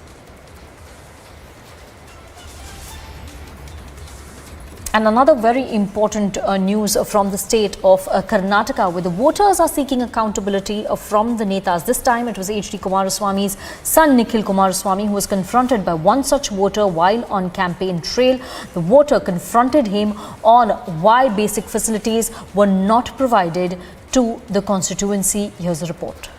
S9: And another very important news from the state of Karnataka, where the voters are seeking accountability from the netas. This time it was H.D. Kumaraswamy's son Nikhil Kumaraswamy who was confronted by one such voter while on campaign trail. The voter confronted him on why basic facilities were not provided to the constituency. Here's the report.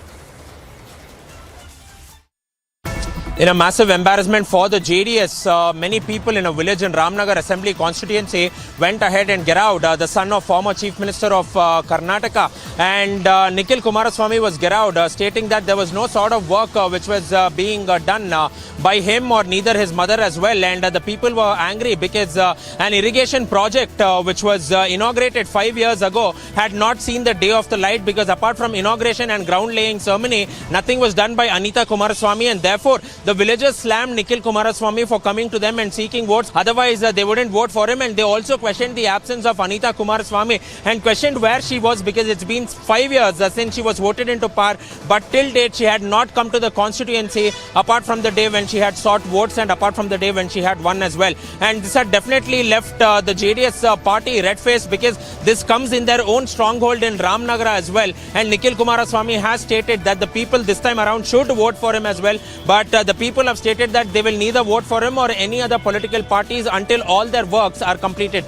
S17: In a massive embarrassment for the JDS, many people in a village in Ramnagar Assembly constituency went ahead and Gerard, the son of former Chief Minister of Karnataka, and Nikhil Kumaraswamy was Gerard, stating that there was no sort of work which was being done by him or neither his mother as well, and the people were angry because an irrigation project which was inaugurated 5 years ago had not seen the day of the light, because apart from inauguration and ground laying ceremony, nothing was done by Anita Kumaraswamy, and therefore the villagers slammed Nikhil Kumaraswamy for coming to them and seeking votes. Otherwise, they wouldn't vote for him, and they also questioned the absence of Anita Kumaraswamy and questioned where she was, because it's been 5 years since she was voted into power, but till date she had not come to the constituency, apart from the day when she had sought votes and apart from the day when she had won as well. And this had definitely left the JDS party red-faced, because this comes in their own stronghold in Ramnagar as well. And Nikhil Kumaraswamy has stated that the people this time around should vote for him as well. But the people have stated that they will neither vote for him or any other political parties until all their works are completed.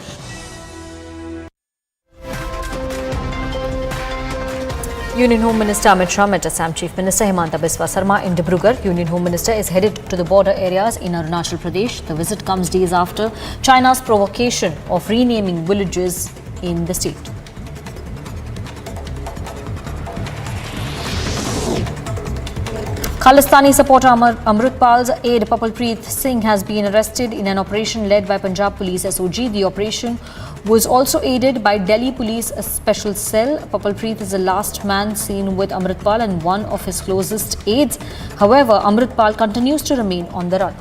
S9: Union Home Minister Amit Shah met Assam Chief Minister Himanta Biswa Sarma in Dibrugarh. Union Home Minister is headed to the border areas in Arunachal Pradesh. The visit comes days after China's provocation of renaming villages in the state. Khalistani supporter Amritpal's aide Papalpreet Singh has been arrested in an operation led by Punjab Police SOG. The operation was also aided by Delhi Police Special Cell. Papalpreet is the last man seen with Amritpal and one of his closest aides. However, Amritpal continues to remain on the run.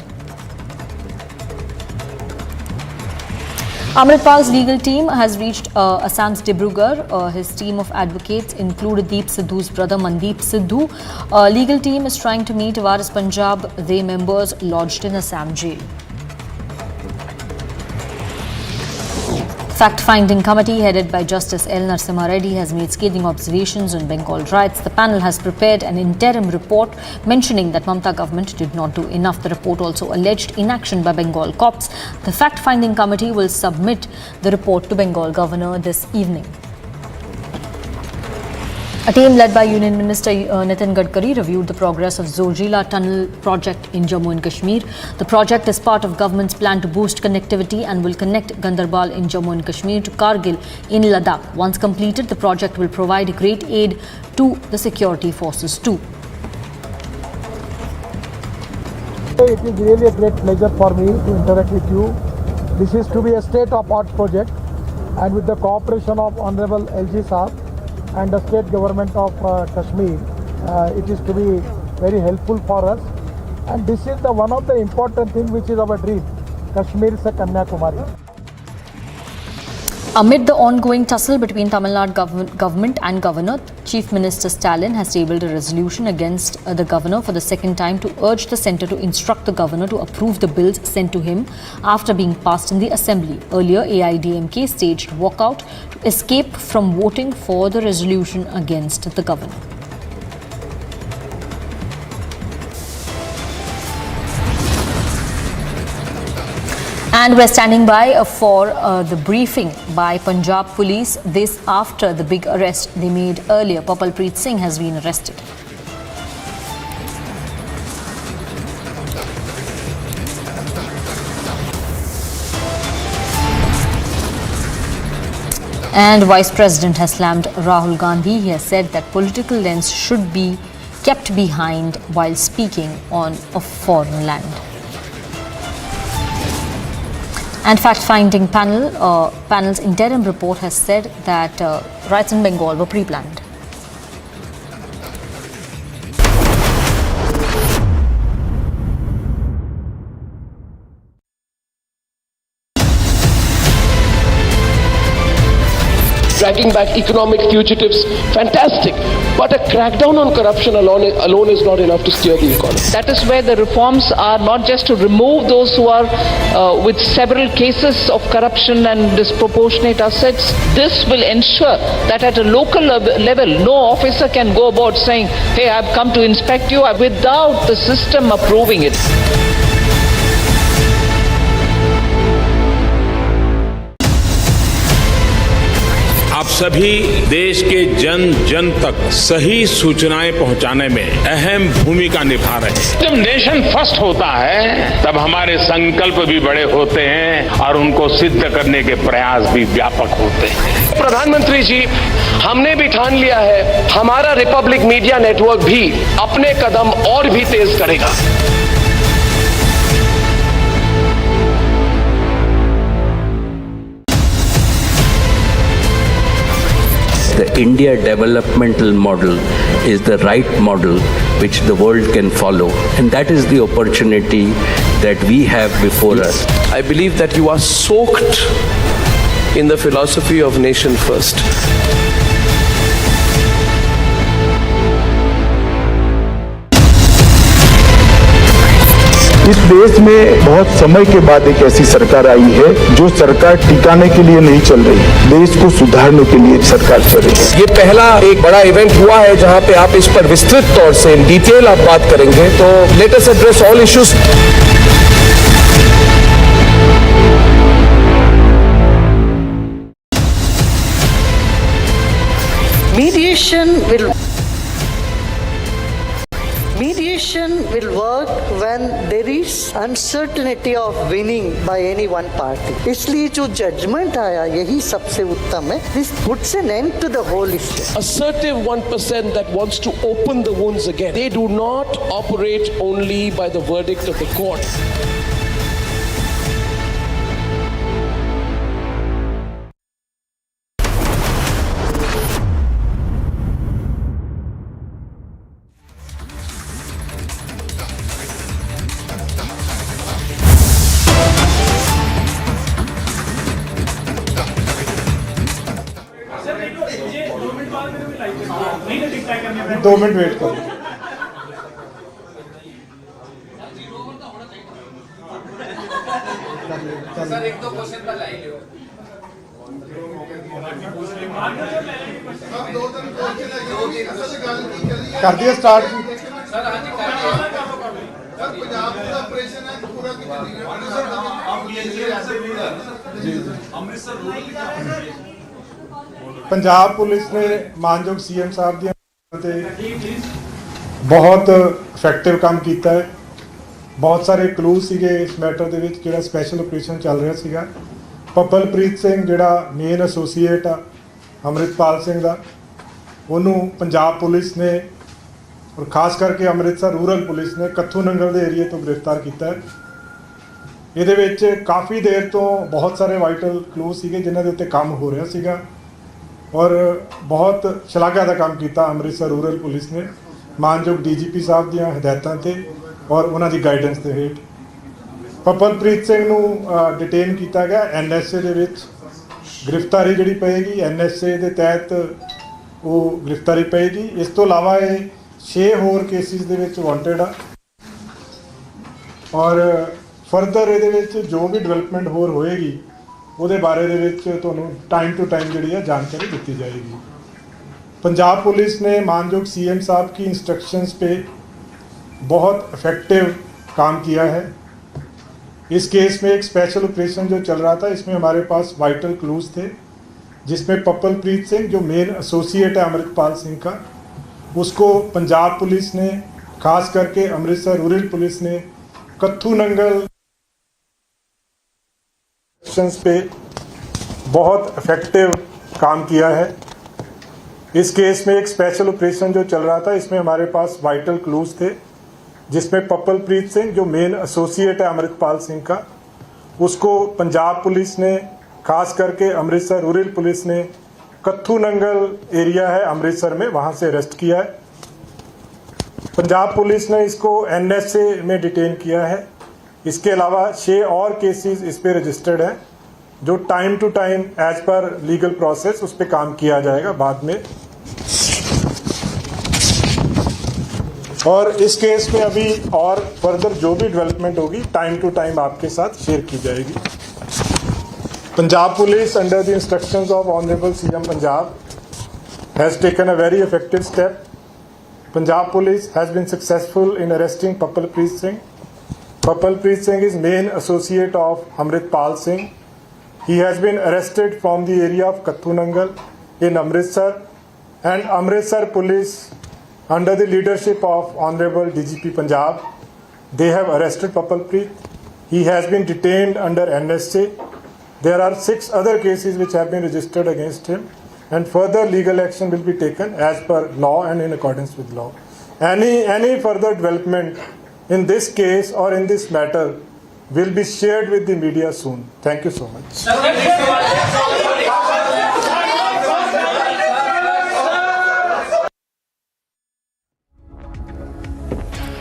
S9: Amritpal's legal team has reached Assam's Dibrugarh. His team of advocates include Deep Sidhu's brother Mandeep Sidhu. Legal team is trying to meet Waris Punjab. They members lodged in Assam jail. Fact-finding committee headed by Justice L. Narasimha Reddy has made scathing observations on Bengal riots. The panel has prepared an interim report mentioning that Mamata government did not do enough. The report also alleged inaction by Bengal cops. The fact-finding committee will submit the report to Bengal governor this evening. A team led by Union Minister Nitin Gadkari reviewed the progress of Zorjila Tunnel project in Jammu and Kashmir. The project is part of government's plan to boost connectivity and will connect Gandarbal in Jammu and Kashmir to Kargil in Ladakh. Once completed, the project will provide great aid to the security forces too.
S19: It is really a great pleasure for me to interact with you. This is to be a state-of-art project, and with the cooperation of Honorable LG Saab and the state government of Kashmir, it is to be very helpful for us. And this is one of the important things which is our dream, Kashmir se Kanyakumari.
S9: Amid the ongoing tussle between Tamil Nadu government and Governor, Chief Minister Stalin has tabled a resolution against the Governor for the second time to urge the centre to instruct the Governor to approve the bills sent to him after being passed in the Assembly. Earlier, AIDMK staged walkout to escape from voting for the resolution against the Governor. And we're standing by for the briefing by Punjab Police. This after the big arrest they made earlier. Papalpreet Singh has been arrested. And Vice President has slammed Rahul Gandhi. He has said that political lens should be kept behind while speaking on a foreign land. And fact-finding panel's interim report has said that riots in Bengal were pre-planned.
S15: Dragging back economic fugitives, fantastic. But a crackdown on corruption alone is not enough to steer the economy.
S8: That is where the reforms are not just to remove those who are with several cases of corruption and disproportionate assets. This will ensure that at a local level, no officer can go about saying, hey, I've come to inspect you without the system approving it.
S3: आप सभी देश के जन जन तक सही सूचनाएं पहुंचाने में अहम भूमिका निभा रहे हैं। जब नेशन फर्स्ट होता है तब हमारे संकल्प भी बड़े होते हैं और उनको सिद्ध करने के प्रयास भी व्यापक होते हैं।
S4: प्रधानमंत्री जी, हमने भी ठान लिया है, हमारा रिपब्लिक मीडिया नेटवर्क भी अपने कदम और भी तेज करेगा।
S5: The India developmental model is the right model which the world can follow, and that is the opportunity that we have before us.
S15: I believe that you are soaked in the philosophy of nation first.
S6: इस देश में बहुत समय के बाद एक ऐसी सरकार आई है जो सरकार टिकाने के लिए नहीं चल रही, देश को सुधारने के लिए सरकार चल रही है।
S4: ये पहला एक बड़ा इवेंट हुआ है जहां पे आप इस पर विस्तृत तौर से इन डिटेल आप बात करेंगे, तो let us address all issues.
S7: Mediation will work when there is uncertainty of winning by any one party. इसलिए जो judgment आया यही सबसे उत्तम है. This puts an end to the whole issue.
S15: Assertive 1% that wants to open the wounds again. They do not operate only by the verdict of the court.
S19: दो minute wait करो।
S2: Sir एक दो question पर लाई लो।
S19: कर दिया start. Punjab police ने मानयोग CM साहब दी बहुत इफेक्टिव काम किया है। बहुत सारे क्लू सीगे इस मैटर दे विच जिहड़ा स्पैशल ऑपरेशन चल रहा सीगा। पब्बलप्रीत सिंह जिहड़ा मेन एसोसीएट आ अमृतपाल सिंह दा, उन्होंने पंजाब पुलिस ने और खास करके अमृतसर रूरल पुलिस ने कत्थू नंगल के एरिए तो गिरफ्तार किया है। ये काफ़ी देर तो बहुत सारे वाइटल क्लू सीगे जिन्हां दे उत्ते काम हो रहा सीगा और बहुत शलाघा का काम किया अमृतसर रूरल पुलिस ने मानयोग DGP साहब दी हदायतों से और उन्होंने गाइडेंस के हेठ। पब्बलप्रीत सिंह नूं डिटेन किया गया NSA दे विच गिरफ्तारी जी पेगी, NSA के तहत वो गिरफ्तारी पेगी। इस तो इलावा ये 6 होर केसिस दे विच वांटेड आ और फरदर ये जो भी डिवेलपमेंट होर होएगी ਉਹਦੇ बारे ਦੇ ਵਿੱਚ ਤੁਹਾਨੂੰ टाइम टू टाइम जी है जानकारी दी जाएगी। पंजाब पुलिस ने मानयोग CM साहब की इंस्ट्रक्शंस पे बहुत इफेक्टिव काम किया है। इस केस में एक स्पेशल ऑपरेशन जो चल रहा था, इसमें हमारे पास वाइटल क्लूज थे, जिसमें पब्बलप्रीत सिंह जो मेन एसोसिएट है अमृतपाल सिंह का, उसको पंजाब पुलिस ने खास करके अमृतसर रूरल पुलिस ने कत्थू नंगल पे बहुत इफेक्टिव काम किया है। इस केस में एक स्पेशल ऑपरेशन जो चल रहा था, इसमें हमारे पास वाइटल क्लूज थे, जिसमें पब्बलप्रीत सिंह जो मेन एसोसिएट है अमृतपाल सिंह का, उसको पंजाब पुलिस ने खास करके अमृतसर रूरल पुलिस ने कत्थू नंगल एरिया है अमृतसर में, वहाँ से अरेस्ट किया है। पंजाब पुलिस ने इसको NSA में डिटेन किया है। इसके अलावा 6 और केसेस इस पे रजिस्टर्ड हैं, जो time to time as per legal process उस पर काम किया जाएगा बाद में। और इस केस में अभी और फर्दर जो भी डेवलपमेंट होगी टाइम टू टाइम आपके साथ शेयर की जाएगी। Punjab police under the instructions of honourable CM Punjab has taken a very effective step. Punjab police has been successful in arresting Papalpreet Singh. Purplepreet Singh is main associate of Amritpal Singh. He has been arrested from the area of Kathu Nangal in Amritsar, and Amritsar police under the leadership of Honorable DGP Punjab, they have arrested Purplepreet. He has been detained under NSA. There are 6 other cases which have been registered against him, and further legal action will be taken as per law and in accordance with law. Any further development in this case or in this matter will be shared with the media soon. Thank you so much.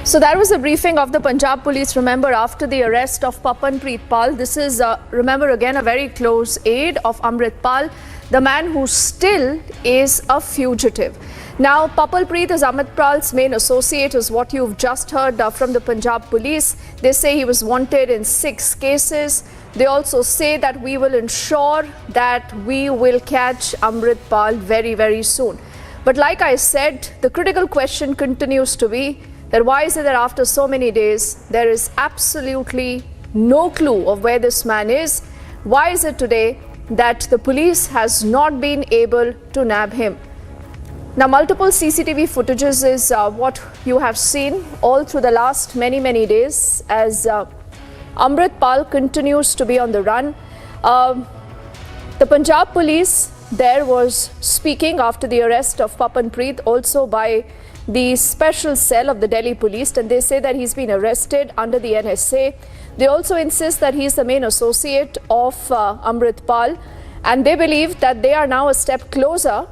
S16: So that was the briefing of the Punjab police, remember, after the arrest of Papanpreet Pal. This is, remember, again, a very close aide of Amritpal. the man who still is a fugitive. Now, Papalpreet is Amit Pal's main associate, is what you've just heard from the Punjab police. They say he was wanted in 6 cases. They also say that we will ensure that we will catch Amrit Pal very, very soon. But like I said, the critical question continues to be that why is it that after so many days, there is absolutely no clue of where this man is? Why is it today that the police has not been able to nab him? Now, multiple CCTV footages is what you have seen all through the last many days as Amrit Pal continues to be on the run. The Punjab police there was speaking after the arrest of Papalpreet, also by the special cell of the Delhi police, and they say that he's been arrested under the NSA. They also insist that he's the main associate of Amrit Pal, and they believe that they are now a step closer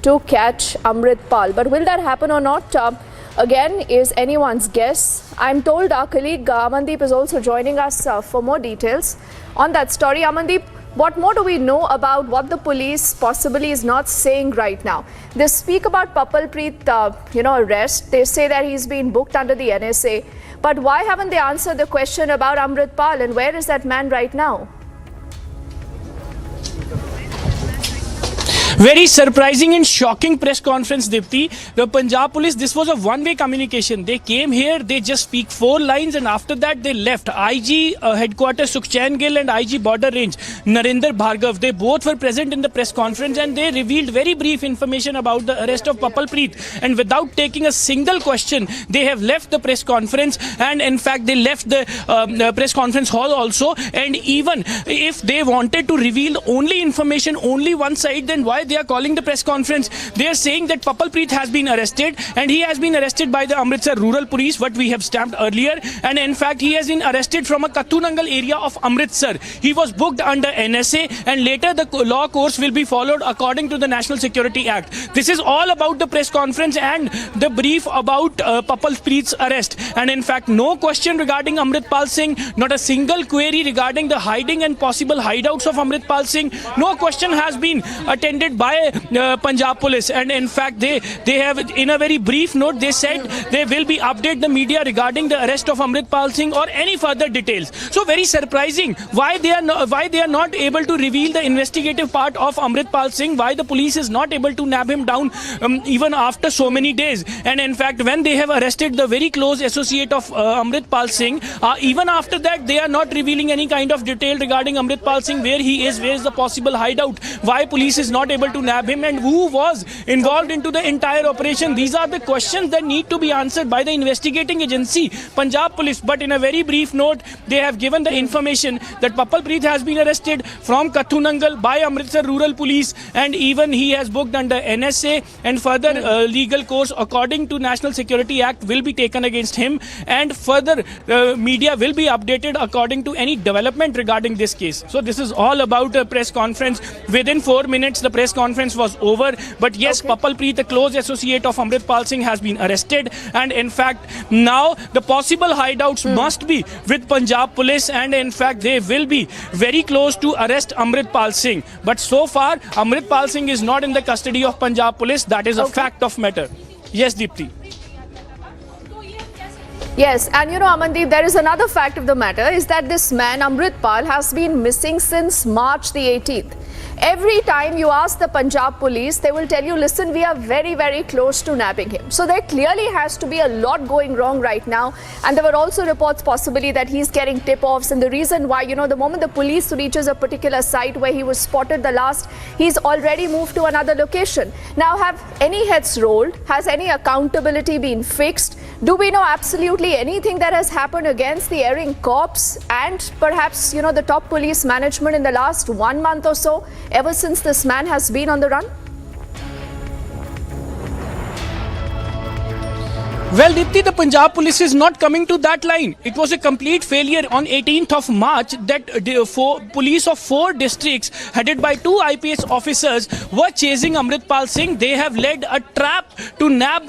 S16: to catch Amrit Pal. But will that happen or not? Again, is anyone's guess. I'm told our colleague Amandeep is also joining us for more details on that story. Amandeep, what more do we know about what the police possibly is not saying right now? They speak about Papalpreet, arrest. They say that he's been booked under the NSA. But why haven't they answered the question about Amrit Pal and where is that man right now?
S10: Very surprising and shocking press conference, Dipti. The Punjab police, this was a one-way communication. They came here, they just speak 4 lines and after that they left. IG headquarters Sukhchain Gill and IG border range Narendra Bhargav, they both were present in the press conference and they revealed very brief information about the arrest of Papalpreet. And without taking a single question, they have left the press conference, and in fact they left the press conference hall also. And even if they wanted to reveal only information, only one side, then why they are calling the press conference? They are saying that Papalpreet has been arrested, and he has been arrested by the Amritsar Rural Police, what we have stamped earlier, and in fact he has been arrested from a Katunangal area of Amritsar. He was booked under NSA, and later the law course will be followed according to the National Security Act. This is all about the press conference and the brief about Papalpreet's arrest, and in fact no question regarding Amrit Pal Singh, not a single query regarding the hiding and possible hideouts of Amrit Pal Singh. No question has been attended by Punjab police, and in fact they have, in a very brief note, they said they will be update the media regarding the arrest of Amrit Pal Singh or any further details. So very surprising why they are not able to reveal the investigative part of Amrit Pal Singh, why the police is not able to nab him down even after so many days. And in fact when they have arrested the very close associate of Amrit Pal Singh, even after that they are not revealing any kind of detail regarding Amrit Pal Singh, where he is, where is the possible hideout, why police is not able to nab him, and who was involved into the entire operation. These are the questions that need to be answered by the investigating agency, Punjab police. But in a very brief note, they have given the information that Papalpreet has been arrested from Katunangal by Amritsar Rural Police, and even he has booked under NSA, and further legal course according to National Security Act will be taken against him, and further media will be updated according to any development regarding this case. So this is all about a press conference. Within 4 minutes the press conference was over. But yes, Papalpreet, a close associate of Amrit Pal Singh, has been arrested, and in fact now the possible hideouts must be with Punjab police, and in fact they will be very close to arrest Amrit Pal Singh. But so far Amrit Pal Singh is not in the custody of Punjab police. That is a fact of matter. Yes, Deepti.
S16: Yes, and Amandeep, there is another fact of the matter, is that this man, Amrit Pal, has been missing since March the 18th. Every time you ask the Punjab police, they will tell you, listen, we are very, very close to nabbing him. So there clearly has to be a lot going wrong right now. And there were also reports possibly that he's getting tip-offs. And the reason why, the moment the police reaches a particular site where he was spotted the last, he's already moved to another location. Now, have any heads rolled? Has any accountability been fixed? Do we know absolutely anything that has happened against the erring cops and perhaps, the top police management in the last 1 month or so, ever since this man has been on the run?
S10: Well, Dipti, the Punjab police is not coming to that line. It was a complete failure on 18th of March that the police of 4 districts headed by 2 IPS officers were chasing Amritpal Singh. They have led a trap to nab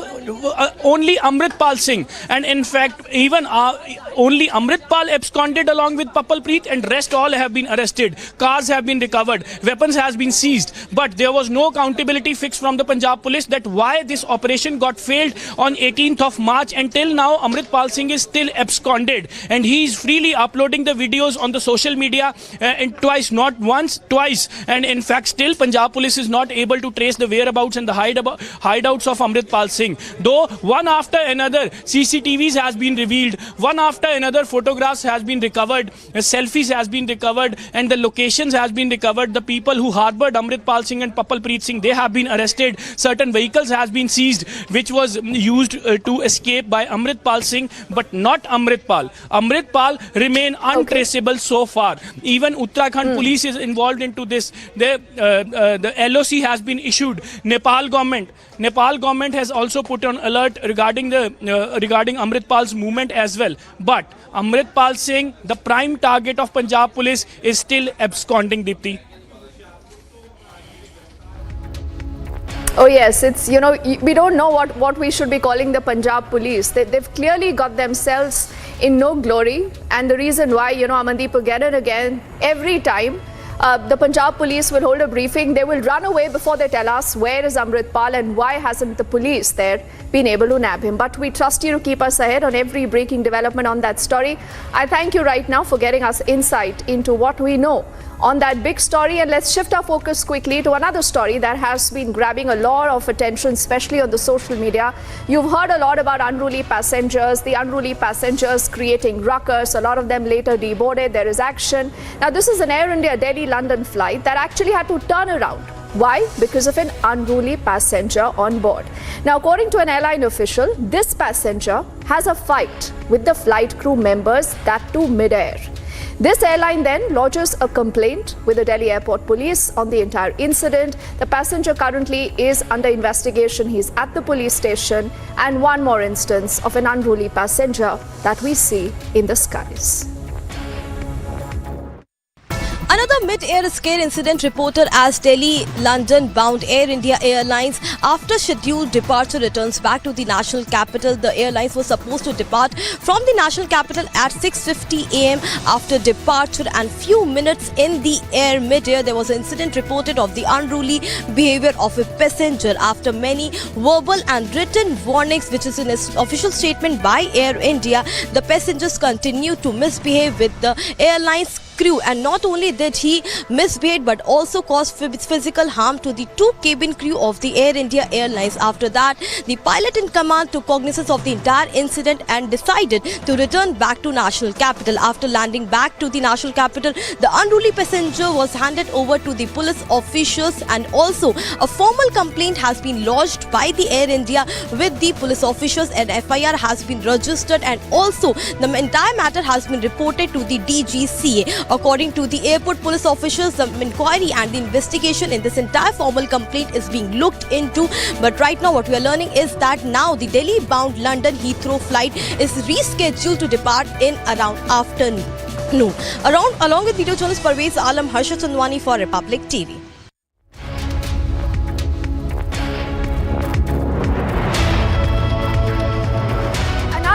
S10: only Amritpal Singh. And in fact, even only Amritpal absconded along with Papalpreet, and rest all have been arrested. Cars have been recovered. Weapons has been seized. But there was no accountability fixed from the Punjab police that why this operation got failed on 18th of March. Until now, Amritpal Singh is still absconded, and he is freely uploading the videos on the social media, and twice, not once, twice. And in fact, still Punjab police is not able to trace the whereabouts and the hideouts of Amritpal Singh. Though one after another CCTVs has been revealed, one after another photographs has been recovered, selfies has been recovered, and the locations has been recovered. The people who harbored Amritpal Singh and Papalpreet Singh, they have been arrested. Certain vehicles has been seized, which was used to escape by Amritpal Singh, but not Amritpal. Amritpal remain untraceable so far. Even Uttarakhand police is involved into this. The LOC has been issued. Nepal government has also put on alert regarding Amritpal's movement as well. But Amritpal Singh, the prime target of Punjab police, is still absconding, Dipti.
S16: Oh yes, it's, we don't know what we should be calling the Punjab police. They've clearly got themselves in no glory, and the reason why, Amandeep, again and again, every time the Punjab police will hold a briefing, they will run away before they tell us where is Amritpal and why hasn't the police there been able to nab him. But we trust you to keep us ahead on every breaking development on that story. I thank you right now for getting us insight into what we know on that big story. And let's shift our focus quickly to another story that has been grabbing a lot of attention, especially on the social media. You've heard a lot about unruly passengers, the unruly passengers creating ruckus. A lot of them later deboarded. There is action. Now, this is an Air India Delhi-London flight that actually had to turn around. Why? Because of an unruly passenger on board. Now, according to an airline official, this passenger has a fight with the flight crew members, that too mid-air. This airline then lodges a complaint with the Delhi Airport Police on the entire incident. The passenger currently is under investigation. He's at the police station. And one more instance of an unruly passenger that we see in the skies.
S20: Another mid-air scare incident reported as Delhi-London bound Air India Airlines after scheduled departure returns back to the national capital. The airlines were supposed to depart from the national capital at 6:50 a.m. After departure and few minutes in the air mid-air, there was an incident reported of the unruly behavior of a passenger. After many verbal and written warnings, which is an official statement by Air India, the passengers continued to misbehave with the airline's crew, and not only did he misbehave but also caused physical harm to the 2 cabin crew of the Air India Airlines. After that, the pilot in command took cognizance of the entire incident and decided to return back to national capital. After landing back to the national capital, the unruly passenger was handed over to the police officials, and also a formal complaint has been lodged by the Air India with the police officials, and FIR has been registered, and also the entire matter has been reported to the DGCA. According to the airport police officials, the inquiry and the investigation in this entire formal complaint is being looked into. But right now what we are learning is that now the Delhi-bound London Heathrow flight is rescheduled to depart in around afternoon. Along with video journalist Parvez Alam, Harsha Chandwani for Republic TV.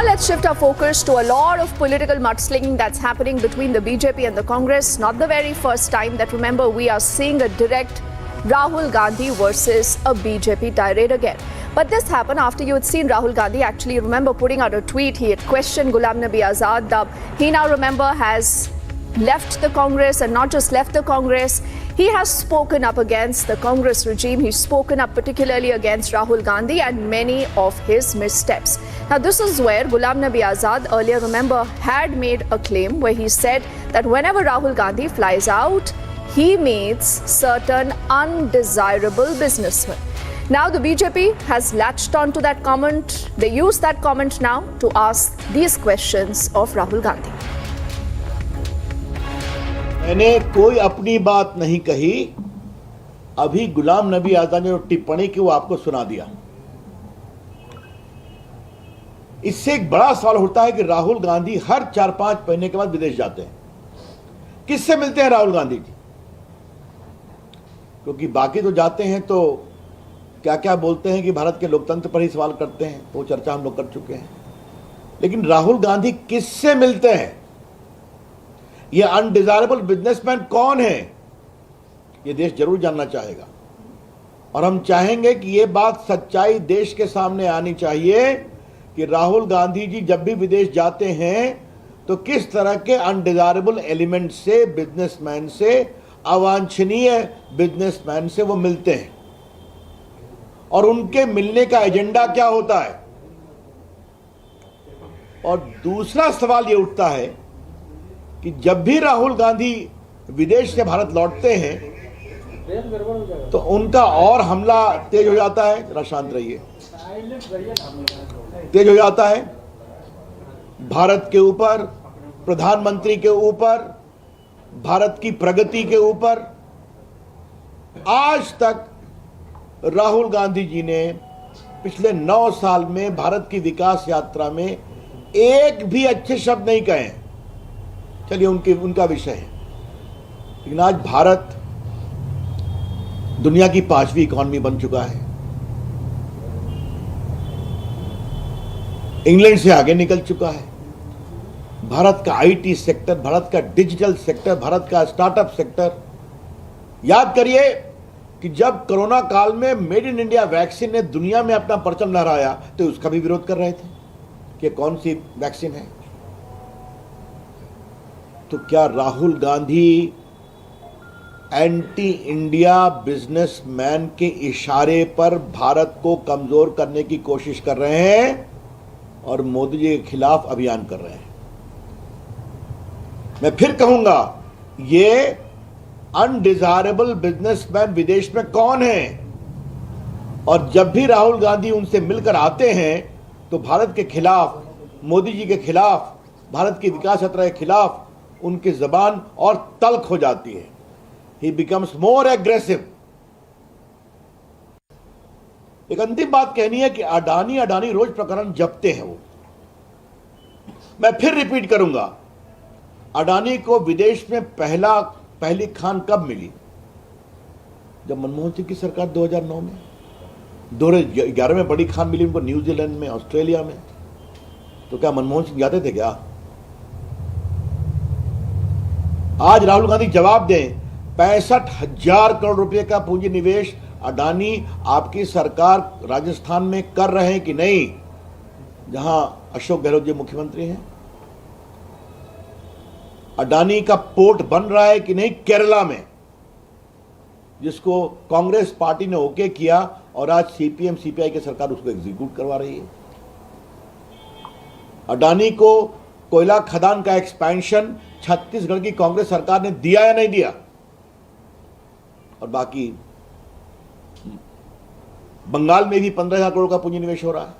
S16: Let's shift our focus to a lot of political mudslinging that's happening between the BJP and the Congress. Not the very first time that, remember, we are seeing a direct Rahul Gandhi versus a BJP tirade again. But this happened after you had seen Rahul Gandhi actually, remember, putting out a tweet. He had questioned Ghulam Nabi Azad. He now, remember, has left the Congress, and not just left the Congress, he has spoken up against the Congress regime. He's spoken up particularly against Rahul Gandhi and many of his missteps. Now, this is where Ghulam Nabi Azad earlier, remember, had made a claim where he said that whenever Rahul Gandhi flies out, he meets certain undesirable businessmen. Now, the BJP has latched on to that comment. They use that comment now to ask these questions of Rahul Gandhi.
S12: मैंने कोई अपनी बात नहीं कही, अभी गुलाम नबी आजाद ने जो टिप्पणी की वो आपको सुना दिया। इससे एक बड़ा सवाल उठता है कि राहुल गांधी हर 4-5 महीने के बाद विदेश जाते हैं। किससे मिलते हैं राहुल गांधी जी? क्योंकि बाकी तो जाते हैं तो क्या क्या बोलते हैं कि भारत के लोकतंत्र पर ही सवाल करते हैं, वो चर्चा हम लोग कर चुके हैं। लेकिन राहुल गांधी किससे मिलते हैं? ये अनडिजायरेबल बिजनेसमैन कौन है? ये देश जरूर जानना चाहेगा और हम चाहेंगे कि ये बात सच्चाई देश के सामने आनी चाहिए कि राहुल गांधी जी जब भी विदेश जाते हैं तो किस तरह के अनडिजायरेबल एलिमेंट से, बिजनेसमैन से, अवांछनीय बिजनेसमैन से वो मिलते हैं और उनके मिलने का एजेंडा क्या होता है। और दूसरा सवाल ये उठता है कि जब भी राहुल गांधी विदेश से भारत लौटते हैं तो उनका और हमला तेज हो जाता है। जरा शांत रहिए। तेज हो जाता है भारत के ऊपर, प्रधानमंत्री के ऊपर, भारत की प्रगति के ऊपर। आज तक राहुल गांधी जी ने पिछले 9 साल में भारत की विकास यात्रा में एक भी अच्छे शब्द नहीं कहे। चलिए उनका विषय है, लेकिन आज भारत दुनिया की 5वीं इकॉनमी बन चुका है, इंग्लैंड से आगे निकल चुका है। भारत का आईटी सेक्टर, भारत का डिजिटल सेक्टर, भारत का स्टार्टअप सेक्टर। याद करिए कि जब कोरोना काल में मेड इन इंडिया वैक्सीन ने दुनिया में अपना परचम लहराया तो उसका भी विरोध कर रहे थे कि कौन सी वैक्सीन है। तो क्या Rahul Gandhi anti India businessman के इशारे पर भारत को कमजोर करने की कोशिश कर रहे हैं और मोदी जी के खिलाफ अभियान कर रहे हैं? मैं फिर कहूंगा, ये अनडिजायरेबल बिजनेसमैन विदेश में कौन है? और जब भी राहुल गांधी उनसे मिलकर आते हैं तो भारत के खिलाफ, मोदी जी के खिलाफ, भारत की विकास यात्रा के खिलाफ उनकी जबान और तल्ख हो जाती है। ही बिकम्स मोर एग्रेसिव। एक अंतिम बात कहनी है कि अडानी रोज प्रकरण जपते हैं वो। मैं फिर रिपीट करूंगा, अडानी को विदेश में पहली खान कब मिली? जब मनमोहन सिंह की सरकार 2009 में, 2011 में बड़ी खान मिली उनको न्यूजीलैंड में, ऑस्ट्रेलिया में। तो क्या मनमोहन सिंह जाते थे क्या? आज राहुल गांधी जवाब दें। 65,000 करोड़ रुपए का पूंजी निवेश अडानी आपकी सरकार राजस्थान में कर रहे हैं कि नहीं, जहां अशोक गहलोत जी मुख्यमंत्री हैं? अडानी का पोर्ट बन रहा है कि नहीं केरला में, जिसको कांग्रेस पार्टी ने ओके किया और आज सीपीएम सीपीआई की सरकार उसको एग्जीक्यूट करवा रही है। अडानी को कोयला खदान का एक्सपेंशन छत्तीसगढ़ की कांग्रेस सरकार ने दिया या नहीं दिया? और बाकी बंगाल में भी 15,000 करोड़ का पूंजी निवेश हो रहा है।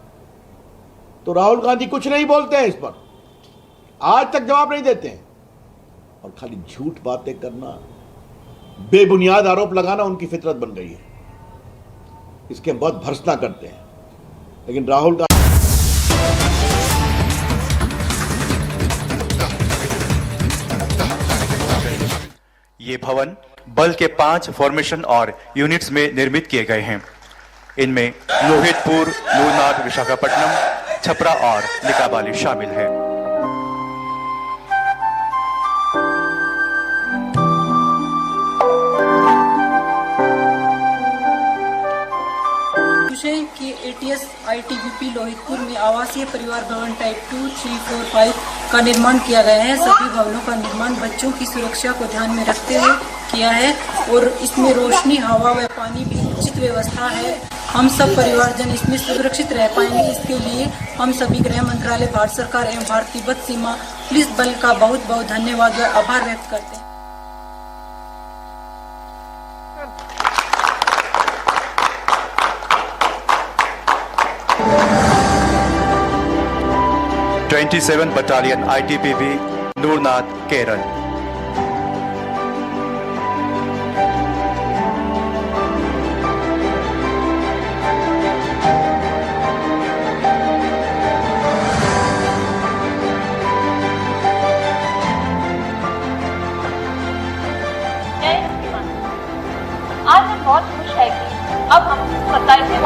S12: तो राहुल गांधी कुछ नहीं बोलते हैं इस पर, आज तक जवाब नहीं देते हैं और खाली झूठ बातें करना, बेबुनियाद आरोप लगाना उनकी फितरत बन गई है। इसके हम बहुत भर्त्सना करते हैं। लेकिन राहुल गांधी
S11: ये भवन बल के 5 फॉर्मेशन और यूनिट्स में निर्मित किए गए हैं। इनमें लोहितपुर, नूरनाथ, विशाखापट्टनम, छपरा और लिकाबाली शामिल है।
S14: कि एटीएस आईटीबीपी लोहितपुर में आवासीय परिवार भवन टाइप 2, 3, 4, 5 का निर्माण किया गया है। सभी भवनों का निर्माण बच्चों की सुरक्षा को ध्यान में रखते हुए किया है और इसमें रोशनी, हवा व पानी की उचित व्यवस्था है। हम सब परिवारजन इसमें सुरक्षित रह पाएंगे। इसके लिए हम सभी गृह मंत्रालय, भारत सरकार एवं भारत तिब्बत सीमा पुलिस बल का बहुत बहुत धन्यवाद व आभार व्यक्त करते हैं।
S11: 27 बटालियन ITBP, नूरनाथ, केरल।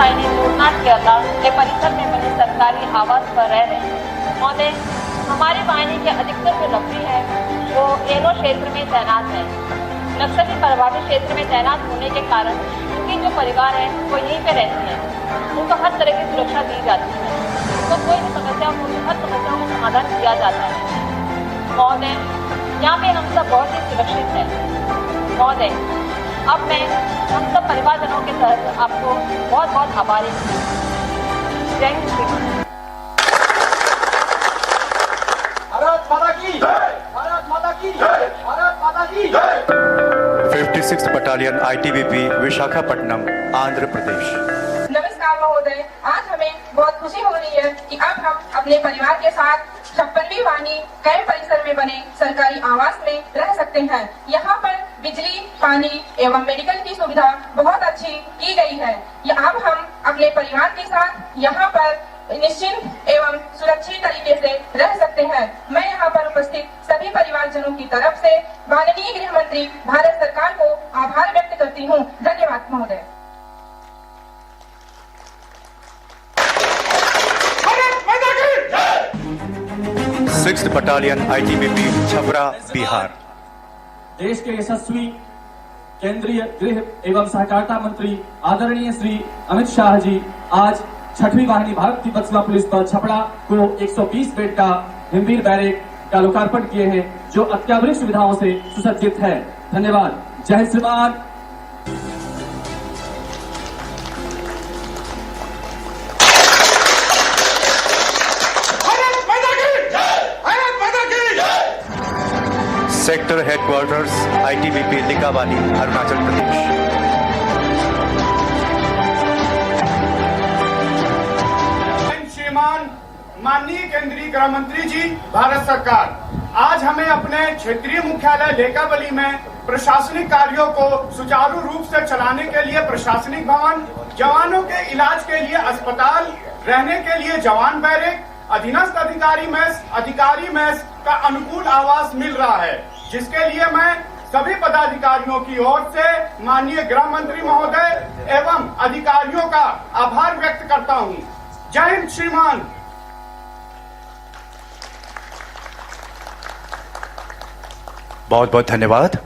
S1: वाहिनी लोनाट केरला के परिसर में बने सरकारी आवास पर रह रहे हैं। महोदय, हमारी वाहिनी के अधिकतर जो नौकरी है वो एनो क्षेत्र में तैनात है। नक्सली प्रभावित क्षेत्र में तैनात होने के कारण उनके जो परिवार है वो यहीं पे रहते हैं। उनको हर तरह की सुरक्षा दी जाती है। उनको कोई भी समस्या हो, हर समस्याओं का समाधान किया जाता है। महोदय, यहाँ पे हम सब बहुत ही सुरक्षित हैं। महोदय, अब मैं हम सब परिवारजनों के तहत आपको बहुत बहुत आभारी हूँ। जय हिंद श्री
S2: भारत माता की जय, भारत माता की जय, भारत माता की जय।
S11: 56th battalion ITBP Visakhapatnam, Andhra Pradesh.
S13: नमस्कार महोदय, आज हमें बहुत खुशी हो रही है कि अब हम अपने परिवार के साथ 56वीं वाहिनी कैंप परिसर में बने सरकारी आवास में रह सकते हैं। यहाँ पर बिजली, पानी एवं मेडिकल की सुविधा बहुत अच्छी की गई है। अब हम अपने परिवार के साथ यहाँ पर निश्चिंत एवं सुरक्षित तरीके से रह सकते हैं। मैं यहाँ पर उपस्थित सभी परिवारजनों की तरफ से माननीय गृह मंत्री भारत सरकार को आभार व्यक्त करती हूँ। धन्यवाद महोदय।
S11: 6th battalion ITBP Chhapra, Bihar.
S23: देश के यशस्वी केंद्रीय गृह एवं सहकारिता मंत्री आदरणीय श्री अमित शाह जी आज 6वीं वाहिनी भारत तिब्बत सीमा पुलिस बल छपरा को 120 बेड का हिमवीर बैरक का लोकार्पण किए हैं, जो अत्याधुनिक सुविधाओं से सुसज्जित है। धन्यवाद। जय श्रीमान।
S11: Sector headquarters ITBP Likabali, Arunachal Pradesh.
S24: श्रीमान माननीय केंद्रीय गृह मंत्री जी, भारत सरकार आज हमें अपने क्षेत्रीय मुख्यालय लेकावली में प्रशासनिक कार्यों को सुचारू रूप से चलाने के लिए प्रशासनिक भवन, जवानों के इलाज के लिए अस्पताल, रहने के लिए जवान बैरक, अधीनस्थ अधिकारी मेस का अनुकूल आवास मिल रहा है, जिसके लिए मैं सभी पदाधिकारियों की ओर से माननीय गृह मंत्री महोदय एवं अधिकारियों का आभार व्यक्त करता हूं। जय हिंद श्रीमान।
S11: बहुत बहुत धन्यवाद।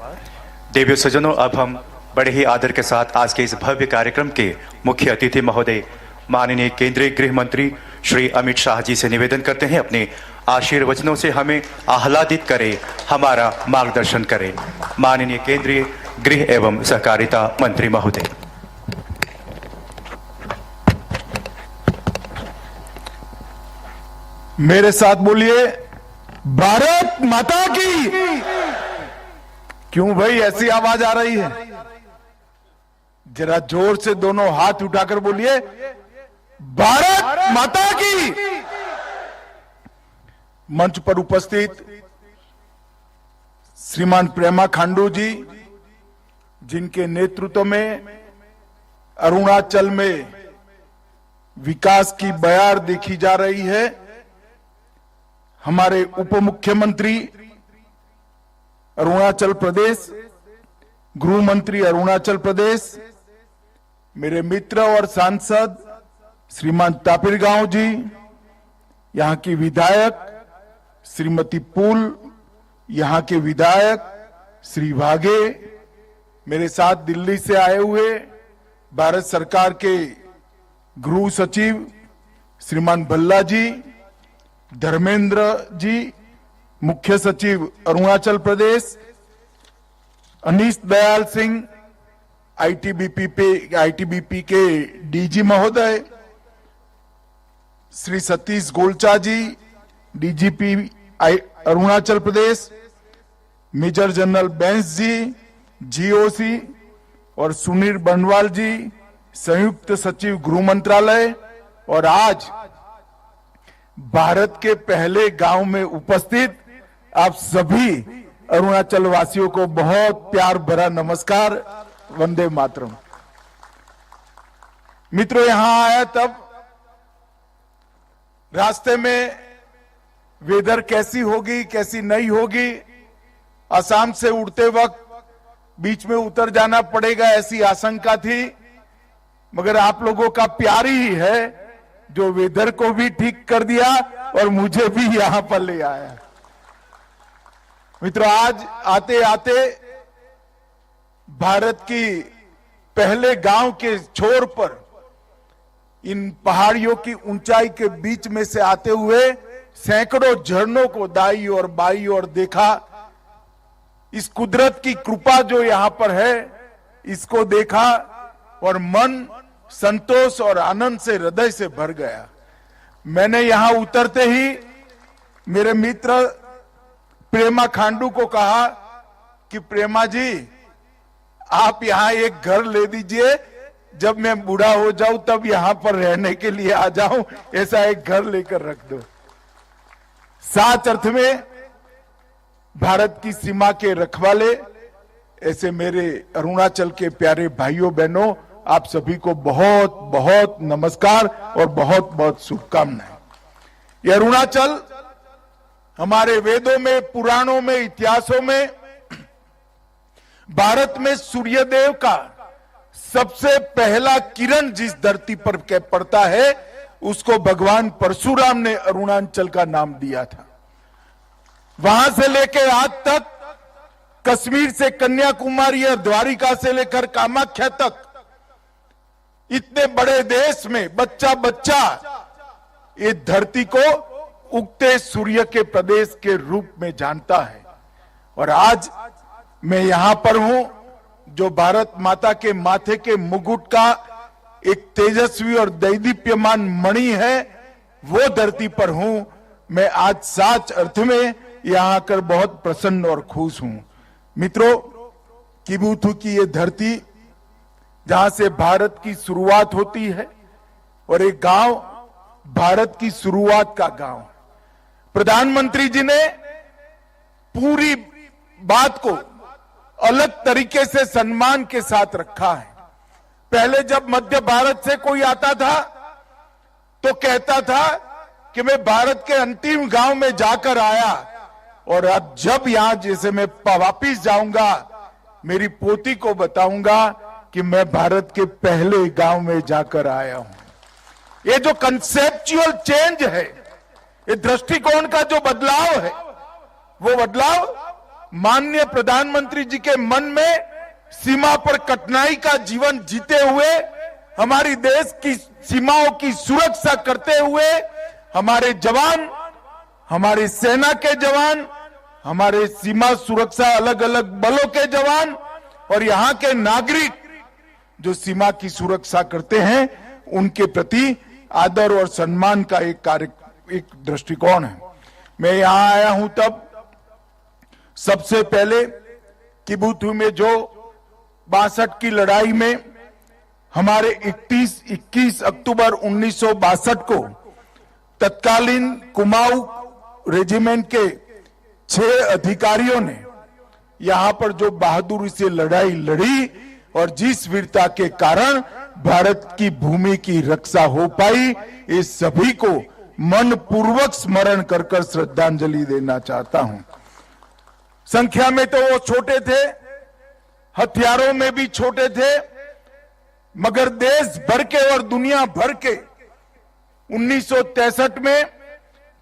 S11: देवियों सज्जनों, अब हम बड़े ही आदर के साथ आज के इस भव्य कार्यक्रम के मुख्य अतिथि महोदय माननीय केंद्रीय गृह मंत्री श्री अमित शाह जी से निवेदन करते हैं, अपने आशीर्वचनों से हमें आह्लादित करें, हमारा मार्गदर्शन करें। माननीय केंद्रीय गृह एवं सहकारिता मंत्री महोदय।
S6: मेरे साथ बोलिए, भारत माता की। क्यों भाई ऐसी आवाज आ रही है? जरा जोर से दोनों हाथ उठाकर बोलिए, भारत माता की। मंच पर उपस्थित श्रीमान प्रेमा खांडू जी, जिनके नेतृत्व में अरुणाचल में विकास की बयार देखी जा रही है, हमारे उप मुख्यमंत्री अरुणाचल प्रदेश, गृह मंत्री अरुणाचल प्रदेश, मेरे मित्र और सांसद श्रीमान तापिर गांव जी, यहां की विधायक श्रीमती पुल, यहां के विधायक श्री भागे, मेरे साथ दिल्ली से आए हुए भारत सरकार के गृह सचिव श्रीमान भल्ला जी, धर्मेंद्र जी, मुख्य सचिव अरुणाचल प्रदेश, दयाल सिंह, आईटीबीपी के डीजी महोदय, श्री सतीश गोलचा जी, DGP Arunachal Pradesh, major general Bains जी, जीओसी, और सुनील बनवाल जी, संयुक्त सचिव गृह मंत्रालय, और आज भारत के पहले गांव में उपस्थित आप सभी अरुणाचल वासियों को बहुत प्यार भरा नमस्कार, वंदे मातरम। मित्रों, यहां आया तब रास्ते में वेदर कैसी होगी कैसी नहीं होगी, असम से उड़ते वक्त बीच में उतर जाना पड़ेगा ऐसी आशंका थी, मगर आप लोगों का प्यार ही है जो वेदर को भी ठीक कर दिया और मुझे भी यहां पर ले आया। मित्रों, आज आते आते भारत की पहले गांव के छोर पर इन पहाड़ियों की ऊंचाई के बीच में से आते हुए सैकड़ों झरनों को दाई और बाई और देखा। इस कुदरत की कृपा जो यहां पर है इसको देखा और मन संतोष और आनंद से हृदय से भर गया। मैंने यहां उतरते ही मेरे मित्र प्रेमा खांडू को कहा कि प्रेमा जी, आप यहां एक घर ले दीजिए, जब मैं बूढ़ा हो जाऊं तब यहां पर रहने के लिए आ जाऊं, ऐसा एक घर लेकर रख दो। साच अर्थ में भारत की सीमा के रखवाले ऐसे मेरे अरुणाचल के प्यारे भाइयों बहनों, आप सभी को बहुत बहुत नमस्कार और बहुत बहुत शुभकामनाएं। ये अरुणाचल हमारे वेदों में, पुराणों में, इतिहासों में भारत में सूर्यदेव का सबसे पहला किरण जिस धरती पर पड़ता है उसको भगवान परशुराम ने अरुणाचल का नाम दिया था। वहां से लेकर आज तक कश्मीर से कन्याकुमारी और द्वारिका से लेकर कामाख्या तक इतने बड़े देश में बच्चा बच्चा ये धरती को उगते सूर्य के प्रदेश के रूप में जानता है। और आज मैं यहां पर हूं जो भारत माता के माथे के मुकुट का एक तेजस्वी और दैदीप्यमान मणि है, वो धरती पर हूं। मैं आज सच अर्थ में यहां आकर बहुत प्रसन्न और खुश हूं। मित्रों, किबुथु की ये धरती जहां से भारत की शुरुआत होती है और एक गांव भारत की शुरुआत का गांव। प्रधानमंत्री जी ने पूरी बात को अलग तरीके से सम्मान के साथ रखा है। पहले जब मध्य भारत से कोई आता था तो कहता था कि मैं भारत के अंतिम गांव में जाकर आया, और अब जब यहां जैसे मैं वापिस जाऊंगा मेरी पोती को बताऊंगा कि मैं भारत के पहले गांव में जाकर आया हूं। ये जो कंसेप्चुअल चेंज है, ये दृष्टिकोण का जो बदलाव है, वो बदलाव माननीय प्रधानमंत्री जी के मन में सीमा पर कठिनाई का जीवन जीते हुए, हमारी देश की सीमाओं की सुरक्षा करते हुए हमारे जवान, हमारी सेना के जवान, हमारे सीमा सुरक्षा अलग अलग बलों के जवान और यहां के नागरिक जो सीमा की सुरक्षा करते हैं, उनके प्रति आदर और सम्मान का एक दृष्टिकोण है। मैं यहां आया हूं तब सबसे पहले किबुथु में जो 62 की लड़ाई में हमारे 21 अक्टूबर 1962 को तत्कालीन कुमाऊं रेजिमेंट के 6 अधिकारियों ने यहां पर जो बहादुरी से लड़ाई लड़ी और जिस वीरता के कारण भारत की भूमि की रक्षा हो पाई, इस सभी को मन पूर्वक स्मरण कर कर श्रद्धांजलि देना चाहता हूं। संख्या में तो वो छोटे थे, हथियारों में भी छोटे थे, मगर देश भर के और दुनिया भर के 1963 में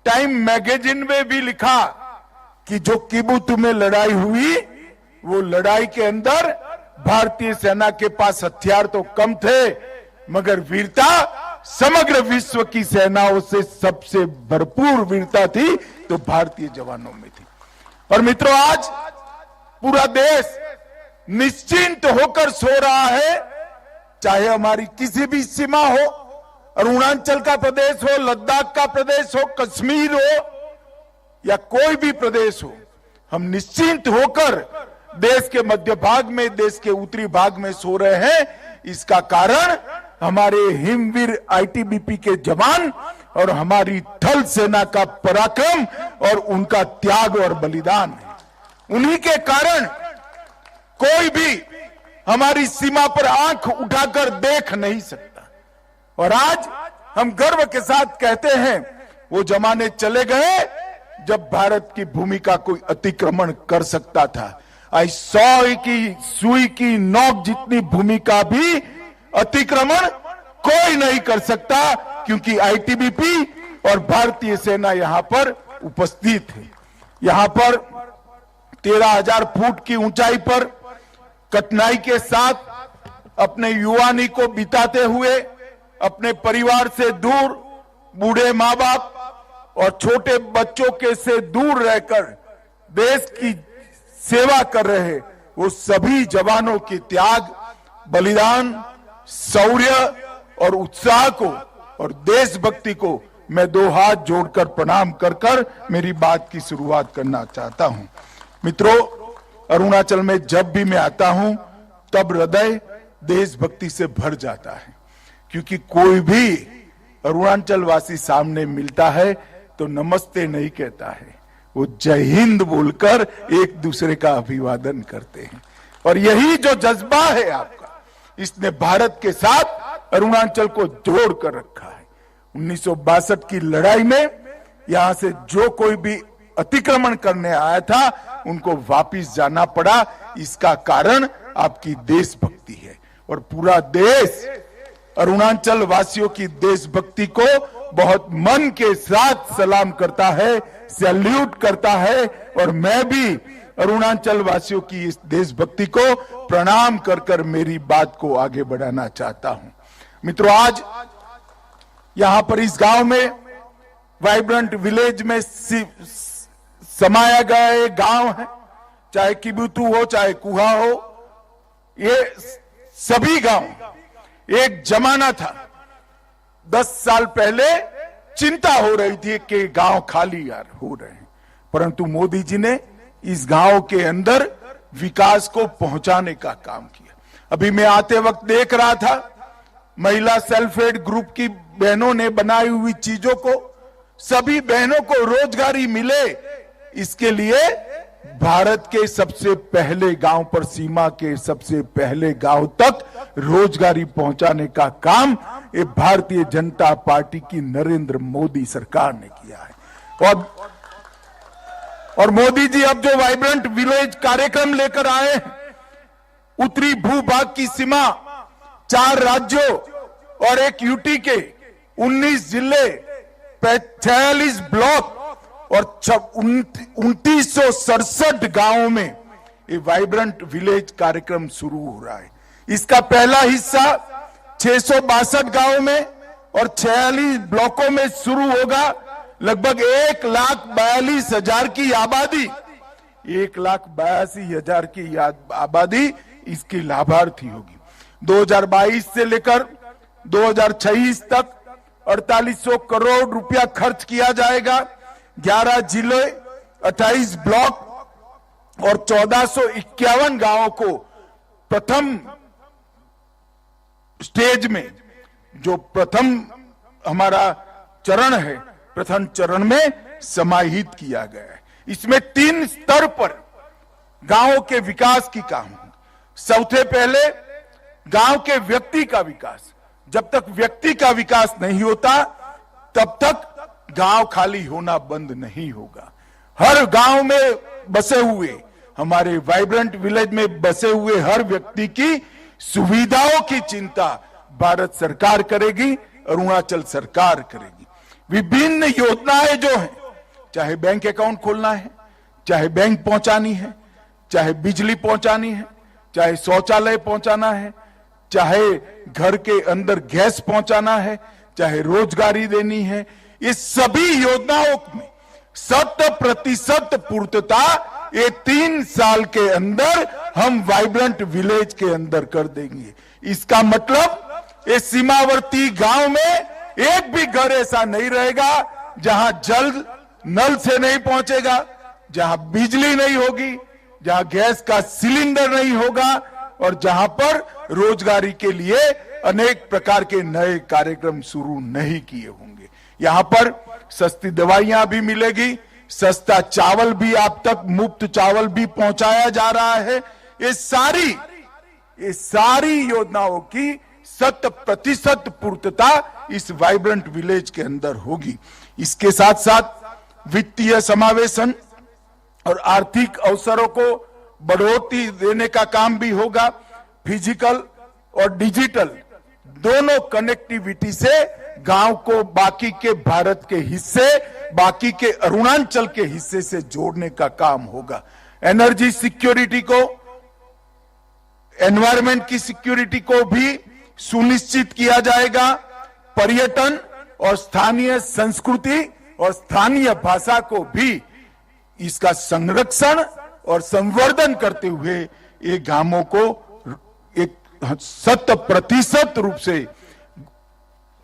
S6: टाइम मैगजीन में भी लिखा कि जो किबुथु में लड़ाई हुई, वो लड़ाई के अंदर भारतीय सेना के पास हथियार तो कम थे, मगर वीरता समग्र विश्व की सेनाओं से सबसे भरपूर वीरता थी तो भारतीय जवानों में थी। और मित्रों, आज पूरा देश निश्चिंत होकर सो रहा है, चाहे हमारी किसी भी सीमा हो, अरुणाचल का प्रदेश हो, लद्दाख का प्रदेश हो, कश्मीर हो या कोई भी प्रदेश हो, हम निश्चिंत होकर देश के मध्य भाग में, देश के उत्तरी भाग में सो रहे हैं। इसका कारण हमारे हिमवीर आईटीबीपी के जवान और हमारी थल सेना का पराक्रम और उनका त्याग और बलिदान है। उन्हीं के कारण कोई भी हमारी सीमा पर आंख उठाकर देख नहीं सकता। और आज हम गर्व के साथ कहते हैं, वो जमाने चले गए जब भारत की भूमि का कोई अतिक्रमण कर सकता था। आई 100 की सुई की नोक जितनी भूमि का भी अतिक्रमण कोई नहीं कर सकता, क्योंकि आईटीबीपी और भारतीय सेना यहां पर उपस्थित है। यहां पर 13,000 फुट की ऊंचाई पर कठिनाई के साथ अपने युवानी को बिताते हुए, अपने परिवार से दूर, बूढ़े माँ बाप और छोटे बच्चों के से दूर रहकर देश की सेवा कर रहे वो सभी जवानों के त्याग, बलिदान, शौर्य और उत्साह को और देशभक्ति को मैं दो हाथ जोड़कर प्रणाम कर मेरी बात की शुरुआत करना चाहता हूं। मित्रों, अरुणाचल में जब भी मैं आता हूं तब हृदय देशभक्ति से भर जाता है, क्योंकि कोई भी अरुणाचल वासी सामने मिलता है तो नमस्ते नहीं कहता है, वो जय हिंद बोलकर एक दूसरे का अभिवादन करते हैं। और यही जो जज्बा है आपका, इसने भारत के साथ अरुणाचल को जोड़ कर रखा है। 1962 की लड़ाई में यहां से जो कोई भी अतिक्रमण करने आया था उनको वापिस जाना पड़ा। इसका कारण आपकी देशभक्ति है और पूरा देश अरुणाचल वासियों की देशभक्ति को बहुत मन के साथ सलाम करता है, सैल्यूट करता है। और मैं भी अरुणाचल वासियों की इस देशभक्ति को प्रणाम कर मेरी बात को आगे बढ़ाना चाहता हूं। मित्रों, आज यहां पर इस गांव में वाइब्रेंट विलेज में समाया गया एक गांव है, चाहे किबुतु हो चाहे कुहा हो, ये सभी गांव एक जमाना था। 10 साल पहले चिंता हो रही थी कि गांव खाली यार हो रहे हैं, परंतु मोदी जी ने इस गांव के अंदर विकास को पहुंचाने का काम किया। अभी मैं आते वक्त देख रहा था, महिला सेल्फ हेल्प ग्रुप की बहनों ने बनाई हुई चीजों को, सभी बहनों को रोजगारी मिले, इसके लिए भारत के सबसे पहले गांव पर, सीमा के सबसे पहले गांव तक रोजगारी पहुंचाने का काम ये भारतीय जनता पार्टी की नरेंद्र मोदी सरकार ने किया है। और मोदी जी अब जो वाइब्रेंट विलेज कार्यक्रम लेकर आए हैं, उत्तरी भूभाग की सीमा 4 राज्यों और एक यूटी के 19 जिले, 46 ब्लॉक और 2967 गांवों में ये वाइब्रेंट विलेज कार्यक्रम शुरू हो रहा है। इसका पहला हिस्सा 662 गांवों में और 46 ब्लॉकों में शुरू होगा। लगभग 1,42,000 की आबादी, 1,82,000 की आबादी इसकी लाभार्थी होगी। 2022 से लेकर 2026 तक 4800 करोड़ रुपया खर्च किया जाएगा। 11 जिले, 28 ब्लॉक और 1451 गांवों को प्रथम स्टेज में, जो प्रथम हमारा चरण है, प्रथम चरण में समाहित किया गया है। इसमें 3 स्तर पर गांवों के विकास की काम है। सबसे पहले गांव के व्यक्ति का विकास। जब तक व्यक्ति का विकास नहीं होता तब तक गांव खाली होना बंद नहीं होगा। हर गांव में बसे हुए, हमारे वाइब्रेंट विलेज में बसे हुए हर व्यक्ति की सुविधाओं की चिंता भारत सरकार करेगी, अरुणाचल सरकार करेगी। विभिन्न योजनाएं जो हैं, चाहे बैंक अकाउंट खोलना है, चाहे बैंक पहुंचानी है, चाहे बिजली पहुंचानी है, चाहे शौचालय पहुंचाना है, चाहे घर के अंदर गैस पहुंचाना है, चाहे रोजगारी देनी है, इस सभी योजनाओं में 100% पूर्तता ये 3 साल के अंदर हम वाइब्रेंट विलेज के अंदर कर देंगे। इसका मतलब ये सीमावर्ती गांव में एक भी घर ऐसा नहीं रहेगा जहां जल नल से नहीं पहुंचेगा, जहां बिजली नहीं होगी, जहां गैस का सिलेंडर नहीं होगा और जहां पर रोजगारी के लिए अनेक प्रकार के नए कार्यक्रम शुरू नहीं किए होंगे। यहां पर सस्ती दवाइयां भी मिलेगी, सस्ता चावल भी आप तक, मुफ्त चावल भी पहुंचाया जा रहा है। ये सारी योजनाओं की 100% पूर्तता इस वाइब्रेंट विलेज के अंदर होगी। इसके साथ साथ वित्तीय समावेशन और आर्थिक अवसरों को बढ़ोतरी देने का काम भी होगा। फिजिकल और डिजिटल दोनों कनेक्टिविटी से गांव को बाकी के भारत के हिस्से, बाकी के अरुणाचल के हिस्से से जोड़ने का काम होगा। एनर्जी सिक्योरिटी को, एनवायरमेंट की सिक्योरिटी को भी सुनिश्चित किया जाएगा। पर्यटन और स्थानीय संस्कृति और स्थानीय भाषा को भी इसका संरक्षण और संवर्धन करते हुए ये गांवों को एक 100% रूप से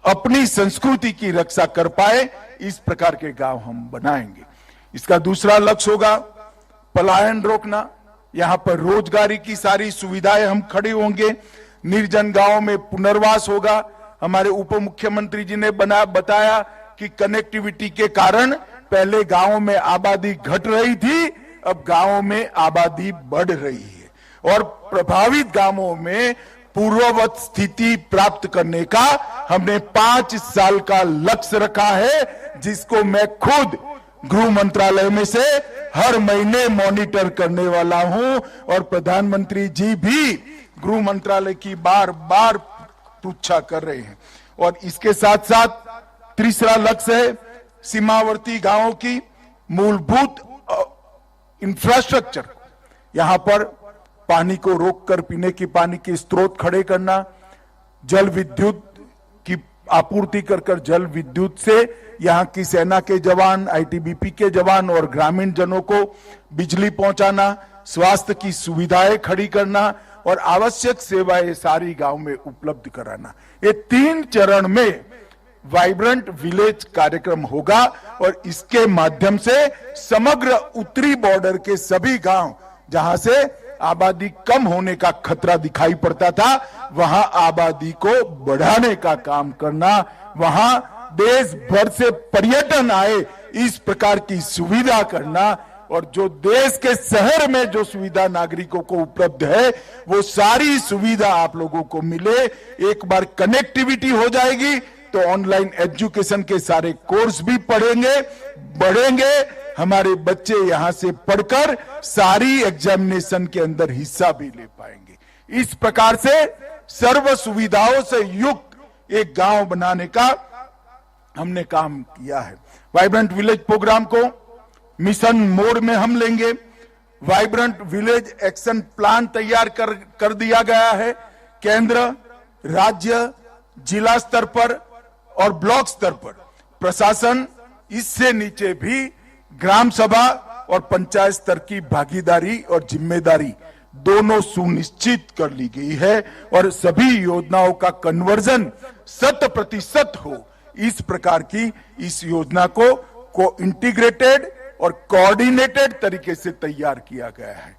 S6: अपनी संस्कृति की रक्षा कर पाए, इस प्रकार के गांव हम बनाएंगे। इसका दूसरा लक्ष्य होगा पलायन रोकना। यहां पर रोजगारी की सारी सुविधाएं हम खड़ी होंगे। निर्जन गांवों में पुनर्वास होगा। हमारे उप मुख्यमंत्री जी ने बताया कि कनेक्टिविटी के कारण पहले गांवों में आबादी घट रही थी, अब गांवों में आबादी बढ़ रही है और प्रभावित गांवों में पूर्ववत स्थिति प्राप्त करने का हमने 5 साल का लक्ष्य रखा है, जिसको मैं खुद गृह मंत्रालय में से हर महीने मॉनिटर करने वाला हूं और प्रधानमंत्री जी भी गृह मंत्रालय की बार बार पृच्छा कर रहे हैं। और इसके साथ साथ तीसरा लक्ष्य है सीमावर्ती गांवों की मूलभूत इंफ्रास्ट्रक्चर। यहां पर पानी को रोककर पीने की पानी के स्रोत खड़े करना, जल विद्युत की आपूर्ति कर जल विद्युत से यहां की सेना के जवान, आईटीबीपी के जवान और ग्रामीण जनों को बिजली पहुंचाना, स्वास्थ्य की सुविधाएं खड़ी करना और आवश्यक सेवाएं सारी गांव में उपलब्ध कराना। ये 3 चरण में वाइब्रेंट विलेज कार्यक्रम होगा और इसके माध्यम से समग्र उत्तरी बॉर्डर के सभी गांव जहां से आबादी कम होने का खतरा दिखाई पड़ता था, वहां आबादी को बढ़ाने का काम करना, वहां देश भर से पर्यटन आए इस प्रकार की सुविधा करना और जो देश के शहर में जो सुविधा नागरिकों को उपलब्ध है वो सारी सुविधा आप लोगों को मिले। एक बार कनेक्टिविटी हो जाएगी तो ऑनलाइन एजुकेशन के सारे कोर्स भी पढ़ेंगे, बढ़ेंगे। हमारे बच्चे यहां से पढ़कर सारी एग्जामिनेशन के अंदर हिस्सा भी ले पाएंगे। इस प्रकार से सर्व सुविधाओं से युक्त एक गांव बनाने का हमने काम किया है। वाइब्रेंट विलेज प्रोग्राम को मिशन मोड में हम लेंगे। वाइब्रेंट विलेज एक्शन प्लान तैयार कर दिया गया है। केंद्र, राज्य, जिला स्तर पर और ब्लॉक स्तर पर प्रशासन, इससे नीचे भी ग्राम सभा और पंचायत स्तर की भागीदारी और जिम्मेदारी दोनों सुनिश्चित कर ली गई है और सभी योजनाओं का कन्वर्जन 100% हो, इस प्रकार की इस योजना को इंटीग्रेटेड और कोऑर्डिनेटेड तरीके से तैयार किया गया है।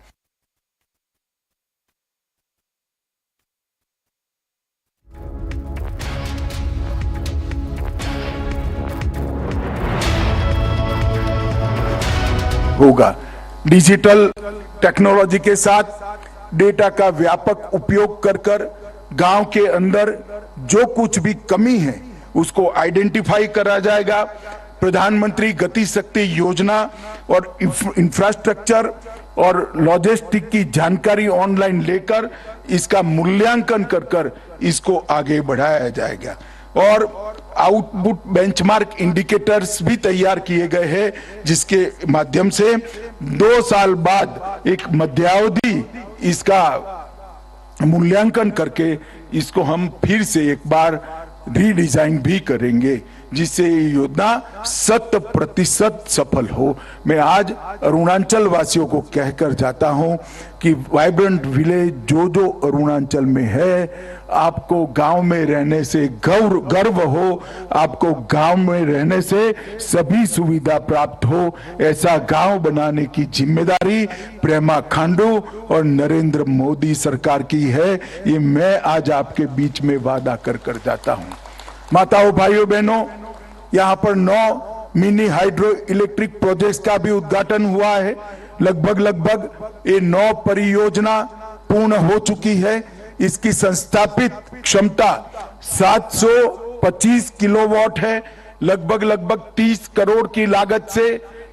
S6: होगा डिजिटल टेक्नोलॉजी के साथ डेटा का व्यापक उपयोग कर गांव के अंदर जो कुछ भी कमी है उसको आइडेंटिफाई करा जाएगा। प्रधानमंत्री गति शक्ति योजना और इंफ्रास्ट्रक्चर और लॉजिस्टिक की जानकारी ऑनलाइन लेकर इसका मूल्यांकन कर इसको आगे बढ़ाया जाएगा और आउटपुट बेंचमार्क इंडिकेटर्स भी तैयार किए गए हैं, जिसके माध्यम से 2 साल बाद एक मध्यावधि इसका मूल्यांकन करके इसको हम फिर से एक बार रीडिजाइन भी करेंगे, जिससे ये योजना 100% सफल हो। मैं आज अरुणाचल वासियों को कहकर जाता हूं कि वाइब्रेंट विलेज जो अरुणाचल में है, आपको गांव में रहने से गर्व हो, आपको गांव में रहने से सभी सुविधा प्राप्त हो, ऐसा गांव बनाने की जिम्मेदारी प्रेमा खांडू और नरेंद्र मोदी सरकार की है। ये मैं आज आपके बीच में वादा कर जाता हूं। माताओं, भाइयों, बहनों, यहाँ पर 9 मिनी हाइड्रो इलेक्ट्रिक प्रोजेक्ट्स का भी उद्घाटन हुआ है। लगभग ये 9 परियोजना पूर्ण हो चुकी है। इसकी संस्थापित क्षमता 725 किलोवाट है। लगभग 30 करोड़ की लागत से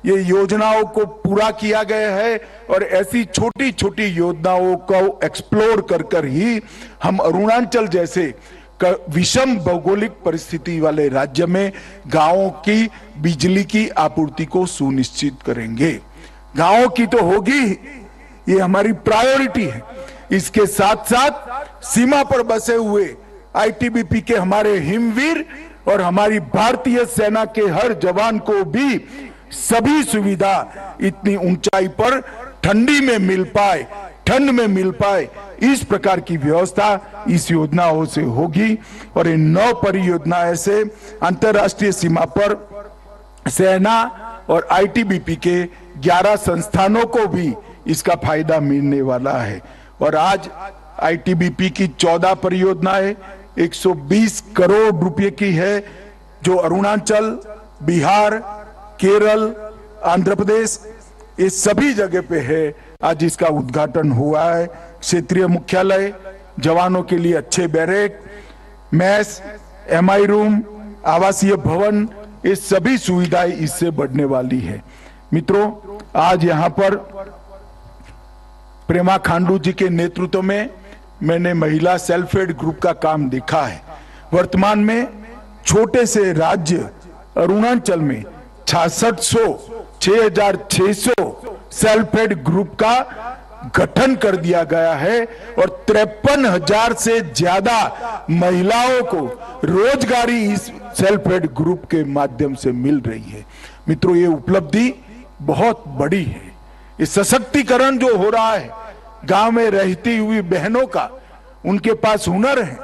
S6: ये योजनाओं को पूरा किया गया है और ऐसी छोटी छोटी योजनाओं को एक्सप्लोर कर ही हम अरुणाचल जैसे विषम भौगोलिक परिस्थिति वाले राज्य में गांवों की बिजली की आपूर्ति को सुनिश्चित करेंगे। गांवों की तो होगी, ये हमारी प्रायोरिटी है। इसके साथ साथ सीमा पर बसे हुए आईटीबीपी के हमारे हिमवीर और हमारी भारतीय सेना के हर जवान को भी सभी सुविधा इतनी ऊंचाई पर ठंडी में मिल पाए, ठंड में मिल पाए, इस प्रकार की व्यवस्था इस योजनाओं से होगी। और इन 9 परियोजनाएं से अंतर्राष्ट्रीय सीमा पर सेना और आईटीबीपी के 11 संस्थानों को भी इसका फायदा मिलने वाला है। और आज आईटीबीपी की 14 परियोजनाएं 120 करोड़ रुपए की है, जो अरुणाचल, बिहार, केरल, आंध्र प्रदेश, ये सभी जगह पे है। आज इसका उद्घाटन हुआ है। क्षेत्रीय मुख्यालय, जवानों के लिए अच्छे बैरक, मैस, एमआई रूम, आवासीय भवन, ये सभी सुविधाएं इससे बढ़ने वाली है। मित्रों, आज यहाँ पर प्रेमा खांडू जी के नेतृत्व में मैंने महिला सेल्फ हेल्प ग्रुप का काम देखा है। वर्तमान में छोटे से राज्य अरुणाचल में 6,600 सेल्फ हेल्प ग्रुप का गठन कर दिया गया है और 53,000 से ज्यादा महिलाओं को रोजगारी इस सेल्फ हेल्प ग्रुप के माध्यम से मिल रही है। मित्रों, ये उपलब्धि बहुत बड़ी है। ये सशक्तिकरण जो हो रहा है, गांव में रहती हुई बहनों का, उनके पास हुनर है,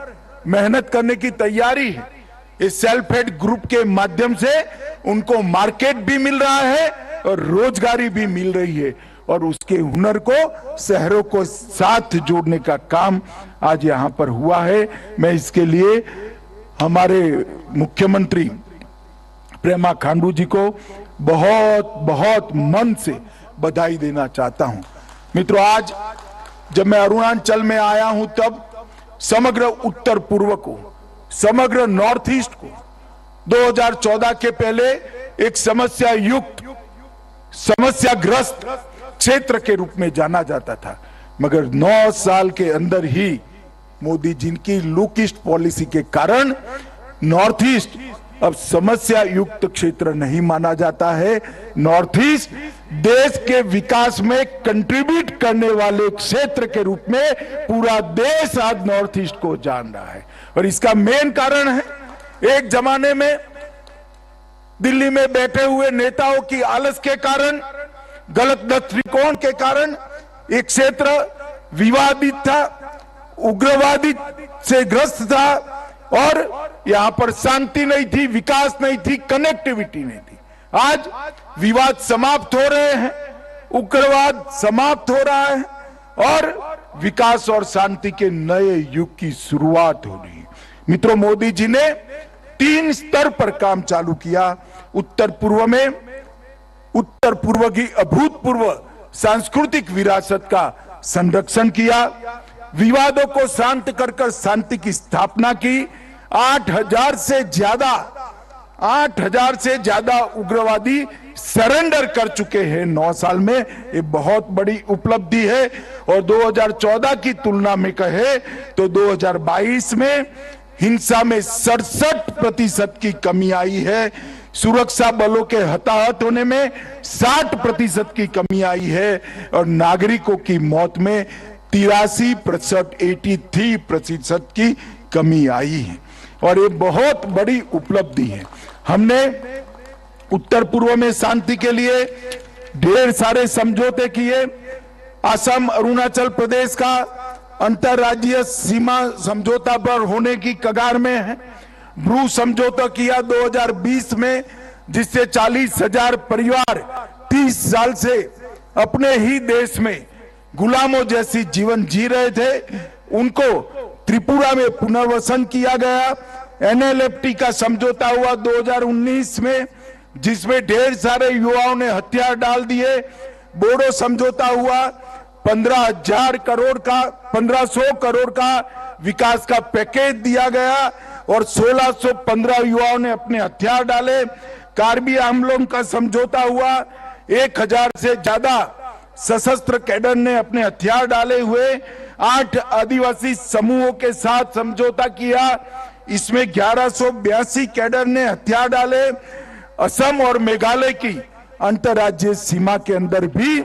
S6: मेहनत करने की तैयारी है, इस सेल्फ हेल्प ग्रुप के माध्यम से उनको मार्केट भी मिल रहा है और रोजगारी भी मिल रही है। और उसके हुनर को शहरों को साथ जोड़ने का काम आज यहाँ पर हुआ है। मैं इसके लिए हमारे मुख्यमंत्री प्रेमा खांडू जी को बहुत बहुत मन से बधाई देना चाहता हूं। मित्रों, आज जब मैं अरुणाचल में आया हूं, तब समग्र उत्तर पूर्व को, समग्र नॉर्थ ईस्ट को 2014 के पहले एक समस्या युक्त, समस्याग्रस्त क्षेत्र के रूप में जाना जाता था। मगर 9 साल के अंदर ही मोदी जी की लुकिस्ट पॉलिसी के कारण नॉर्थ ईस्ट अब समस्या युक्त क्षेत्र नहीं माना जाता है। नॉर्थ ईस्ट देश के विकास में कंट्रीब्यूट करने वाले क्षेत्र के रूप में पूरा देश आज नॉर्थ ईस्ट को जान रहा है। और इसका मेन कारण है, एक जमाने में दिल्ली में बैठे हुए नेताओं की आलस के कारण, गलत दृष्टिकोण के कारण एक क्षेत्र विवादित था, उग्रवादी से ग्रस्त था और यहां पर शांति नहीं थी, विकास नहीं थी, कनेक्टिविटी नहीं थी। आज विवाद समाप्त हो रहे हैं, उग्रवाद समाप्त हो रहा है और विकास और शांति के नए युग की शुरुआत हो रही है। मित्रों, मोदी जी ने 3 स्तर पर काम चालू किया। उत्तर पूर्व में उत्तर पूर्व की अभूतपूर्व सांस्कृतिक विरासत का संरक्षण किया, विवादों को शांत कर शांति की स्थापना की। 8,000 से ज्यादा उग्रवादी सरेंडर कर चुके हैं 9 साल में। ये बहुत बड़ी उपलब्धि है। और 2014 की तुलना में कहे तो 2022 में हिंसा में 67% की कमी आई है। सुरक्षा बलों के हताहत होने में 60% की कमी आई है और नागरिकों की मौत में 83% की कमी आई है। और ये बहुत बड़ी उपलब्धि है। हमने उत्तर पूर्व में शांति के लिए ढेर सारे समझौते किए। असम अरुणाचल प्रदेश का अंतर्राज्यीय सीमा समझौता पर होने की कगार में है। ब्रू समझौता किया 2020 में, जिससे 40,000 परिवार 30 साल से अपने ही देश में गुलामों जैसी जीवन जी रहे थे, उनको त्रिपुरा में पुनर्वसन किया गया। एनएलएफटी का समझौता हुआ 2019 में, जिसमें ढेर सारे युवाओं ने हथियार डाल दिए। बोडो समझौता हुआ 15,000 करोड़ का 1500 करोड़ का विकास का पैकेज दिया गया और 1615 युवाओं ने अपने हथियार डाले। कार्बी आंगलोंग का समझौता हुआ, 1000 से ज्यादा सशस्त्र कैडर ने अपने हथियार डाले हुए 8 आदिवासी समूहों के साथ समझौता किया। इसमें 1182 कैडर ने हथियार डाले। असम और मेघालय की अंतर्राज्यीय सीमा के अंदर भी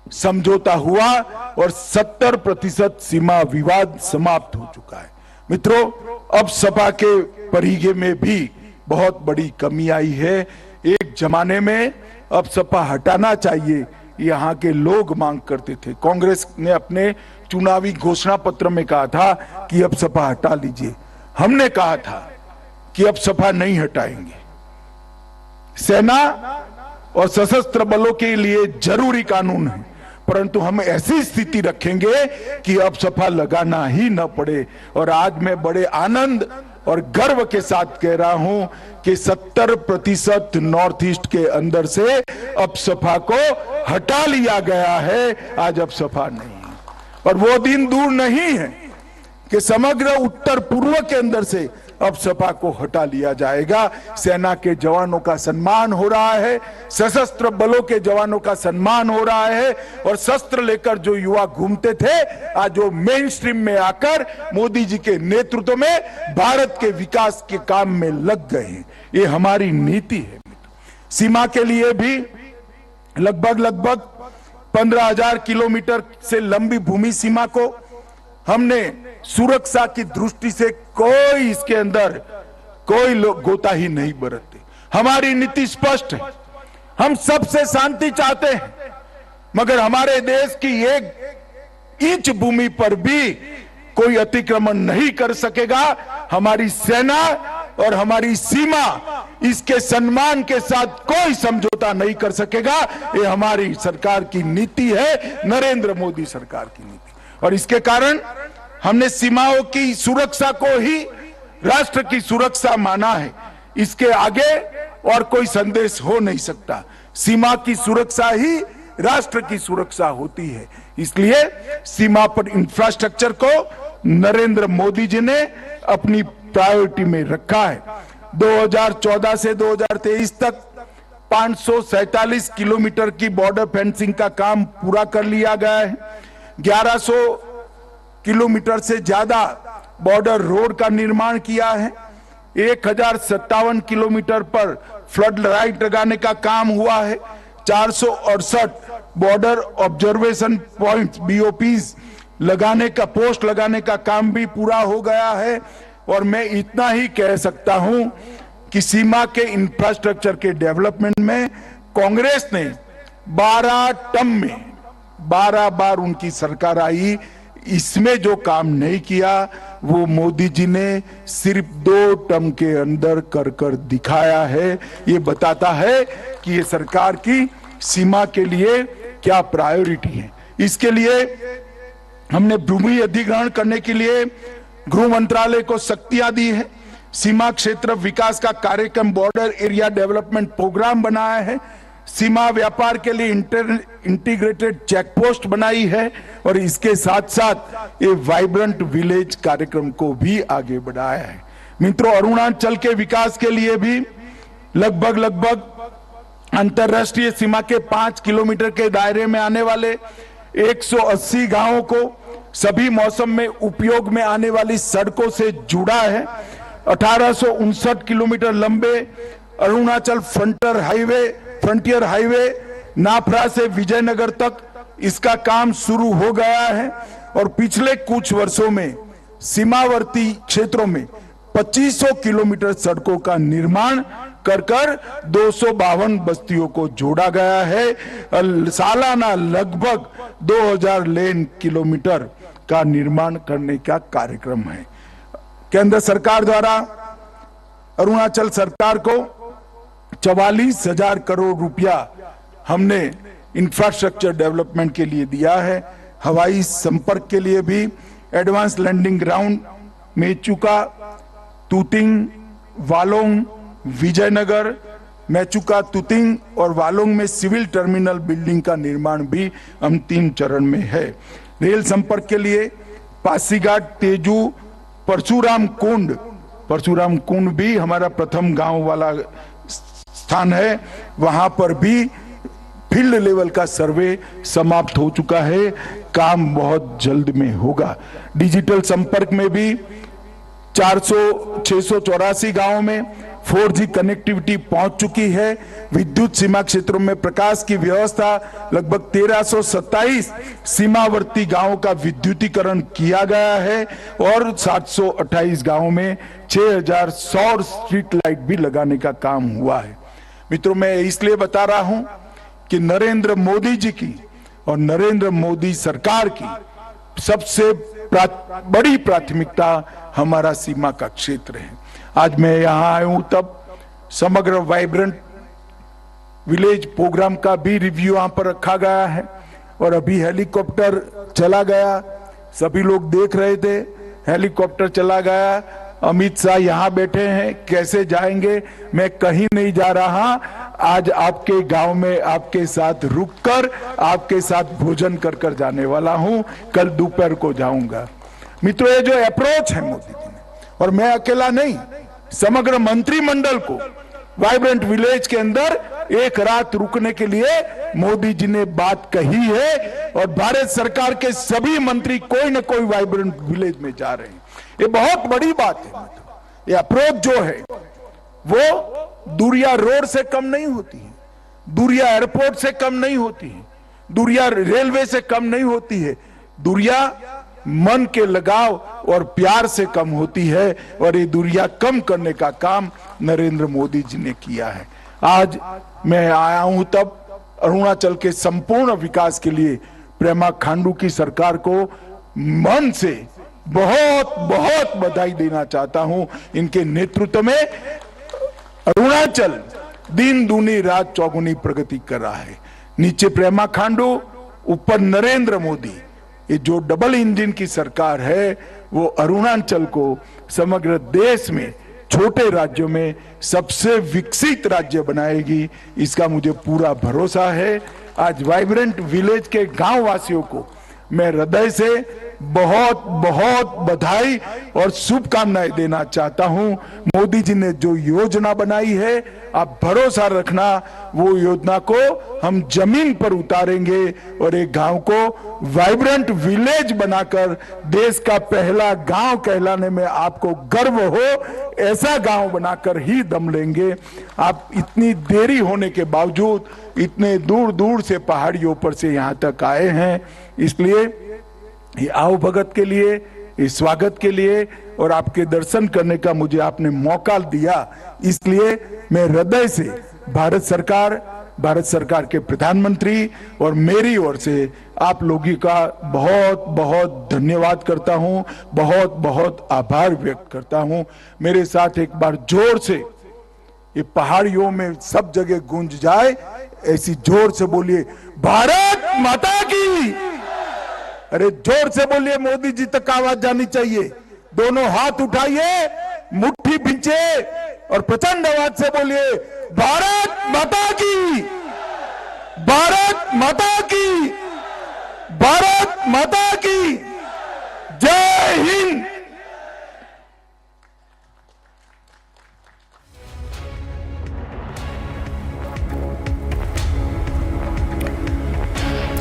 S6: समझौता हुआ और 70% सीमा विवाद समाप्त हो चुका है। मित्रों, अब सपा के परिघे में भी बहुत बड़ी कमी आई है। एक जमाने में अब सपा हटाना चाहिए, यहाँ के लोग मांग करते थे। कांग्रेस ने अपने चुनावी घोषणा पत्र में कहा था कि अब सपा हटा लीजिए। हमने कहा था कि अब सपा नहीं हटाएंगे। सेना और सशस्त्र बलों के लिए जरूरी कानून है, परंतु हम ऐसी स्थिति रखेंगे कि अब सपा लगाना ही न पड़े। और आज मैं बड़े आनंद और गर्व के साथ कह रहा हूं कि 70% नॉर्थ ईस्ट के अंदर से अब सपा को हटा लिया गया है। आज अब सपा नहीं है और वो दिन दूर नहीं है कि समग्र उत्तर पूर्व के अंदर से अब सपा को हटा लिया जाएगा। सेना के जवानों का सम्मान हो रहा है, सशस्त्र बलों के जवानों का सम्मान हो रहा है और शस्त्र लेकर जो युवा घूमते थे आज वो मेन स्ट्रीम में आकर मोदी जी के नेतृत्व में भारत के विकास के काम में लग गए हैं। ये हमारी नीति है। सीमा के लिए भी लगभग 15,000 किलोमीटर से लंबी भूमि सीमा को हमने सुरक्षा की दृष्टि से कोई इसके अंदर कोई लोग गोताही नहीं बरतते। हमारी नीति स्पष्ट है। हम सबसे शांति चाहते हैं, मगर हमारे देश की 1 इंच भूमि पर भी कोई अतिक्रमण नहीं कर सकेगा। हमारी सेना और हमारी सीमा इसके सम्मान के साथ कोई समझौता नहीं कर सकेगा। ये हमारी सरकार की नीति है, नरेंद्र मोदी सरकार की नीति। और इसके कारण हमने सीमाओं की सुरक्षा को ही राष्ट्र की सुरक्षा माना है। इसके आगे और कोई संदेश हो नहीं सकता। सीमा की सुरक्षा ही राष्ट्र की सुरक्षा होती है। इसलिए सीमा पर इंफ्रास्ट्रक्चर को नरेंद्र मोदी जी ने अपनी प्रायोरिटी में रखा है। 2014 से 2023 तक 547 किलोमीटर की बॉर्डर फेंसिंग का काम पूरा कर लिया गया है। 1100 किलोमीटर से ज्यादा बॉर्डर रोड का निर्माण किया है। 1057 किलोमीटर पर फ्लड लाइट लगाने का काम हुआ है। 468 बॉर्डर ऑब्जर्वेशन पॉइंट्स BOPs लगाने का पोस्ट लगाने का काम भी पूरा हो गया है। और मैं इतना ही कह सकता हूं कि सीमा के इंफ्रास्ट्रक्चर के डेवलपमेंट में कांग्रेस ने 12 टर्म में 12 बार उनकी सरकार आई, इसमें जो काम नहीं किया वो मोदी जी ने सिर्फ 2 टर्म के अंदर कर दिखाया है। ये बताता है कि ये सरकार की सीमा के लिए क्या प्रायोरिटी है। इसके लिए हमने भूमि अधिग्रहण करने के लिए गृह मंत्रालय को शक्तियां दी है। सीमा क्षेत्र विकास का कार्यक्रम बॉर्डर एरिया डेवलपमेंट प्रोग्राम बनाया है। सीमा व्यापार के लिए इंटीग्रेटेड चेक पोस्ट बनाई है और इसके साथ साथ ये वाइब्रेंट विलेज कार्यक्रम को भी आगे बढ़ाया है। मित्रों, अरुणाचल के विकास के लिए भी लगभग अंतरराष्ट्रीय सीमा के 5 किलोमीटर के दायरे में आने वाले 180 गांवों को सभी मौसम में उपयोग में आने वाली सड़कों से जुड़ा है। 1859 किलोमीटर लंबे अरुणाचल फ्रंटियर हाईवे नाफरा से विजयनगर तक इसका काम शुरू हो गया है और पिछले कुछ वर्षों में सीमावर्ती क्षेत्रों में 2500 किलोमीटर सड़कों का निर्माण कर 252 बस्तियों को जोड़ा गया है। सालाना लगभग 2000 लेन किलोमीटर का निर्माण करने का कार्यक्रम है। केंद्र सरकार द्वारा अरुणाचल सरकार को 44,000 करोड़ रुपया हमने इंफ्रास्ट्रक्चर डेवलपमेंट के लिए दिया है। हवाई संपर्क के लिए भी advance landing ground Mechuka, Tuting, Walong, Vijaynagar, Mechuka, Tuting और वालोंग में सिविल टर्मिनल बिल्डिंग का निर्माण भी हम 3 चरण में है। रेल संपर्क के लिए पासीघाट, तेजू, परशुराम कुंड भी हमारा प्रथम गांव वाला स्थान है। वहां पर भी फील्ड लेवल का सर्वे समाप्त हो चुका है। काम बहुत जल्द में होगा। डिजिटल संपर्क में भी 684 गांवों में 4G कनेक्टिविटी पहुंच चुकी है। विद्युत सीमा क्षेत्रों में प्रकाश की व्यवस्था लगभग 1327 सीमावर्ती गांवों का विद्युतीकरण किया गया है और 728 गांवों में 6000 सौर स्ट्रीट लाइट भी लगाने का काम हुआ है। मित्रों, मैं इसलिए बता रहा हूं कि नरेंद्र मोदी जी की और नरेंद्र मोदी सरकार की सबसे बड़ी प्राथमिकता हमारा सीमा का क्षेत्र है। आज मैं यहां आया हूं तब समग्र वाइब्रेंट विलेज प्रोग्राम का भी रिव्यू यहां पर रखा गया है और अभी हेलीकॉप्टर चला गया, सभी लोग देख रहे थे, हेलीकॉप्टर चला गया। अमित शाह यहां बैठे हैं, कैसे जाएंगे? मैं कहीं नहीं जा रहा, आज आपके गांव में आपके साथ रुककर आपके साथ भोजन कर कर जाने वाला हूं, कल दोपहर को जाऊंगा। मित्रों, ये जो अप्रोच है मोदी जी ने, और मैं अकेला नहीं, समग्र मंत्रिमंडल को वाइब्रेंट विलेज के अंदर एक रात रुकने के लिए मोदी जी ने बात कही है और भारत सरकार के सभी मंत्री कोई न कोई वाइब्रेंट विलेज में जा रहे हैं। ये बहुत बड़ी बात है। ये अप्रोच जो है वो दूरिया रोड से कम नहीं होती है, दूरिया एयरपोर्ट से कम नहीं होती है, दूरिया रेलवे से कम नहीं होती है, दूरिया मन के लगाव और प्यार से कम होती है और ये दूरिया कम करने का काम नरेंद्र मोदी जी ने किया है। आज मैं आया हूं तब अरुणाचल के संपूर्ण विकास के लिए प्रेमा खांडू की सरकार को मन से बहुत बहुत बधाई देना चाहता हूं। इनके नेतृत्व में अरुणाचल दिन दूनी रात चौगुनी प्रगति कर रहा है। नीचे प्रेमा खांडू, ऊपर नरेंद्र मोदी, ये जो डबल इंजन की सरकार है वो अरुणाचल को समग्र देश में छोटे राज्यों में सबसे विकसित राज्य बनाएगी, इसका मुझे पूरा भरोसा है। आज वाइब्रेंट विलेज के गांव वासियों को मैं हृदय से बहुत बहुत बधाई और शुभकामनाएं देना चाहता हूं। मोदी जी ने जो योजना बनाई है, आप भरोसा रखना, वो योजना को हम जमीन पर उतारेंगे और एक गांव को वाइब्रेंट विलेज बनाकर देश का पहला गांव कहलाने में आपको गर्व हो, ऐसा गांव बनाकर ही दम लेंगे। आप इतनी देरी होने के बावजूद इतने दूर दूर से पहाड़ियों पर से यहां तक आए हैं, इसलिए ये आओ भगत के लिए, इस स्वागत के लिए और आपके दर्शन करने का मुझे आपने मौका दिया, इसलिए मैं हृदय से भारत सरकार के प्रधानमंत्री और मेरी ओर से आप लोगों का बहुत बहुत धन्यवाद करता हूं, बहुत बहुत आभार व्यक्त करता हूं। मेरे साथ एक बार जोर से ये पहाड़ियों में सब जगह गूंज जाए, ऐसी जोर से बोलिए, भारत माता की। अरे जोर से बोलिए, मोदी जी तक आवाज जानी चाहिए। दोनों हाथ उठाइए, मुट्ठी भींचे और प्रचंड आवाज से बोलिए, भारत माता की, भारत माता की, भारत माता की, जय Hind.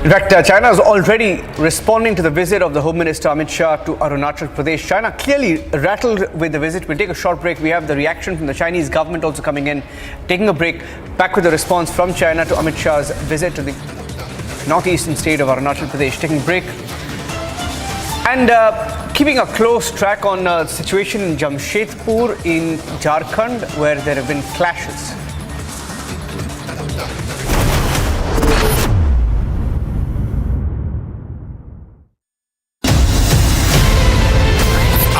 S17: In fact, China is already responding to the visit of the Home Minister Amit Shah to Arunachal Pradesh. China clearly rattled with the visit. We'll take a short break. We have the reaction from the Chinese government also coming in. Taking a break, back with the response from China to Amit Shah's visit to the northeastern state of Arunachal Pradesh. Taking a break and keeping a close track on the situation in Jamshedpur in Jharkhand, where there have been clashes.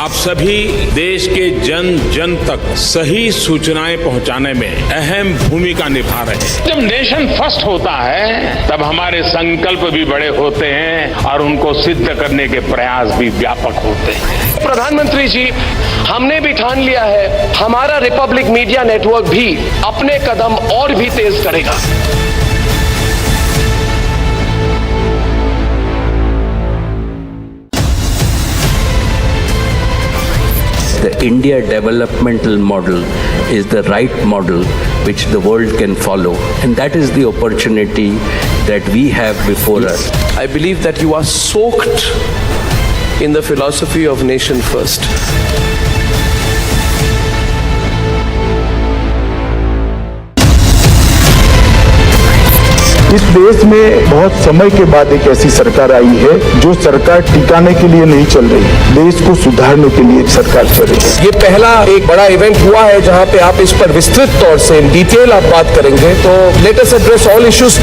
S3: आप सभी देश के जन जन तक सही सूचनाएं पहुंचाने में अहम भूमिका निभा रहे हैं। जब नेशन फर्स्ट होता है तब हमारे संकल्प भी बड़े होते हैं और उनको सिद्ध करने के प्रयास भी व्यापक होते हैं।
S4: प्रधानमंत्री जी, हमने भी ठान लिया है, हमारा रिपब्लिक मीडिया नेटवर्क भी अपने कदम और भी तेज करेगा।
S5: The India developmental model is the right model which the world can follow, and that is the opportunity that we have before us.
S15: I believe that you are soaked in the philosophy of nation first.
S6: इस देश में बहुत समय के बाद एक ऐसी सरकार आई है जो सरकार टिकाने के लिए नहीं चल रही, देश को सुधारने के लिए सरकार चल रही है।
S15: ये पहला एक बड़ा इवेंट हुआ है जहां पे आप इस पर विस्तृत तौर से इन डिटेल आप बात करेंगे, तो let us address all issues.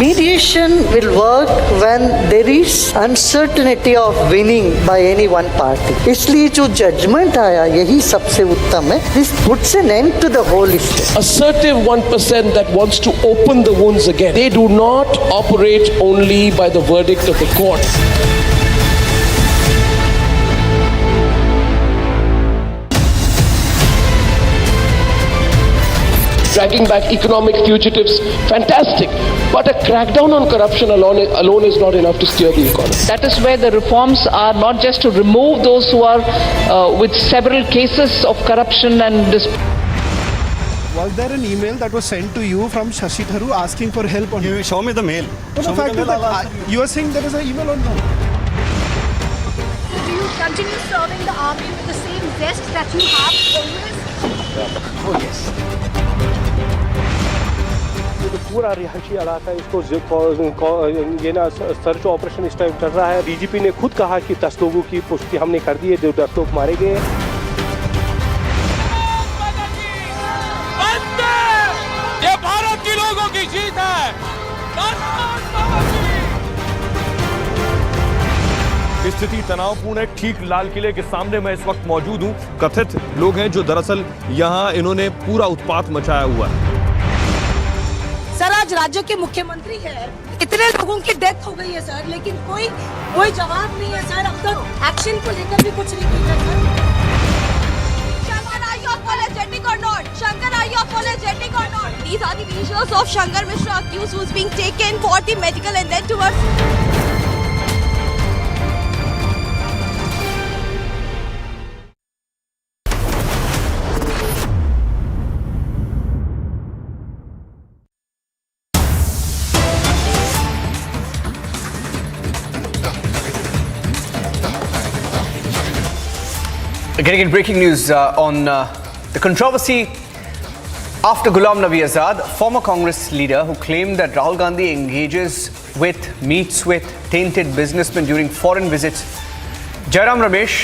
S7: Mediation will work when there is uncertainty of winning by any one party. इसलिए जो judgment आया यही सबसे उत्तम है. This puts an end to the whole issue.
S15: Assertive 1% that wants to open the wounds again. They do not operate only by the verdict of the court. Dragging back economic fugitives, fantastic. But a crackdown on corruption alone is not enough to steer the economy.
S8: That is where the reforms are not just to remove those who are with several cases of corruption and
S9: Was there an email that was sent to you from Shashi Tharoor asking for help on?
S18: Show me the mail.
S9: No, the fact is that you are saying there is an email or no?
S21: Do you continue serving the army with the same zest that you have always?
S9: Oh yes.
S22: तो पूरा रिहायशी इलाका इसको ये ना search operation इस time चल रहा है। डीजीपी ने खुद कहा कि 10 लोगों की पुष्टि हमने कर दी है, जो 10 लोग मारे गए हैं।
S25: ये भारत के लोगों की जीत है।
S26: स्थिति तनावपूर्ण है। ठीक लाल किले के सामने मैं इस वक्त मौजूद हूं। कथित लोग हैं जो दरअसल यहां इन्होंने पूरा उत्पात मचाया हुआ है।
S21: सर आज राज्य के मुख्यमंत्री है, इतने लोगों की डेथ हो गई है सर, लेकिन कोई जवाब नहीं है सर। अब तक एक्शन को लेकर भी कुछ नहीं किया sir.
S20: Shankar, are you apologetic or not? Shankar, are you apologetic or not? These are the visuals of Shankar Mishra accused who's being taken for the medical and then towards.
S17: Getting in breaking news on the controversy after Ghulam Nabi Azad, former Congress leader who claimed that Rahul Gandhi meets with tainted businessmen during foreign visits. Jairam Ramesh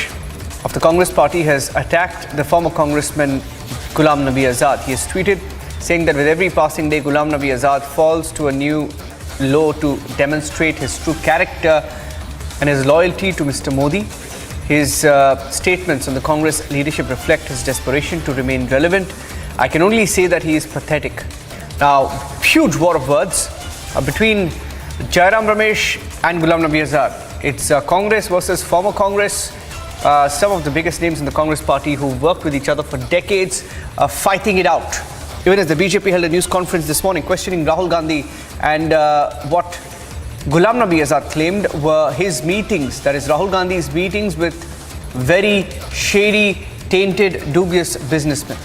S17: of the Congress party has attacked the former Congressman Ghulam Nabi Azad. He has tweeted saying that with every passing day, Ghulam Nabi Azad falls to a new low to demonstrate his true character and his loyalty to Mr. Modi. His statements on the Congress leadership reflect his desperation to remain relevant. I can only say that he is pathetic. Now, huge war of words between Jairam Ramesh and Ghulam Nabi Azad. It's Congress versus former Congress. Some of the biggest names in the Congress party who worked with each other for decades fighting it out. Even as the BJP held a news conference this morning questioning Rahul Gandhi and what Ghulam Nabi Azad claimed were his meetings, that is Rahul Gandhi's meetings with very shady, tainted, dubious businessmen.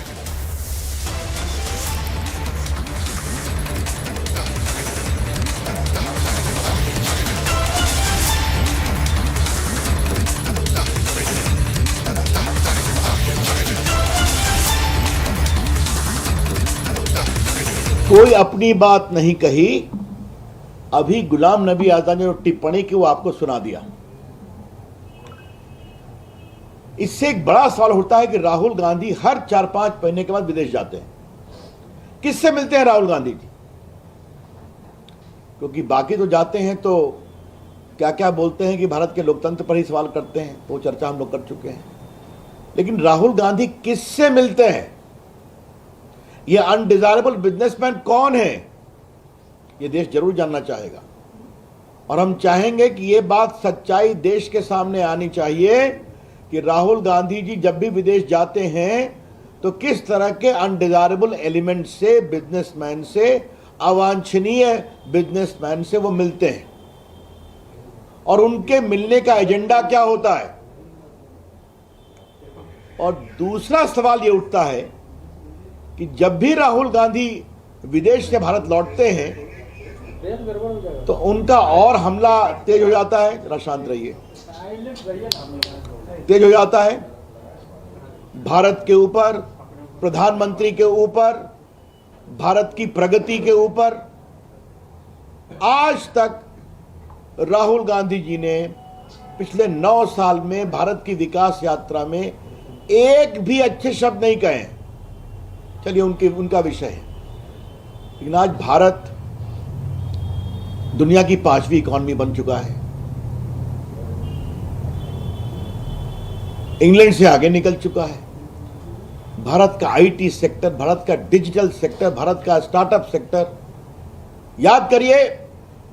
S12: कोई अपनी बात नहीं कही। अभी गुलाम नबी आजाद ने जो टिप्पणी की वो आपको सुना दिया। इससे एक बड़ा सवाल उठता है कि राहुल गांधी हर 4-5 महीने के बाद विदेश जाते हैं। किससे मिलते हैं राहुल गांधी जी? क्योंकि बाकी तो जाते हैं तो क्या क्या बोलते हैं कि भारत के लोकतंत्र पर ही सवाल करते हैं, वो चर्चा हम लोग कर चुके हैं। लेकिन राहुल गांधी किससे मिलते हैं? ये अनडिजायरेबल बिजनेसमैन कौन है? ये देश जरूर जानना चाहेगा और हम चाहेंगे कि ये बात सच्चाई देश के सामने आनी चाहिए कि राहुल गांधी जी जब भी विदेश जाते हैं तो किस तरह के अनडिजायरेबल एलिमेंट से, बिजनेसमैन से, अवांछनीय बिजनेसमैन से वो मिलते हैं और उनके मिलने का एजेंडा क्या होता है। और दूसरा सवाल ये उठता है कि जब भी राहुल गांधी विदेश से भारत लौटते हैं तो उनका और हमला तेज हो जाता है। जरा शांत रहिए। तेज हो जाता है भारत के ऊपर, प्रधानमंत्री के ऊपर, भारत की प्रगति के ऊपर। आज तक राहुल गांधी जी ने पिछले 9 साल में भारत की विकास यात्रा में एक भी अच्छे शब्द नहीं कहे। चलिए उनका विषय है, लेकिन आज भारत दुनिया की 5वीं इकॉनमी बन चुका है, इंग्लैंड से आगे निकल चुका है। भारत का आईटी सेक्टर, भारत का डिजिटल सेक्टर, भारत का स्टार्टअप सेक्टर। याद करिए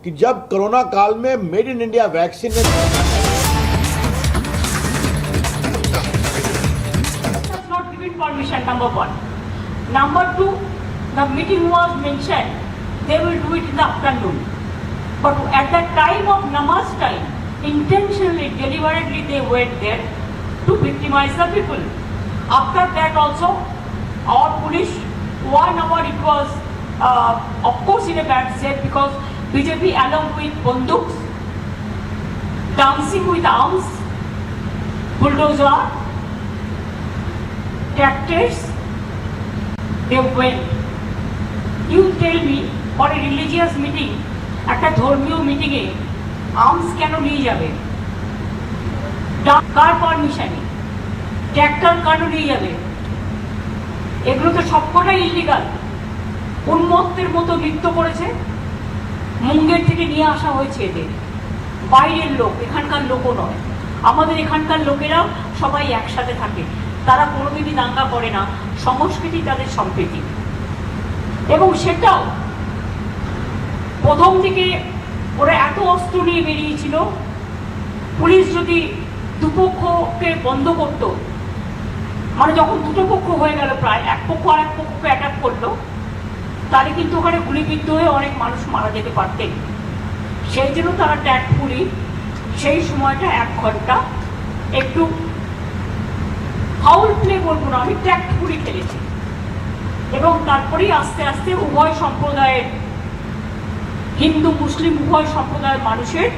S12: कि जब कोरोना काल में made in India vaccine
S1: permission, number 1. Number 2, the meeting was mentioned, they will do it in the afternoon. But at the time of namaz time, intentionally, deliberately they went there to victimize the people. After that also, our police, 1 hour it was, of course in a bad state because BJP along with banduks, dancing with arms, bulldozer, tractors, they went. You tell me, for a religious meeting, একটা ধর্মীয় মিটিংয়ে arms কেন নিয়ে যাবে? কার পারমিশনে? Tractor কেন নিয়ে যাবে? এগুলো তো সবকটাই ইলিগাল। উন্মত্তের মতো নৃত্য করেছে, মুঙ্গের থেকে নিয়ে আসা হয়েছে এদের। বাইরের লোক, এখানকার লোকও নয়। আমাদের এখানকার লোকেরা সবাই একসাথে থাকে, তারা কোনোদিনই দাঙ্গা করে না, সংস্কৃতি তাদের সম্প্রীতি। এবং সেটাও প্রথম দিকে ওরা এত অস্ত্র নিয়ে বেরিয়েছিল, পুলিশ যদি দুপক্ষকে বন্ধ করত, মানে যখন দুটো পক্ষ হয়ে গেল, প্রায় এক পক্ষ আর এক পক্ষকে অ্যাটাক করলো, তাহলে কিন্তু ওখানে গুলিবিদ্ধ হয়ে অনেক মানুষ মারা যেতে পারতেন। সেই জন্য তারা ট্যাক্টফুলি সেই সময়টা 1 ঘন্টা একটু ফাউল প্লে বলবো না, আমি ট্যাক্টফুলি খেলেছি। এবং তারপরেই আস্তে আস্তে উভয় সম্প্রদায়ের, হিন্দু মুসলিম উভয় সম্প্রদায়ের মানুষের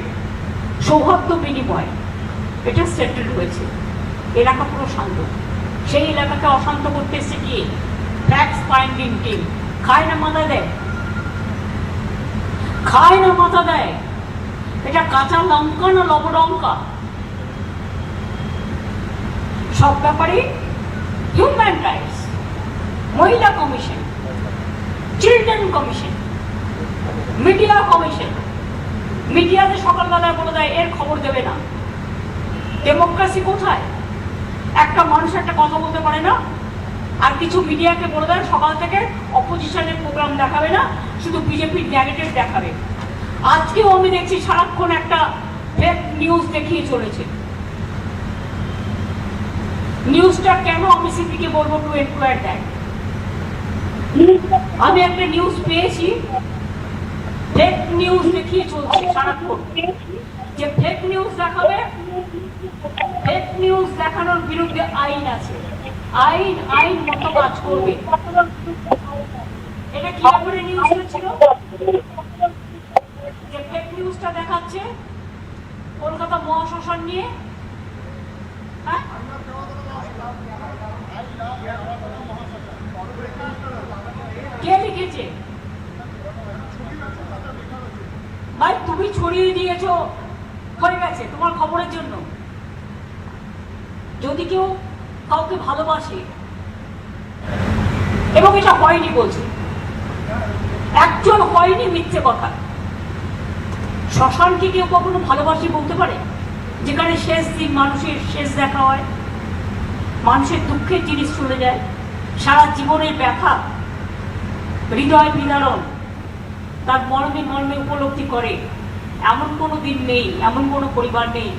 S1: সৌহার্দ্য বিনিময় এটা সেটেল হয়েছে। এলাকা পুরো শান্ত। সেই এলাকাকে অশান্ত করতে এসে গিয়ে ফ্যাক্স ফাইন্ডিং টিম খায় না মাথা দেয়, খায় না মাথা দেয়। এটা কাঁচা লঙ্কা না লবডঙ্কা? সব ব্যাপারে হিউম্যান রাইটস, মহিলা commission, children commission, media commission, মিডিয়াতে সকালবেলায় বলে দেয় এর খবর দেবে না। ডেমোক্রেসি কোথায়? একটা মানুষ একটা কথা বলতে পারে না, আর কিছু মিডিয়াকে বলে দেয় সকাল থেকে অপোজিশনের প্রোগ্রাম দেখাবে না, শুধু বিজেপির নেগেটিভ দেখাবে। আজকেও আমি দেখছি সারাক্ষণ একটা ফেক নিউজ দেখিয়ে চলেছে। নিউজটা কেন আমি সিপিকে বলবো টু এনকোয়ার দ্যাট। আমি একটা নিউজ পেয়েছি, ফেক নিউজ দেখিয়ে চলছে সারাক্ষণ। যে ফেক নিউজ দেখাবে, ফেক নিউজ দেখানোর বিরুদ্ধে আইন আছে, আইন আইন মতো কাজ করবে। এটা কি ব্যাপারে নিউজটা ছিল? যে ফেক নিউজটা দেখাচ্ছে কলকাতা মহাশ্মশান নিয়ে, হ্যাঁ কে লিখেছে? ভাই তুমি ছড়িয়ে দিয়েছো, হয়ে গেছে তোমার খবরের জন্য। যদি কেউ কাউকে ভালোবাসে, এবং এটা হয়নি বলছে, একজন হয়নি, মিথ্যে কথা। শ্মশানকে কেউ কখনো ভালোবাসি বলতে পারে? যেখানে শেষ দিন মানুষের শেষ দেখা হয়, মানুষের দুঃখের জিনিস চলে যায়, সারা জীবনের ব্যথা, হৃদয় বিদারণ, তার মর্মে মর্মে উপলব্ধি করে, এমন কোনো দিন নেই, এমন কোনো পরিবার নেই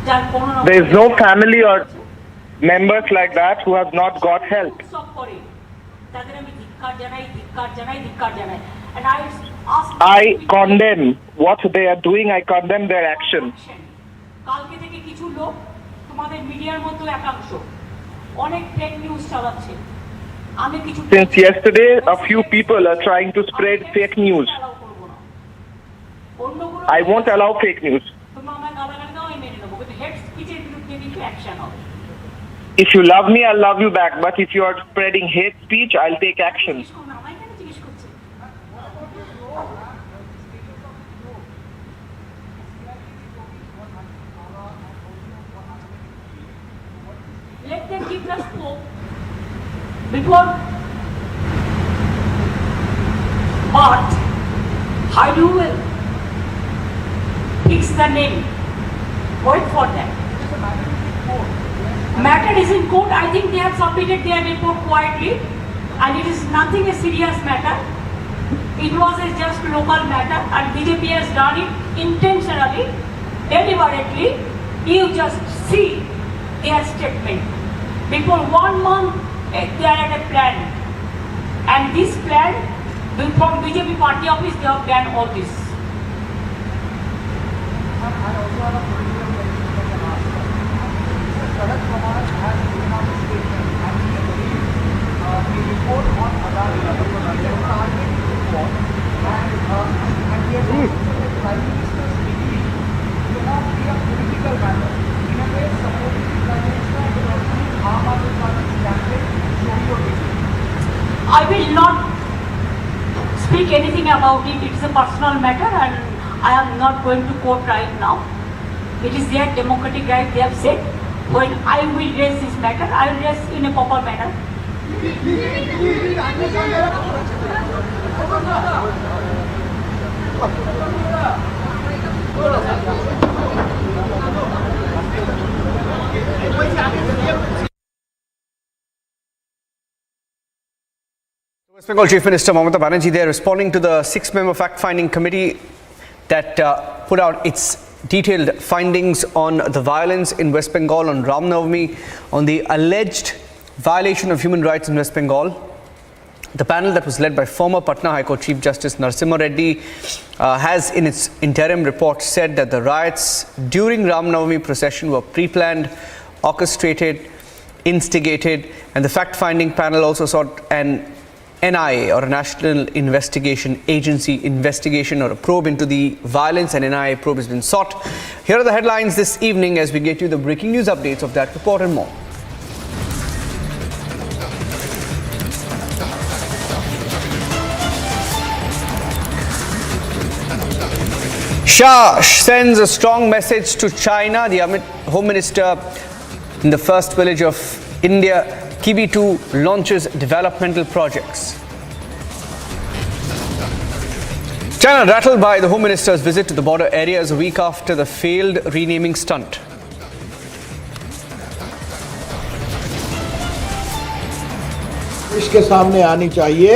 S1: যার কোনো
S10: there is no family or members like that who have not got help.
S1: সব করে তাদের আমি ধিক্কার জানাই, ধিক্কার জানাই, ধিক্কার জানাই। and
S10: I condemn what they are doing. I condemn their action.
S1: কালকে থেকে কিছু লোক তোমাদের মিডিয়ার মতো একাংশ অনেক ফেক নিউজ চালাচ্ছে। আমি কিছু
S10: Since yesterday, a few people are trying to spread fake news. I won't allow fake news.
S1: তোমরা আমায় গালাগালি দাও, আমি মেনে নেবো, কিন্তু হেড স্পিচের বিরুদ্ধে কিন্তু অ্যাকশন হবে।
S10: If you love me, I'll love you back. But if you are spreading hate speech, I'll take action.
S1: Let them give the scope before birth. How do you fix the name? Wait for that. Matter is in court. I think they have submitted their report quietly, and it is nothing a serious matter. It was a just local matter, and BJP has done it intentionally, deliberately. You just see their statement. Before 1 month, they had a plan, and this plan, from BJP party office, they have planned all this. I will not speak anything about it. It is a personal matter, and I am not going to court right now. It is their democratic right. They have said, when I will raise this matter, I will raise in a proper manner.
S17: West Bengal Chief Minister Mamata Banerjee there responding to the 6-member fact-finding committee that put out its detailed findings on the violence in West Bengal on Ram Navami, on the alleged violation of human rights in West Bengal. The panel that was led by former Patna High Court Chief Justice Narasimha Reddy has in its interim report said that the riots during Ram Navami procession were pre-planned, orchestrated, instigated, and the fact-finding panel also sought an NIA or a National Investigation Agency investigation or a probe into the violence. An NIA probe has been sought. Here are the headlines this evening as we get you the breaking news updates of that report and more. Shah sends a strong message to China. The Home Minister in the first village of India, Kibi2, launches developmental projects. China rattled by the Home Minister's visit to the border areas a week after the failed renaming stunt.
S12: इसके सामने आनी चाहिए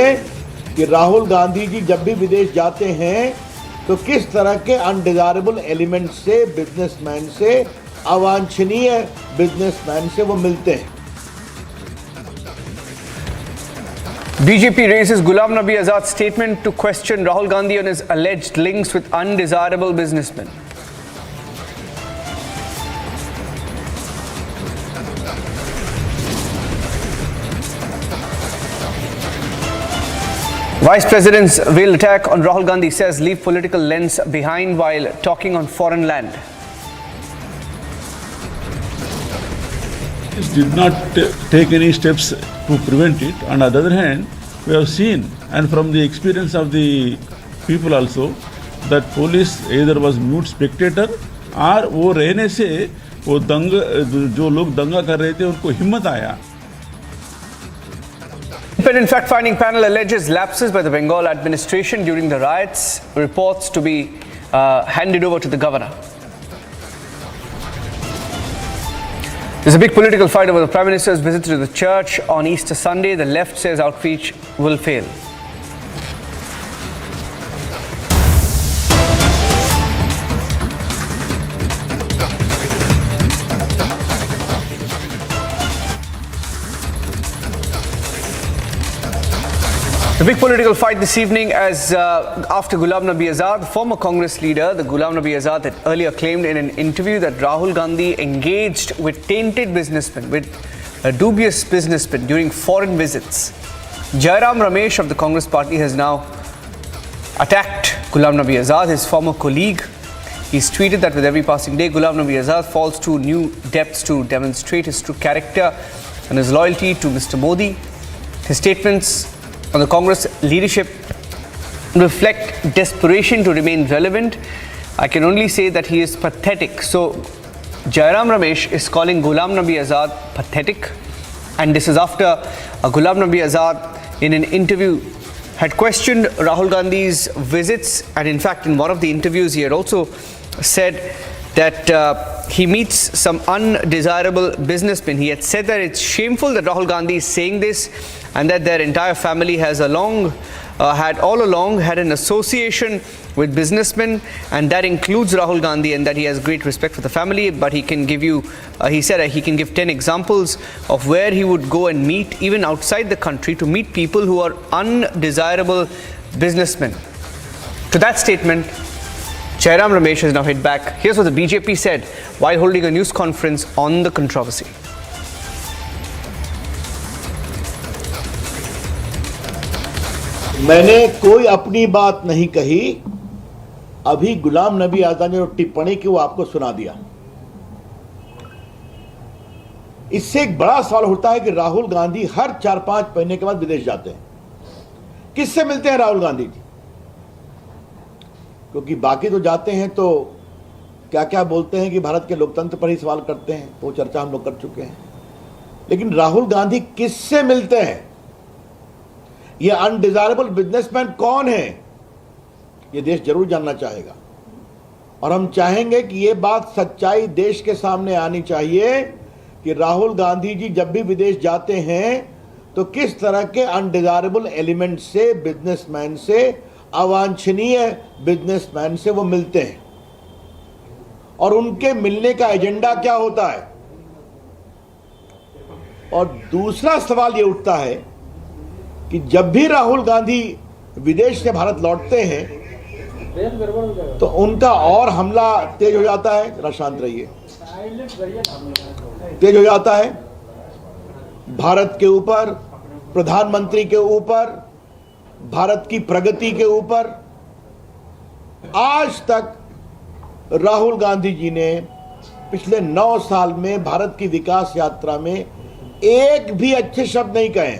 S12: कि राहुल गांधी जी जब भी विदेश जाते हैं तो किस तरह के अनडिजायरेबल एलिमेंट से, बिजनेसमैन से, अवांछनीय बिजनेसमैन से वो मिलते हैं.
S17: BJP raises Ghulam Nabi Azad's statement to question Rahul Gandhi on his alleged links with undesirable businessmen. Vice President's veiled attack on Rahul Gandhi says leave political lens behind while talking on foreign land.
S2: Did not take any steps to prevent it. On the other hand, we have seen, and from the experience of the people also, that police either was mute spectator or वो रहने से वो जो लोग दंगा कर रहे थे उनको हिम्मत आया.
S17: Independent fact-finding panel alleges lapses by the Bengal administration during the riots, reports to be handed over to the governor. There's a big political fight over the Prime Minister's visit to the church on Easter Sunday. The left says outreach will fail. The big political fight this evening as after Ghulam Nabi Azad, former Congress leader, the Ghulam Nabi Azad had earlier claimed in an interview that Rahul Gandhi engaged with tainted businessmen, with a dubious businessman during foreign visits. Jairam Ramesh of the Congress party has now attacked Ghulam Nabi Azad, his former colleague. He's tweeted that with every passing day, Ghulam Nabi Azad falls to new depths to demonstrate his true character and his loyalty to Mr. Modi. His statements on the Congress leadership reflect desperation to remain relevant. I can only say that he is pathetic. So, Jairam Ramesh is calling Ghulam Nabi Azad pathetic, and this is after Ghulam Nabi Azad in an interview had questioned Rahul Gandhi's visits, and in fact in one of the interviews he had also said that he meets some undesirable businessmen. He had said that it's shameful that Rahul Gandhi is saying this, and that their entire family has all along had an association with businessmen, and that includes Rahul Gandhi, and that he has great respect for the family. But he can give you, he said he can give 10 examples of where he would go and meet, even outside the country, to meet people who are undesirable businessmen. To that statement, Jairam Ramesh has now hit back. Here's what the BJP said while holding a news conference on the controversy.
S12: मैंने कोई अपनी बात नहीं कही, अभी गुलाम नबी आजाद ने जो टिप्पणी की वो आपको सुना दिया। इससे एक बड़ा सवाल उठता है कि राहुल गांधी हर 4-5 महीने के बाद विदेश जाते हैं। किससे मिलते हैं राहुल गांधी जी? क्योंकि बाकी तो जाते हैं तो क्या क्या बोलते हैं कि भारत के लोकतंत्र पर ही सवाल करते हैं, वो चर्चा हम लोग कर चुके हैं। लेकिन राहुल गांधी किससे मिलते हैं? ये अनडिजायरेबल बिजनेसमैन कौन है? ये देश जरूर जानना चाहेगा, और हम चाहेंगे कि ये बात सच्चाई देश के सामने आनी चाहिए कि राहुल गांधी जी जब भी विदेश जाते हैं तो किस तरह के अनडिजायरेबल एलिमेंट से, बिजनेसमैन से, अवांछनीय बिजनेसमैन से वो मिलते हैं, और उनके मिलने का एजेंडा क्या होता है। और दूसरा सवाल ये उठता है कि जब भी राहुल गांधी विदेश से भारत लौटते हैं तो उनका और हमला तेज हो जाता है। जरा शांत रहिए। तेज हो जाता है भारत के ऊपर, प्रधानमंत्री के ऊपर, भारत की प्रगति के ऊपर। आज तक राहुल गांधी जी ने पिछले 9 साल में भारत की विकास यात्रा में एक भी अच्छे शब्द नहीं कहे।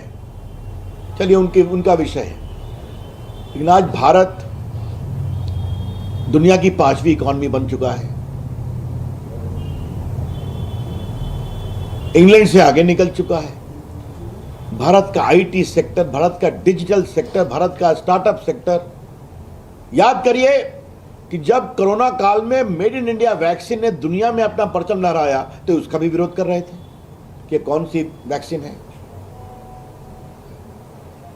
S12: चलिए उनका विषय है, लेकिन आज भारत दुनिया की 5वीं इकॉनमी बन चुका है, इंग्लैंड से आगे निकल चुका है। भारत का आईटी सेक्टर, भारत का डिजिटल सेक्टर, भारत का स्टार्टअप सेक्टर। याद करिए कि जब कोरोना काल में मेड इन इंडिया वैक्सीन ने दुनिया में अपना परचम लहराया तो उसका भी विरोध कर रहे थे कि कौन सी वैक्सीन है।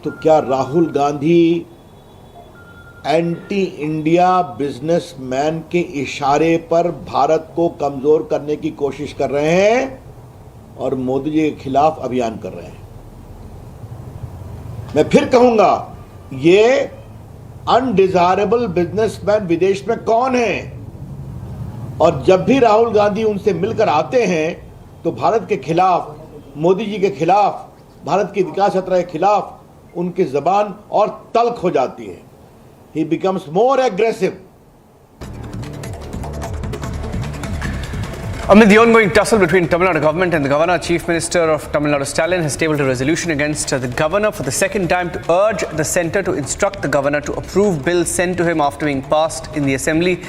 S12: तो क्या Rahul Gandhi anti India businessman के इशारे पर भारत को कमजोर करने की कोशिश कर रहे हैं और मोदी जी के खिलाफ अभियान कर रहे हैं? मैं फिर कहूंगा, ये अनडिजायरेबल बिजनेसमैन विदेश में कौन है? और जब भी राहुल गांधी उनसे मिलकर आते हैं तो भारत के खिलाफ, मोदी जी के खिलाफ, भारत की विकास यात्रा के खिलाफ उनकी जबान और तल्ख हो जाती है। He becomes more aggressive.
S17: Amid the ongoing tussle between Tamil Nadu government and the governor, Chief Minister of Tamil Nadu Stalin has tabled a resolution against the governor for the second time to urge the centre to instruct the governor to approve bills sent to him after being passed in the assembly.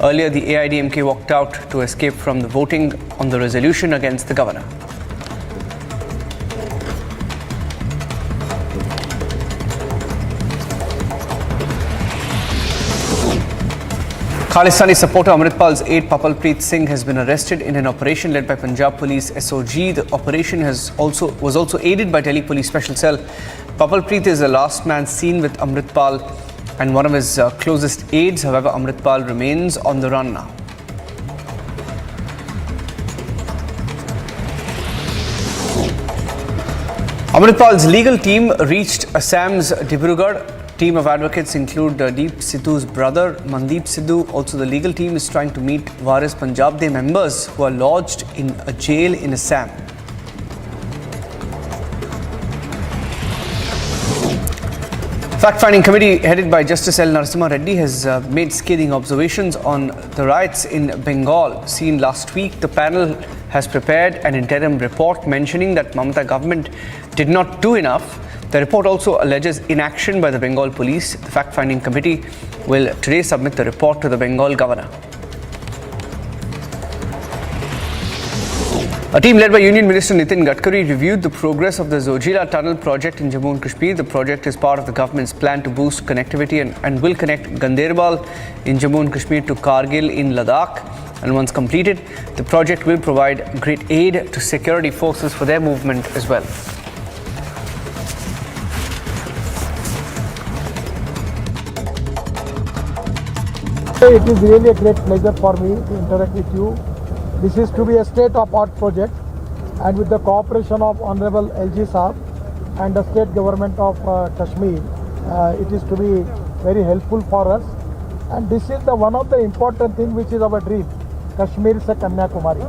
S17: Earlier, the AIDMK walked out to escape from the voting on the resolution against the governor. Khalistani supporter Amritpal's aide Papalpreet Singh has been arrested in an operation led by Punjab Police SOG. The operation was also aided by Delhi Police Special Cell. Papalpreet is the last man seen with Amritpal and one of his closest aides. However, Amritpal remains on the run now. Amritpal's legal team reached Assam's Dibrugarh. Team of advocates include Deep Sidhu's brother Mandeep Sidhu. Also, the legal team is trying to meet Waris Punjab Day members who are lodged in a jail in Assam. Fact-finding committee headed by Justice L. Narasimha Reddy has made scathing observations on the riots in Bengal seen last week. The panel has prepared an interim report mentioning that Mamata government did not do enough. The report also alleges inaction by the Bengal police. The fact-finding committee will today submit the report to the Bengal governor. A team led by Union Minister Nitin Gadkari reviewed the progress of the Zojila Tunnel project in Jammu and Kashmir. The project is part of the government's plan to boost connectivity and will connect Ganderbal in Jammu and Kashmir to Kargil in Ladakh. And once completed, the project will provide great aid to security forces for their movement as well.
S13: It is really a great pleasure for me to interact with you. This is to be a state-of-art project, and with the cooperation of Honorable LG Saab and the state government of Kashmir, it is to be very helpful for us. And this is the one of the important thing which is our dream, Kashmir se Kanyakumari.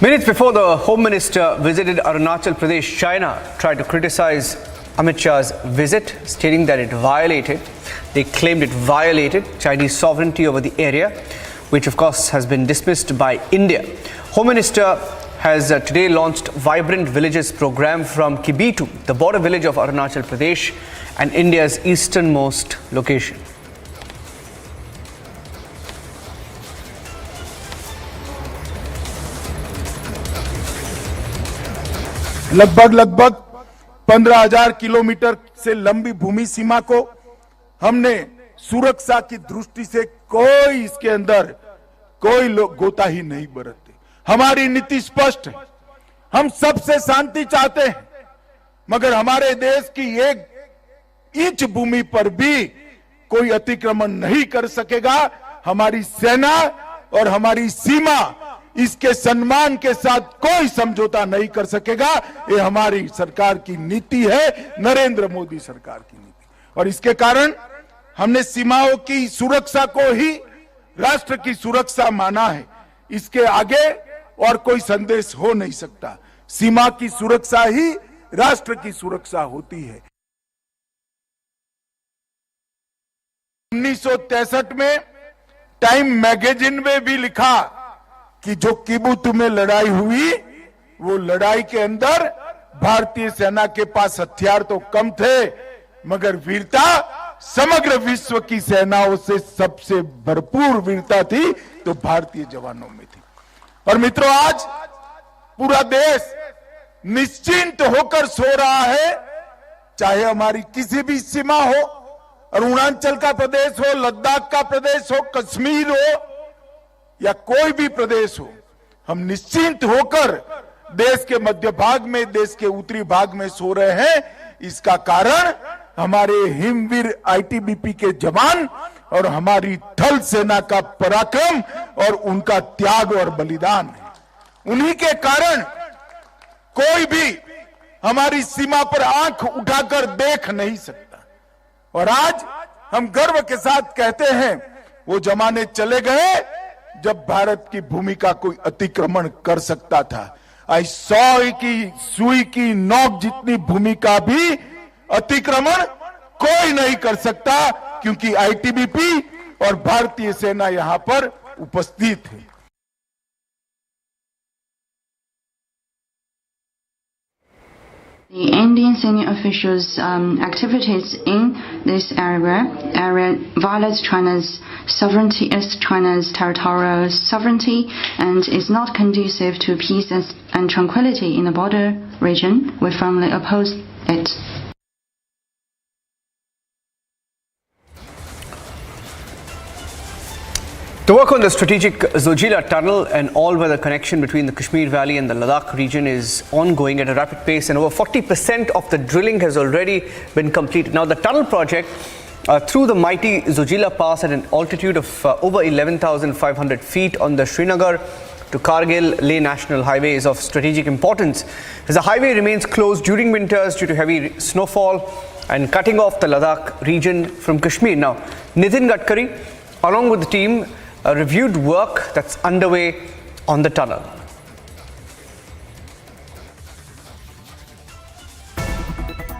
S17: Minutes before the Home Minister visited Arunachal Pradesh, China tried to criticize Amit Shah's visit, stating that they claimed it violated Chinese sovereignty over the area, which of course has been dismissed by India. Home Minister has today launched Vibrant Villages program from Kibitu, the border village of Arunachal Pradesh and India's easternmost location.
S6: लगभग 15,000 kilometre से लंबी भूमि सीमा को हमने सुरक्षा की दृष्टि से कोई इसके अंदर कोई लोग गोताही नहीं बरतते। हमारी नीति स्पष्ट है, हम सबसे शांति चाहते हैं, मगर हमारे देश की एक इंच भूमि पर भी कोई अतिक्रमण नहीं कर सकेगा। हमारी सेना और हमारी सीमा इसके सम्मान के साथ कोई समझौता नहीं कर सकेगा। ये हमारी सरकार की नीति है, नरेंद्र मोदी सरकार की नीति, और इसके कारण हमने सीमाओं की सुरक्षा को ही राष्ट्र की सुरक्षा माना है। इसके आगे और कोई संदेश हो नहीं सकता। सीमा की सुरक्षा ही राष्ट्र की सुरक्षा होती है। 1963 में टाइम मैगजीन में भी लिखा कि जो किबुतु में लड़ाई हुई, वो लड़ाई के अंदर भारतीय सेना के पास हथियार तो कम थे, मगर वीरता समग्र विश्व की सेनाओं से सबसे भरपूर वीरता थी तो भारतीय जवानों में थी। और मित्रों, आज पूरा देश निश्चिंत होकर सो रहा है, चाहे हमारी किसी भी सीमा हो, अरुणाचल का प्रदेश हो, लद्दाख का प्रदेश हो, कश्मीर हो या कोई भी प्रदेश हो, हम निश्चिंत होकर देश के मध्य भाग में, देश के उत्तरी भाग में सो रहे हैं। इसका कारण हमारे हिमवीर आईटीबीपी के जवान और हमारी थल सेना का पराक्रम और उनका त्याग और बलिदान है। उन्हीं के कारण कोई भी हमारी सीमा पर आंख उठाकर देख नहीं सकता। और आज हम गर्व के साथ कहते हैं, वो जमाने चले गए जब भारत की भूमि का कोई अतिक्रमण कर सकता था। आज 100 की सुई की नोक जितनी भूमि का भी अतिक्रमण कोई नहीं कर सकता, क्योंकि आईटीबीपी और भारतीय सेना यहां पर उपस्थित है।
S14: The Indian senior officials' activities in this area violates China's sovereignty, China's territorial sovereignty, and is not conducive to peace and tranquility in the border region. We firmly oppose it.
S17: The work on the strategic Zojila Tunnel and all-weather connection between the Kashmir Valley and the Ladakh region is ongoing at a rapid pace, and over 40% of the drilling has already been completed. Now, the tunnel project through the mighty Zojila Pass at an altitude of over 11,500 feet on the Srinagar to Kargil Leh National Highway is of strategic importance, as the highway remains closed during winters due to heavy snowfall and cutting off the Ladakh region from Kashmir. Now, Nitin Gadkari, along with the team, reviewed work that's underway on the tunnel.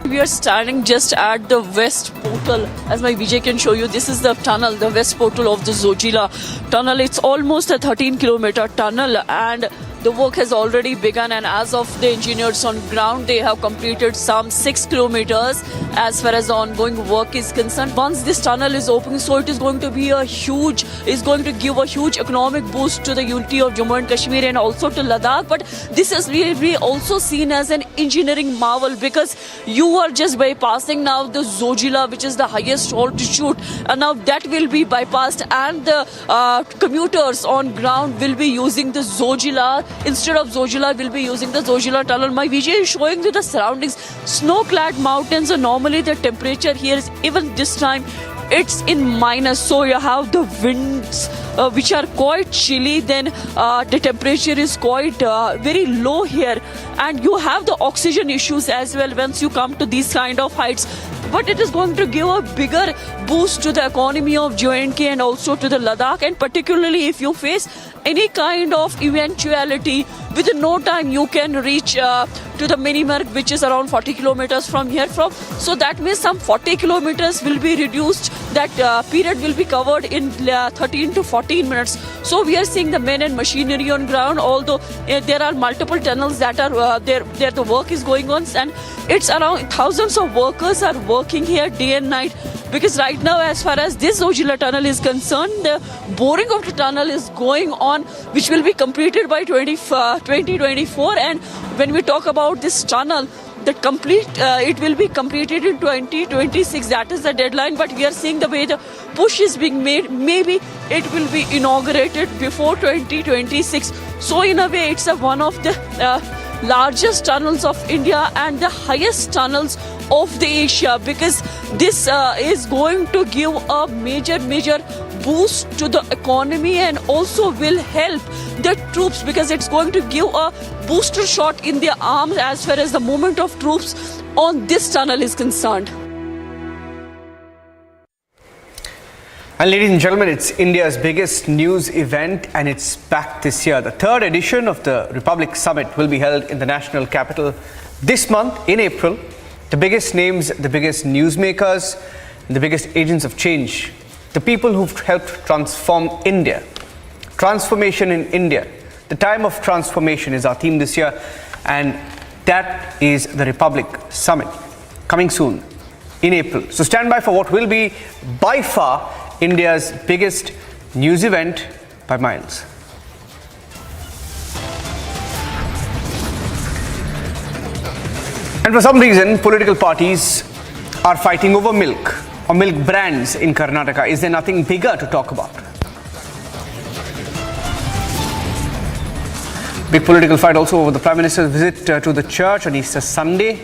S11: We are standing just at the west portal. As my Vijay can show you, this is the tunnel, the west portal of the Zojila tunnel. It's almost a 13-kilometer tunnel, and the work has already begun, and as of the engineers on ground, they have completed some 6 kilometers as far as the ongoing work is concerned. Once this tunnel is open, so it is going to be is going to give a huge economic boost to the unity of Jammu and Kashmir and also to Ladakh. But this is really also seen as an engineering marvel, because you are just bypassing now the Zojila, which is the highest altitude, and now that will be bypassed, and the commuters on ground will be using the Zojila. Instead of Zojila, will be using the Zojila tunnel. My Vijay is showing you the surroundings. Snow-clad mountains, and normally the temperature here is, even this time, it's in minus. So you have the winds which are quite chilly. Then the temperature is quite very low here, and you have the oxygen issues as well once you come to these kind of heights. But it is going to give a bigger boost to the economy of J&K and also to the Ladakh, and particularly if you face any kind of eventuality, within no time you can reach to the Minimarg, which is around 40 kilometers from here. So that means some 40 kilometers will be reduced. That period will be covered in 13 to 14 minutes. So we are seeing the men and machinery on ground, although there are multiple tunnels that are there the work is going on, and it's around thousands of workers are working here day and night. Because right now, as far as this Zojila tunnel is concerned, the boring of the tunnel is going on, which will be completed by 2024. And when we talk about this tunnel, it will be completed in 2026. That is the deadline. But we are seeing the way the push is being made. Maybe it will be inaugurated before 2026. So in a way, it's one of the largest tunnels of India and the highest tunnels of the Asia, because this is going to give a major boost to the economy and also will help the troops, because it's going to give a booster shot in their arms as far as the movement of troops on this tunnel is concerned.
S17: And ladies and gentlemen, it's India's biggest news event, and it's back this year. The third edition of the Republic Summit will be held in the national capital this month in April. The biggest names, the biggest newsmakers, the biggest agents of change, the people who've helped transform India. Transformation in India. The time of transformation is our theme this year, and that is the Republic Summit, coming soon in April. So stand by for what will be by far India's biggest news event by miles. And for some reason, political parties are fighting over milk or milk brands in Karnataka. Is there nothing bigger to talk about? Big political fight also over the Prime Minister's visit to the church on Easter Sunday.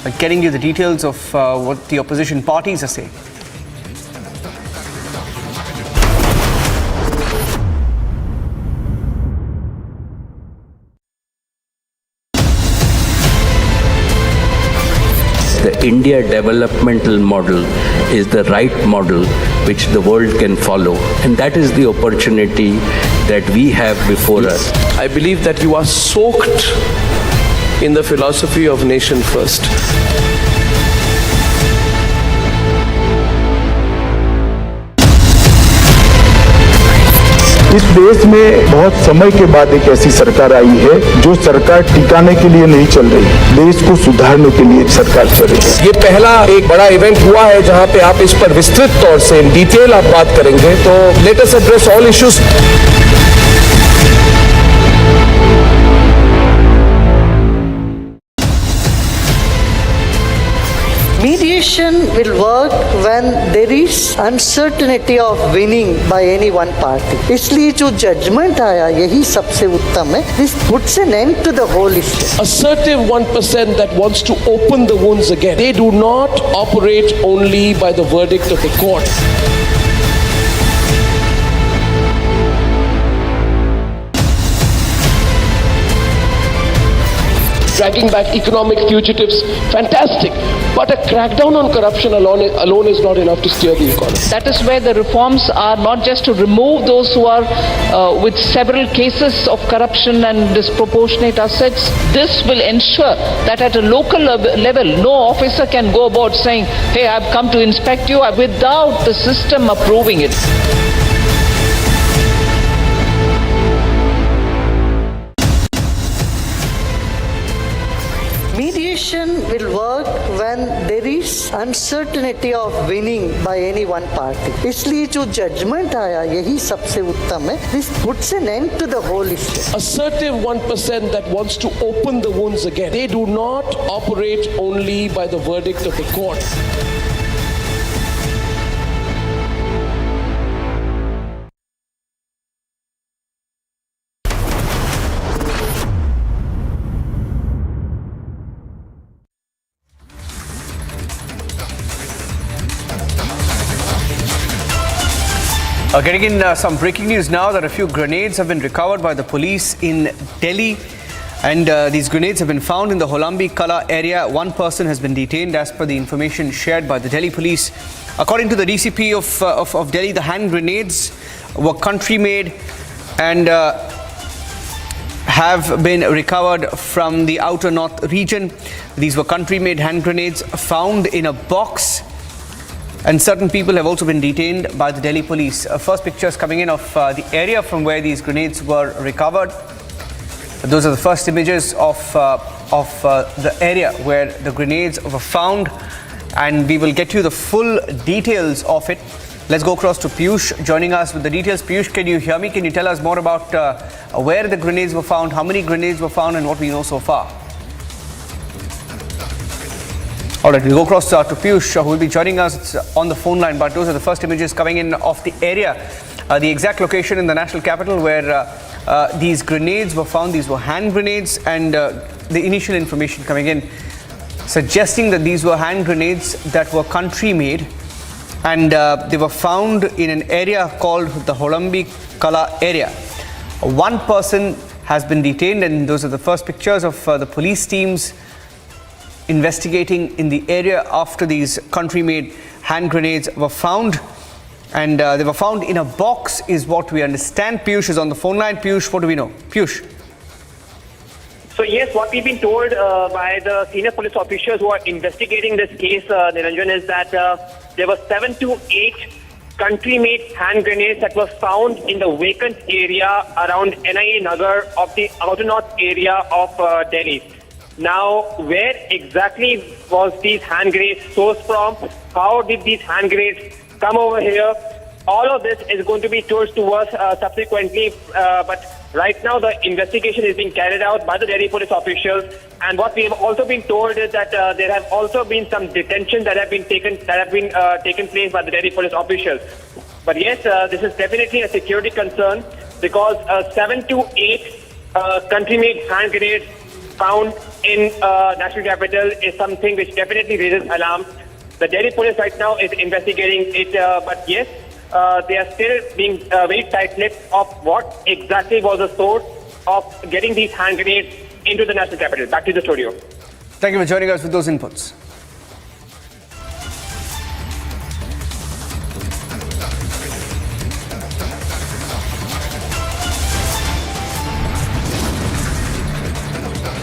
S17: We're getting you the details of what the opposition parties are saying.
S5: The India developmental model is the right model which the world can follow, and that is the opportunity that we have before us.
S15: I believe that you are soaked in the philosophy of nation first.
S6: इस देश में बहुत समय के बाद एक ऐसी सरकार आई है जो सरकार टिकाने के लिए नहीं चल रही, देश को सुधारने के लिए सरकार चल रही है।
S15: ये पहला एक बड़ा इवेंट हुआ है जहां पे आप इस पर विस्तृत तौर से इन डिटेल आप बात करेंगे, तो let us address all issues.
S7: Mediation will work when there is uncertainty of winning by any one party. इसलिए जो judgment आया यही सबसे उत्तम है. This puts an end to the whole issue.
S15: Assertive 1% that wants to open the wounds again. They do not operate only by the verdict of the court. dragging back economic fugitives, fantastic. But a crackdown on corruption alone is not enough to steer the economy.
S8: That is where the reforms are not just to remove those who are with several cases of corruption and disproportionate assets. This will ensure that at a local level, no officer can go about saying, hey, I've come to inspect you without the system approving it.
S7: Mediation will work when there is uncertainty of winning by any one party. इसलिए जो judgment आया यही सबसे उत्तम है. This puts an end to the whole issue.
S15: Assertive 1% that wants to open the wounds again. They do not operate only by the verdict of the court.
S17: Getting in some breaking news now that a few grenades have been recovered by the police in Delhi, and these grenades have been found in the Holambhi Kala area. One person has been detained as per the information shared by the Delhi police. According to the DCP of Delhi, the hand grenades were country-made and have been recovered from the outer north region. These were country-made hand grenades found in a box. And certain people have also been detained by the Delhi police. First pictures coming in of the area from where these grenades were recovered. Those are the first images of the area where the grenades were found. And we will get you the full details of it. Let's go across to Piyush joining us with the details. Piyush, can you hear me? Can you tell us more about where the grenades were found, how many grenades were found and what we know so far? All right, we'll go across to Piyush, who will be joining us on the phone line. But those are the first images coming in of the area, the exact location in the national capital where these grenades were found. These were hand grenades, and the initial information coming in suggesting that these were hand grenades that were country-made, and they were found in an area called the Holambhi Kala area. One person has been detained, and those are the first pictures of the police teams investigating in the area after these country-made hand grenades were found, and they were found in a box is what we understand. Piyush is on the phone line. Piyush, what do we know? Piyush.
S10: So yes, what we've been told by the senior police officials who are investigating this case, Niranjan, is that there were 7 to 8 country-made hand grenades that were found in the vacant area around NIA Nagar of the outer north area of Delhi. Now, where exactly was these hand grenades sourced from? How did these hand grenades come over here? All of this is going to be told to us subsequently, but right now the investigation is being carried out by the Delhi police officials. And what we have also been told is that there have also been some detentions that have been taken place by the Delhi police officials. But yes, this is definitely a security concern because 7 to 8 country-made hand grenades found in national capital is something which definitely raises alarm. The Delhi police right now is investigating it, but yes, they are still being very tight-lipped of what exactly was the source of getting these hand grenades into the national capital. Back to the studio.
S17: Thank you for joining us with those inputs.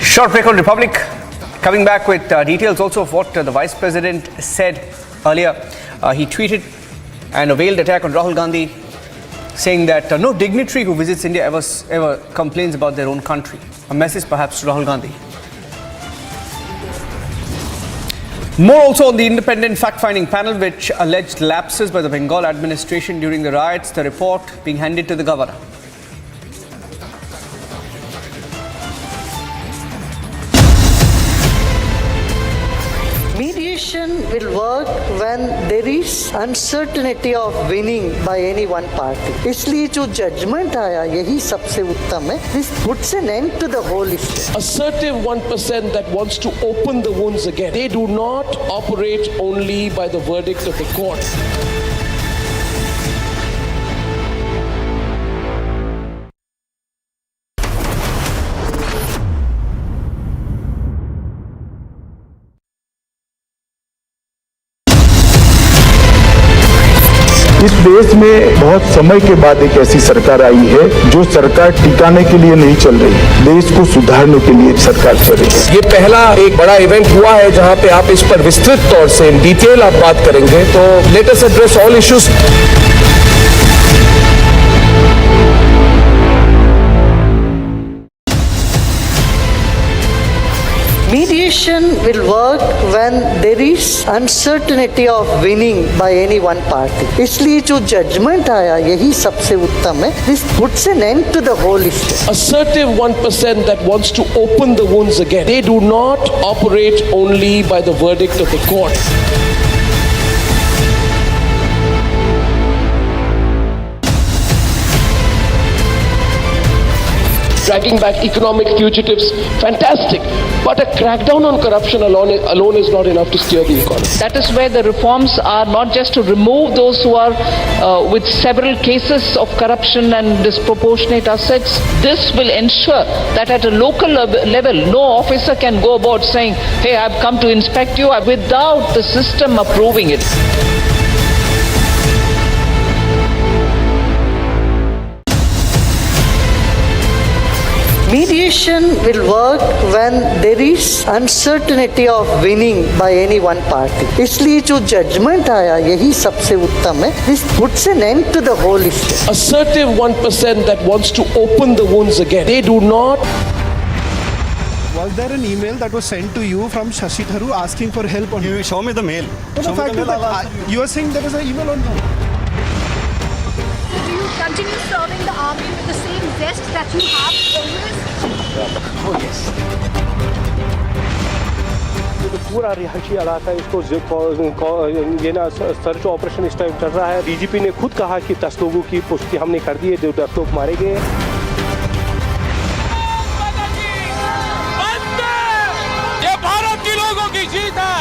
S17: Short break on Republic. Coming back with details also of what the Vice President said earlier. He tweeted an veiled attack on Rahul Gandhi, saying that no dignitary who visits India ever complains about their own country. A message perhaps to Rahul Gandhi. More also on the independent fact-finding panel which alleged lapses by the Bengal administration during the riots. The report being handed to the governor.
S7: Mediation will work when there is uncertainty of winning by any one party. इसलिए जो judgment आया यही सबसे उत्तम है. This puts an end to the whole issue.
S15: Assertive 1% that wants to open the wounds again. They do not operate only by the verdict of the court.
S6: इस देश में बहुत समय के बाद एक ऐसी सरकार आई है जो सरकार टिकाने के लिए नहीं चल रही, देश को सुधारने के लिए सरकार चल रही है।
S15: ये पहला एक बड़ा इवेंट हुआ है जहां पे आप इस पर विस्तृत तौर से इन डिटेल आप बात करेंगे, तो let us address all issues.
S7: Mediation will work when there is uncertainty of winning by any one party. इसलिए जो judgment आया यही सबसे उत्तम है. This puts an end to the whole issue.
S15: Assertive 1% that wants to open the wounds again. They do not operate only by the verdict of the court. Dragging back economic fugitives, fantastic. But a crackdown on corruption alone is not enough to steer the economy.
S8: That is where the reforms are not just to remove those who are with several cases of corruption and disproportionate assets. This will ensure that at a local level, no officer can go about saying, hey, I've come to inspect you without the system approving it.
S7: Mediation will work when there is uncertainty of winning by any one party. इसलिए जो judgment आया यही सबसे उत्तम है. This puts an end to the whole issue.
S15: Assertive 1% that wants to open the wounds again. They do not.
S9: Was there an email that was sent to you from Shashi Tharoor asking for help on?
S3: You show me the mail.
S9: The fact is that you are saying there is an email on you.
S21: Do you continue serving the army with the same zest that you have always?
S9: Oh yes.
S22: तो पूरा रिहायशी इलाका इसको ये ना search operation इस time चल रहा है। डीजीपी ने खुद कहा कि 10 लोगों की पुष्टि हमने कर दी है, जो 10 लोग मारे गए।
S25: ये भारत के लोगों की जीत है।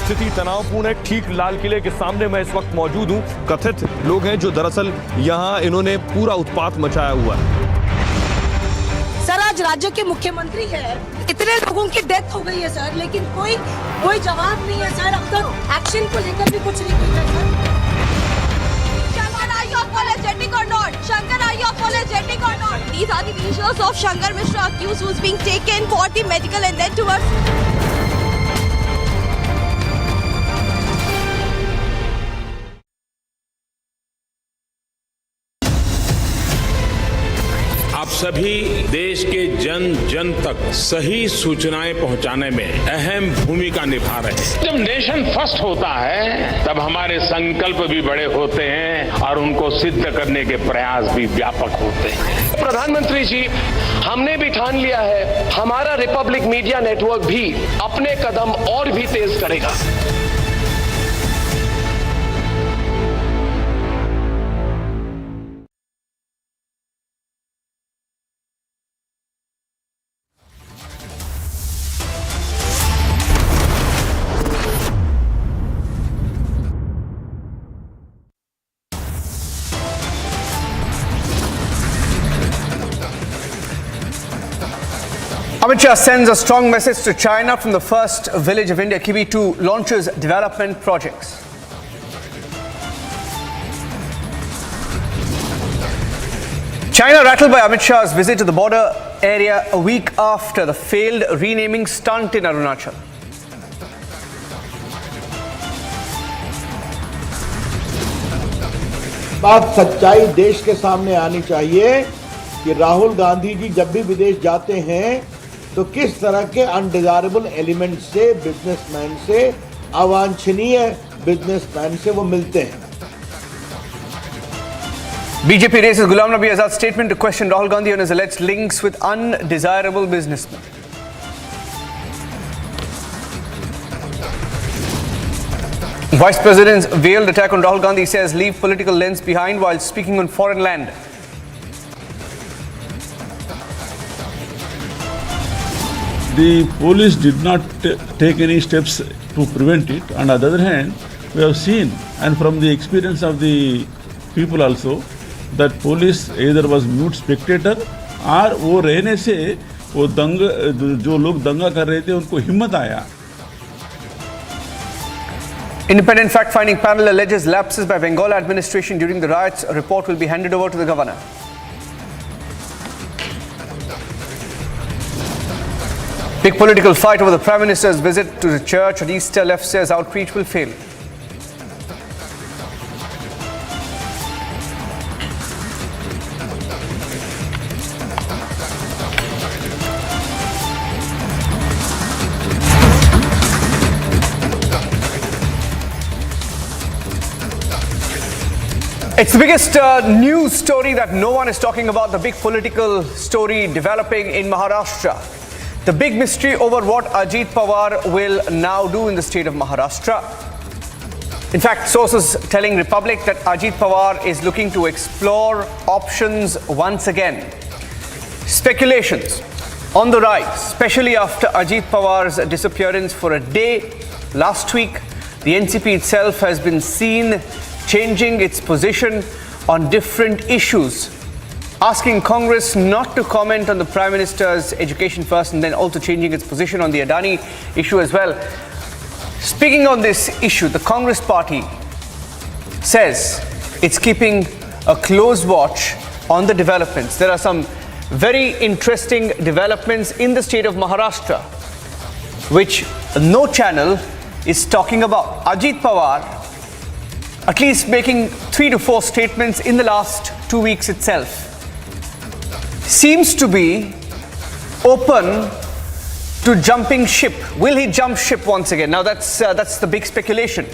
S26: स्थिति तनावपूर्ण है। ठीक लाल किले के सामने मैं इस वक्त मौजूद हूं। कथित लोग हैं जो दरअसल यहां इन्होंने पूरा उत्पात मचाया हुआ है।
S21: सर, आज राज्य के मुख्यमंत्री है, इतने लोगों की डेथ हो गई है सर, लेकिन कोई जवाब नहीं है सर। अब तक एक्शन को लेकर भी कुछ नहीं किया sir.
S20: Shankar, are you apologetic or not? Shankar, are you apologetic or not? These are the visuals of Shankar Mishra accused who is being taken for the medical and then towards.
S16: आप सभी देश के जन जन तक सही सूचनाएं पहुंचाने में अहम भूमिका निभा रहे हैं। जब नेशन फर्स्ट होता है तब हमारे संकल्प भी बड़े होते हैं और उनको सिद्ध करने के प्रयास भी व्यापक होते हैं।
S4: प्रधानमंत्री जी, हमने भी ठान लिया है, हमारा रिपब्लिक मीडिया नेटवर्क भी अपने कदम और भी तेज करेगा।
S17: Amit Shah sends a strong message to China from the first village of India. Kiwi 2 launches development projects. China rattled by Amit Shah's visit to the border area a week after the failed renaming stunt in Arunachal.
S12: बात सच्चाई देश के सामने आनी चाहिए कि राहुल गांधी जी जब भी विदेश जाते हैं तो किस तरह के अनडिजायरेबल एलिमेंट से, बिजनेसमैन से, अवांछनीय बिजनेसमैन से वो मिलते हैं।
S17: BJP raises Ghulam Nabi Azad's statement to question Rahul Gandhi on his alleged links with undesirable businessmen. Vice President's veiled attack on Rahul Gandhi says leave political lens behind while speaking on foreign land.
S2: The police did not take any steps to prevent it. On the other hand, we have seen, and from the experience of the people also, that police either was mute spectator और वो रहने से वो जो लोग दंगा कर रहे थे उनको हिम्मत आया
S17: Independent fact-finding panel alleges lapses by Bengal administration during the riots. A report will be handed over to the governor. Big political fight over the Prime Minister's visit to the church. Adista left says outreach will fail. It's the biggest news story that no one is talking about, the big political story developing in Maharashtra. The big mystery over what Ajit Pawar will now do in the state of Maharashtra. In fact, sources telling Republic that Ajit Pawar is looking to explore options once again. Speculations on the rise, especially after Ajit Pawar's disappearance for a day last week. The NCP itself has been seen changing its position on different issues, asking Congress not to comment on the Prime Minister's education first, and then also changing its position on the Adani issue as well. Speaking on this issue, the Congress party says it's keeping a close watch on the developments. There are some very interesting developments in the state of Maharashtra, which no channel is talking about. Ajit Pawar at least making 3 to 4 statements in the last 2 weeks itself, seems to be open to jumping ship. Will he jump ship once again? Now that's the big speculation.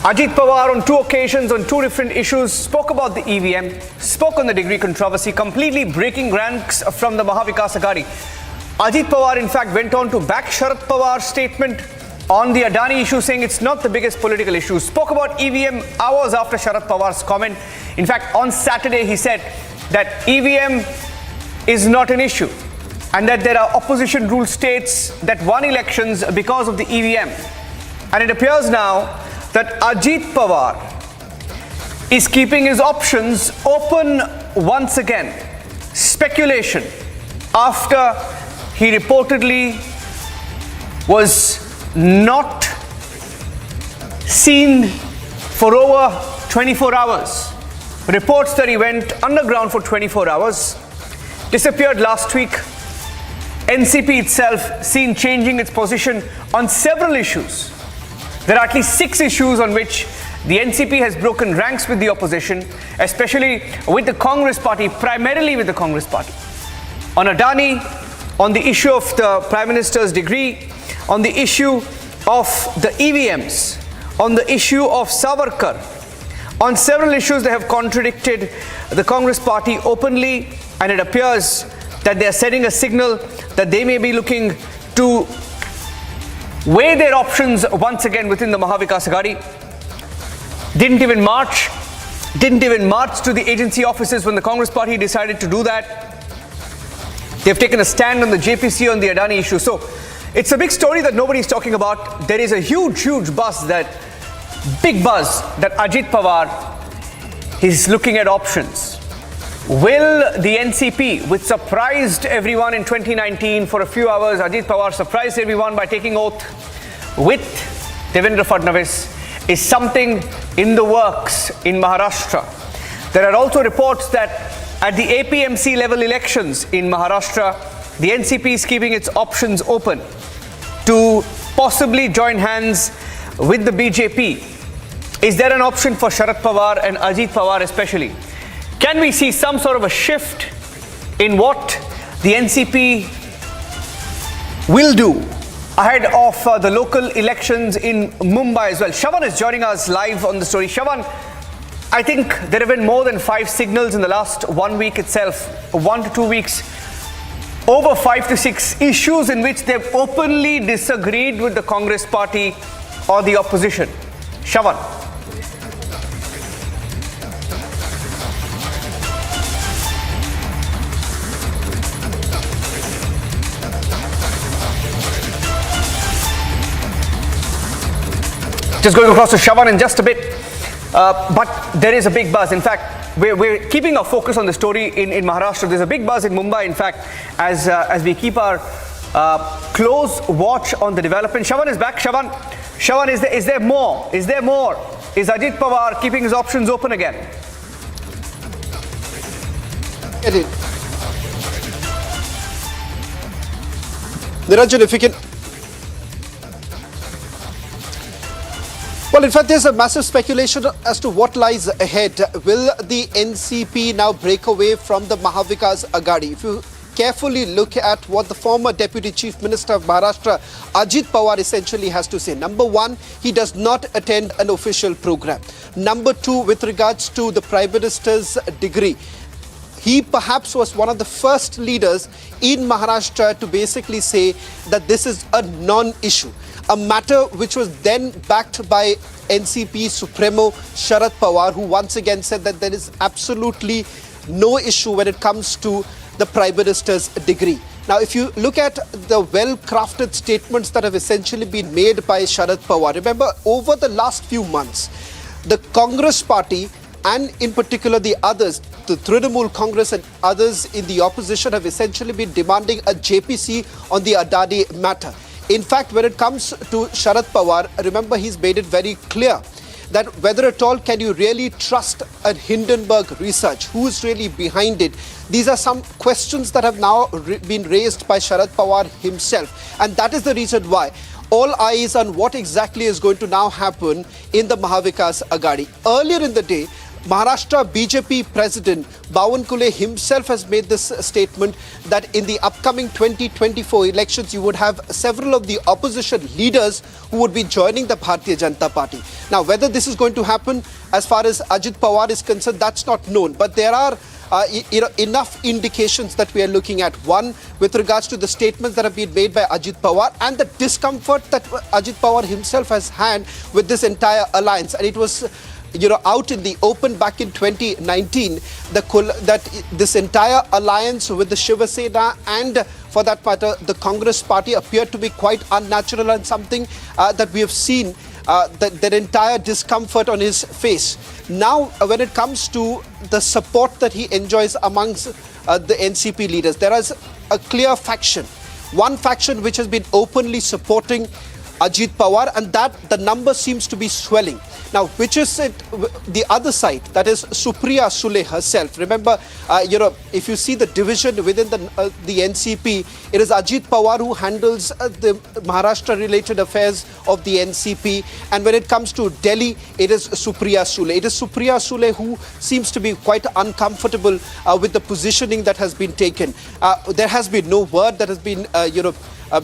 S17: Ajit Pawar on 2 occasions on 2 different issues spoke about the EVM, spoke on the degree controversy, completely breaking ranks from the Mahavikas Aghadi. Ajit Pawar in fact went on to back Sharad Pawar's statement on the Adani issue, saying it's not the biggest political issue. Spoke about EVM hours after Sharad Pawar's comment. In fact, on Saturday he said that EVM is not an issue and that there are opposition rule states that won elections because of the EVM. And it appears now that Ajit Pawar is keeping his options open once again. Speculation after he reportedly was not seen for over 24 hours. Reports that he went underground for 24 hours, disappeared last week. NCP itself seen changing its position on several issues. There are at least 6 issues on which the NCP has broken ranks with the opposition, especially with the Congress party, primarily with the Congress party. On Adani, on the issue of the Prime Minister's degree, on the issue of the EVMs, on the issue of Savarkar. On several issues they have contradicted the Congress party openly, and it appears that they are sending a signal that they may be looking to weigh their options once again within the Mahavikas Aghadi. Didn't even march to the agency offices when the Congress party decided to do that. They've taken a stand on the JPC on the Adani issue. So it's a big story that nobody's talking about. There is a huge buzz that Ajit Pawar is looking at options. Will the NCP, which surprised everyone in 2019 for a few hours, Ajit Pawar surprised everyone by taking oath with Devendra Fadnavis, is something in the works in Maharashtra. There are also reports that at the APMC level elections in Maharashtra, the NCP is keeping its options open to possibly join hands with the BJP. Is there an option for Sharad Pawar and Ajit Pawar especially? Can we see some sort of a shift in what the NCP will do ahead of the local elections in Mumbai as well? Shavan is joining us live on the story. Shavan, I think there have been more than 5 signals in the last 1 week itself, 1 to 2 weeks, over 5 to 6 issues in which they've openly disagreed with the Congress party or the opposition. Shavan. Just going across to Shavan in just a bit. But there is a big buzz. In fact, we're keeping our focus on the story in Maharashtra. There's a big buzz in Mumbai, in fact, as we keep our close watch on the development. Shravan is back. Shravan, is there more? Is there more? Is Ajit Pawar keeping his options open again?
S9: It is. Niranjan, if you can. Well, in fact, there's a massive speculation as to what lies ahead. Will the NCP now break away from the Mahavikas Aghadi? If you carefully look at what the former Deputy Chief Minister of Maharashtra, Ajit Pawar, essentially has to say. Number one, he does not attend an official program. Number two, with regards to the Prime Minister's degree, he perhaps was one of the first leaders in Maharashtra to basically say that this is a non-issue. A matter which was then backed by NCP Supremo Sharad Pawar, who once again said that there is absolutely no issue when it comes to the Prime Minister's degree. Now, if you look at the well-crafted statements that have essentially been made by Sharad Pawar, remember, over the last few months, the Congress party and in particular the others, the Trinamool Congress and others in the opposition have essentially been demanding a JPC on the Adani matter. In fact, when it comes to Sharad Pawar, remember, he's made it very clear that whether at all can you really trust a Hindenburg research, who's really behind it. These are some questions that have now been raised by Sharad Pawar himself, and that is the reason why all eyes on what exactly is going to now happen in the Mahavikas Aghadi. Earlier in the day, Maharashtra BJP President Bawankule himself has made this statement that in the upcoming 2024 elections, you would have several of the opposition leaders who would be joining the Bharatiya Janata Party. Now, whether this is going to happen as far as Ajit Pawar is concerned, that's not known. But there are enough indications that we are looking at. One, with regards to the statements that have been made by Ajit Pawar and the discomfort that Ajit Pawar himself has had with this entire alliance. And it was out in the open back in 2019, that this entire alliance with the Shiva Sena and, for that matter, the Congress party appeared to be quite unnatural and something that we have seen that entire discomfort on his face. Now, when it comes to the support that he enjoys amongst the NCP leaders, there is a clear faction. One faction which has been openly supporting Ajit Pawar, and that the number seems to be swelling. Now, which is it, the other side, that is Supriya Sule herself. Remember, if you see the division within the NCP, it is Ajit Pawar who handles the Maharashtra-related affairs of the NCP. And when it comes to Delhi, it is Supriya Sule. It is Supriya Sule who seems to be quite uncomfortable with the positioning that has been taken. There has been no word that has been,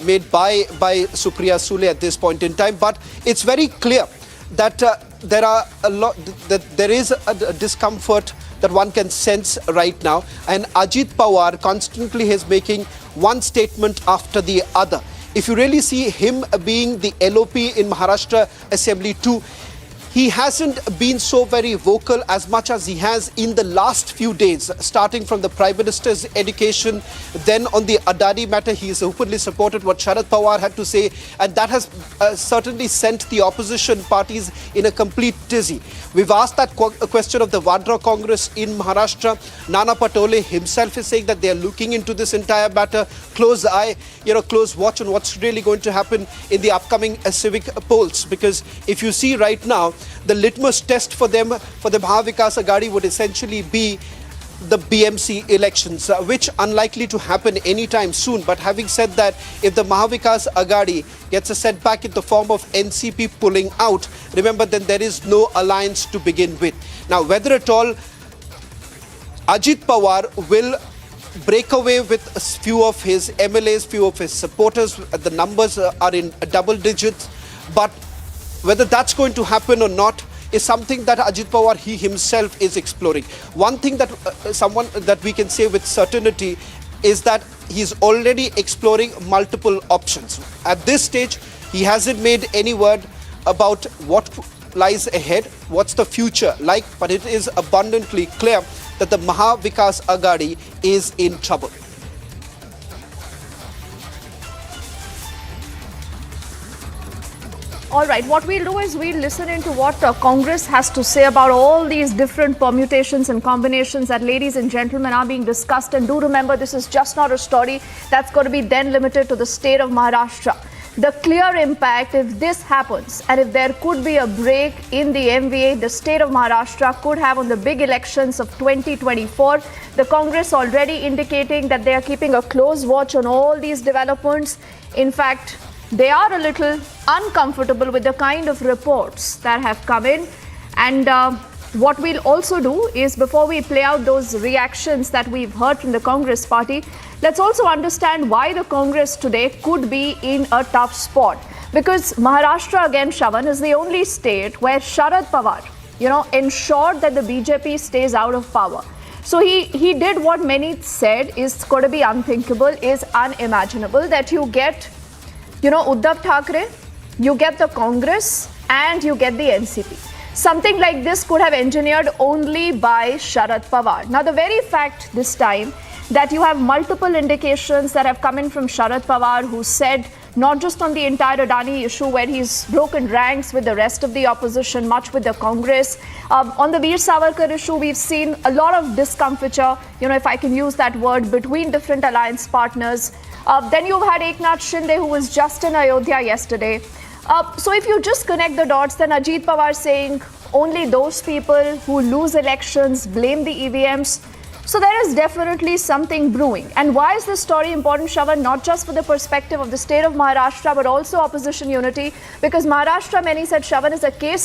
S9: made by Supriya Sule at this point in time, but it's very clear that there is a discomfort that one can sense right now, and Ajit Pawar constantly is making one statement after the other. If you really see him being the LOP in Maharashtra Assembly too, he hasn't been so very vocal as much as he has in the last few days, starting from the Prime Minister's education, then on the Adani matter. He has openly supported what Sharad Pawar had to say, and that has certainly sent the opposition parties in a complete tizzy. We've asked that question of the Vadra Congress in Maharashtra. Nana Patole himself is saying that they are looking into this entire matter. Close watch on what's really going to happen in the upcoming civic polls, because if you see right now, the litmus test for them, for the Mahavikas Aghadi, would essentially be the BMC elections, which unlikely to happen anytime soon. But having said that, if the Mahavikas Aghadi gets a setback in the form of NCP pulling out, remember, then there is no alliance to begin with. Now, whether at all Ajit Pawar will break away with a few of his MLAs, few of his supporters, the numbers are in double digits, but whether that's going to happen or not is something that Ajit Pawar, he himself, is exploring. One thing that that we can say with certainty is that he's already exploring multiple options. At this stage, he hasn't made any word about what lies ahead, what's the future like, but it is abundantly clear that the Mahavikas Aghadi is in trouble.
S1: All right, what we'll do is we'll listen into what Congress has to say about all these different permutations and combinations that, ladies and gentlemen, are being discussed. And do remember, this is just not a story that's going to be then limited to the state of Maharashtra. The clear impact, if this happens, and if there could be a break in the MVA, the state of Maharashtra could have on the big elections of 2024. The Congress already indicating that they are keeping a close watch on all these developments. In fact, they are a little uncomfortable with the kind of reports that have come in. And what we'll also do is, before we play out those reactions that we've heard from the Congress party, let's also understand why the Congress today could be in a tough spot. Because Maharashtra, again, Shravan, is the only state where Sharad Pawar, ensured that the BJP stays out of power. So he did what many said is going to be unthinkable, is unimaginable, that you get Uddhav Thackeray, you get the Congress, and you get the NCP. Something like this could have engineered only by Sharad Pawar. Now, the very fact this time that you have multiple indications that have come in from Sharad Pawar, who said, not just on the entire Adani issue where he's broken ranks with the rest of the opposition, much with the Congress. On the Veer Savarkar issue, we've seen a lot of discomfiture, if I can use that word, between different alliance partners. Then you've had Eknath Shinde, who was just in Ayodhya yesterday. So if you just connect the dots, then Ajit Pawar saying only those people who lose elections blame the EVMs. So there is definitely something brewing. And why is this story important, Shravan? Not just for the perspective of the state of Maharashtra, but also opposition unity. Because Maharashtra, many said, Shravan, is a case